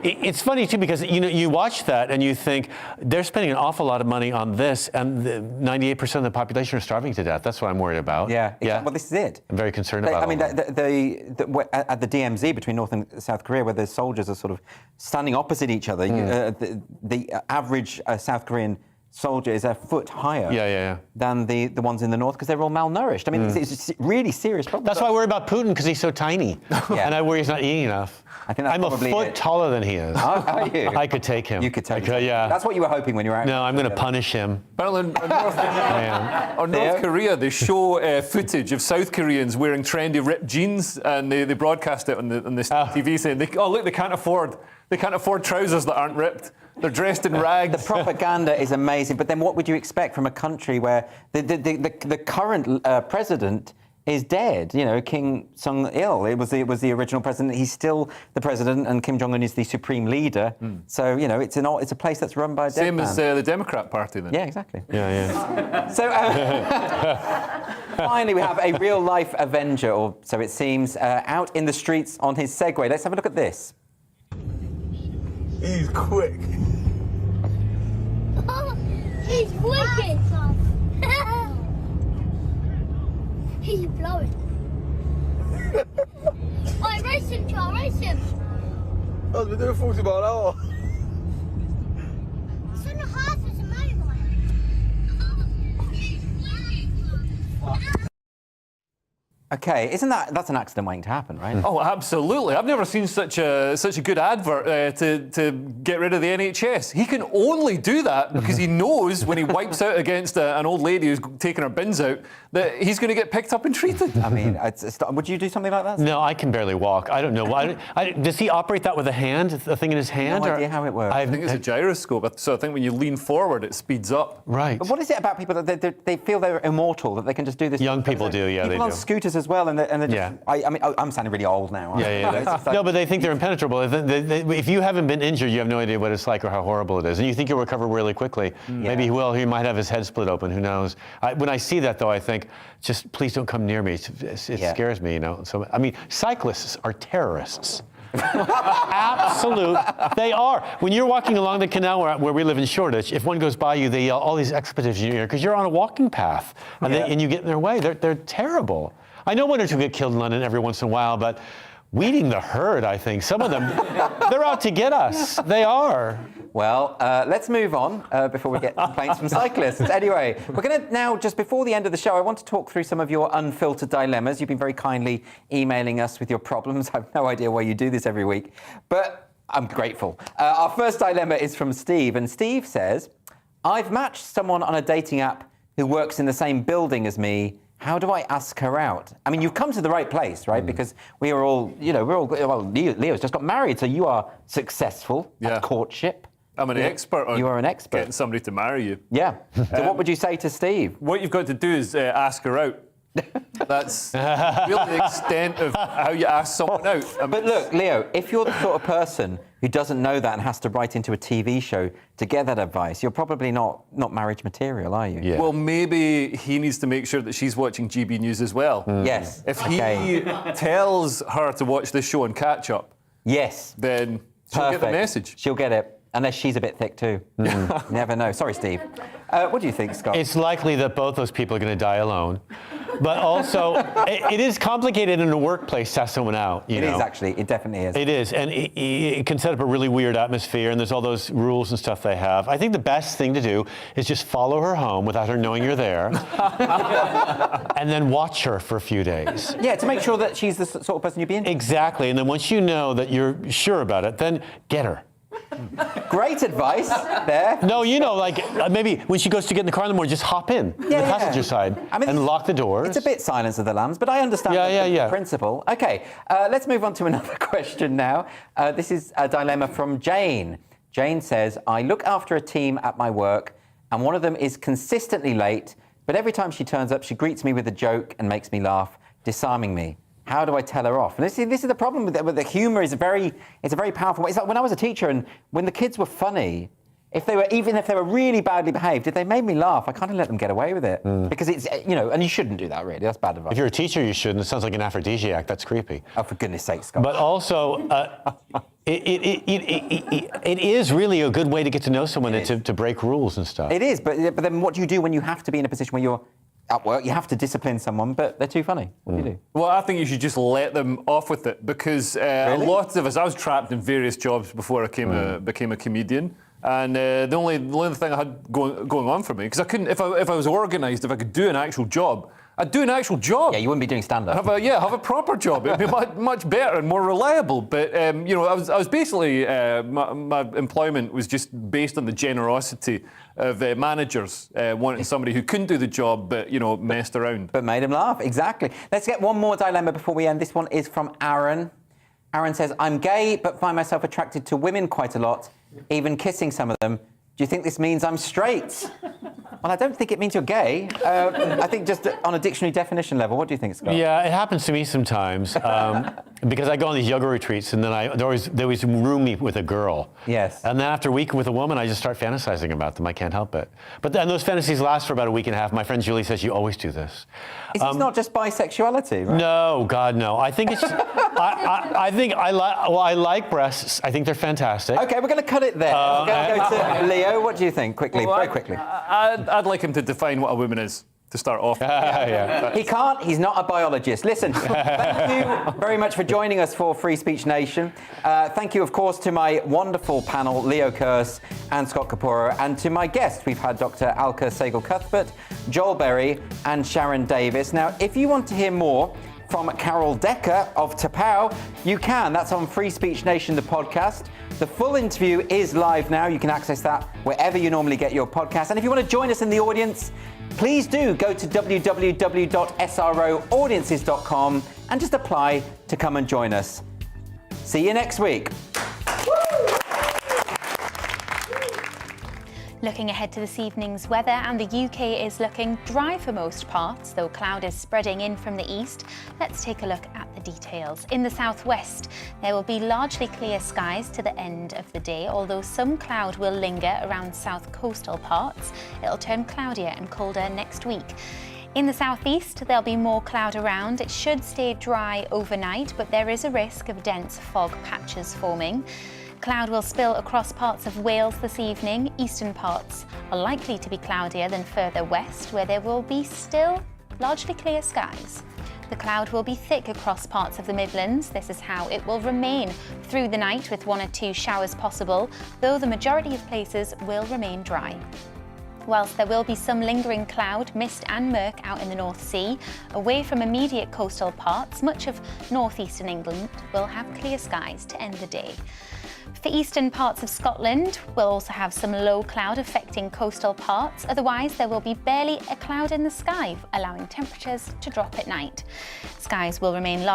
It's funny, too, because, you watch that and you think they're spending an awful lot of money on this, and 98% of the population are starving to death. That's what I'm worried about. Yeah. Well, this is it. I'm very concerned about I mean, at the DMZ between North and South Korea, where the soldiers are sort of standing opposite each other, the average South Korean soldier is a foot higher than the ones in the north because they're all malnourished. I mean, it's a really serious problem. That's why I worry about Putin, because he's so tiny. And I worry he's not eating enough. I think that's I'm a foot taller than he is. Are you? I could take him. You could take him. Yeah. That's what you were hoping when you were out. No, I'm going to punish him. Well, in North Korea, they show footage of South Koreans wearing trendy ripped jeans, and they broadcast it on the TV saying, look, they can't afford trousers that aren't ripped. They're dressed in rags. The propaganda is amazing, but then what would you expect from a country where the current president is dead? King Sung-il, it was the original president. He's still the president, and Kim Jong-un is the supreme leader. So it's a place that's run by a dead Same man. as the Democrat Party, then. Yeah, exactly. Yeah. So finally, we have a real-life Avenger, or so it seems, out in the streets on his Segway. Let's have a look at this. He's quick. He's wicked. He's blowing. I race him, Charles, race him. Wat we doen volgens about hour. Zo'n haas is een motorbike. Okay, that's an accident waiting to happen, right? Oh, absolutely. I've never seen such a good advert to get rid of the NHS. He can only do that because he knows when he wipes out against an old lady who's taking her bins out that he's going to get picked up and treated. I mean, would you do something like that? No, I can barely walk. I don't know. Does he operate that with a hand, the thing in his hand? No idea how it works. I think it's a gyroscope, so I think when you lean forward, it speeds up. Right. But what is it about people that they feel they're immortal, that they can just do this? Young people do, yeah, they do. People on scooters as as well, and they're just, I mean, I'm sounding really old now. Aren't I? No, but they think they're impenetrable. If you haven't been injured, you have no idea what it's like or how horrible it is, and you think you'll recover really quickly. Maybe he will. He might have his head split open. Who knows? When I see that, though, I think, just please don't come near me. It scares me, you know. So I mean, cyclists are terrorists. Absolute, they are. When you're walking along the canal where we live in Shoreditch, if one goes by you, they yell all these expletives in your ear because you're on a walking path, and you get in their way. They're terrible. I know one or two get killed in London every once in a while, but weeding the herd, I think. Some of them, they're out to get us. They are. Well, let's move on before we get complaints from cyclists. Anyway, we're going to now, just before the end of the show, I want to talk through some of your unfiltered dilemmas. You've been very kindly emailing us with your problems. I have no idea why you do this every week, but I'm grateful. Our first dilemma is from Steve, and Steve says, I've matched someone on a dating app who works in the same building as me. How do I ask her out? I mean, you've come to the right place, right? Because we are all, well, Leo's just got married, so you are successful at courtship. I'm an expert on you are an expert. Getting somebody to marry you. Yeah. So what would you say to Steve? What you've got to do is ask her out. That's really the extent of how you ask someone out. I mean, but look, Leo, if you're the sort of person who doesn't know that and has to write into a TV show to get that advice, you're probably not marriage material, are you? Yeah. Well, maybe he needs to make sure that she's watching GB News as well. Yes. If he tells her to watch this show and catch up, then she'll get the message. She'll get it. Unless she's a bit thick too. Never know. Sorry, Steve. What do you think, Scott? It's likely that both those people are going to die alone. But also, it is complicated in a workplace to ask someone out. It is actually. It definitely is. It is. And it can set up a really weird atmosphere, and there's all those rules and stuff they have. I think the best thing to do is just follow her home without her knowing you're there, and then watch her for a few days. Yeah, to make sure that she's the sort of person you'd be into. Exactly. And then once you know that you're sure about it, then get her. Great advice there. No, like maybe when she goes to get in the car in the morning, just hop in the passenger side and lock the doors. It's a bit Silence of the Lambs, but I understand the principle. Okay, let's move on to another question now. This is a dilemma from Jane. Jane says, I look after a team at my work, and one of them is consistently late, but every time she turns up, she greets me with a joke and makes me laugh, disarming me. How do I tell her off? And this is the problem with the humour. It's a very powerful way. It's like when I was a teacher and when the kids were funny, even if they were really badly behaved, if they made me laugh, I kind of let them get away with it because it's and you shouldn't do that really. That's bad advice. If you're a teacher, you shouldn't. It sounds like an aphrodisiac. That's creepy. Oh, for goodness sake, Scott. But also, it is really a good way to get to know someone and to break rules and stuff. It is, but then what do you do when you have to be in a position where you're at work, you have to discipline someone, but they're too funny. What do you do? Well, I think you should just let them off with it because a lot of us, I was trapped in various jobs before I became a comedian. And the only thing I had going on for me, because I couldn't, if I was organised, if I could do an actual job, I'd do an actual job. Yeah, you wouldn't be doing stand-up. Have a proper job. It'd be much better and more reliable. But I was basically my employment was just based on the generosity of managers wanting somebody who couldn't do the job, but messed around. But made them laugh. Exactly. Let's get one more dilemma before we end. This one is from Aaron. Aaron says, "I'm gay, but find myself attracted to women quite a lot, even kissing some of them. Do you think this means I'm straight?" Well, I don't think it means you're gay. I think just on a dictionary definition level. What do you think, Scott? Yeah, it happens to me sometimes because I go on these yoga retreats and then they always room me with a girl. Yes. And then after a week with a woman, I just start fantasizing about them. I can't help it. But then those fantasies last for about a week and a half. My friend Julie says, you always do this. Is this not just bisexuality, right? No, God, no. I think it's I like breasts. I think they're fantastic. Okay, we're going to cut it there. We're going to go to Leo. What do you think? Quickly, very quickly. I'd like him to define what a woman is to start off. He can't. He's not a biologist. Listen, thank you very much for joining us for Free Speech Nation. Thank you, of course, to my wonderful panel, Leo Kearse and Scott Kaporo, and to my guests. We've had Dr. Alka Sehgal-Cuthbert, Joel Berry, and Sharon Davis. Now, if you want to hear more from Carol Decker of Tapau, you can. That's on Free Speech Nation, the podcast. The full interview is live now. You can access that wherever you normally get your podcast. And if you want to join us in the audience, please do go to www.sroaudiences.com and just apply to come and join us. See you next week. Looking ahead to this evening's weather, and the UK is looking dry for most parts, though cloud is spreading in from the east. Let's take a look at the details. In the southwest, there will be largely clear skies to the end of the day, although some cloud will linger around south coastal parts. It'll turn cloudier and colder next week. In the southeast, there'll be more cloud around. It should stay dry overnight, but there is a risk of dense fog patches forming. Cloud will spill across parts of Wales this evening. Eastern parts are likely to be cloudier than further west, where there will be still largely clear skies. The cloud will be thick across parts of the Midlands. This is how it will remain through the night, with 1 or 2 showers possible, though the majority of places will remain dry. Whilst there will be some lingering cloud, mist and murk out in the North Sea, away from immediate coastal parts, much of northeastern England will have clear skies to end the day. For eastern parts of Scotland, we'll also have some low cloud affecting coastal parts. Otherwise, there will be barely a cloud in the sky, allowing temperatures to drop at night. Skies will remain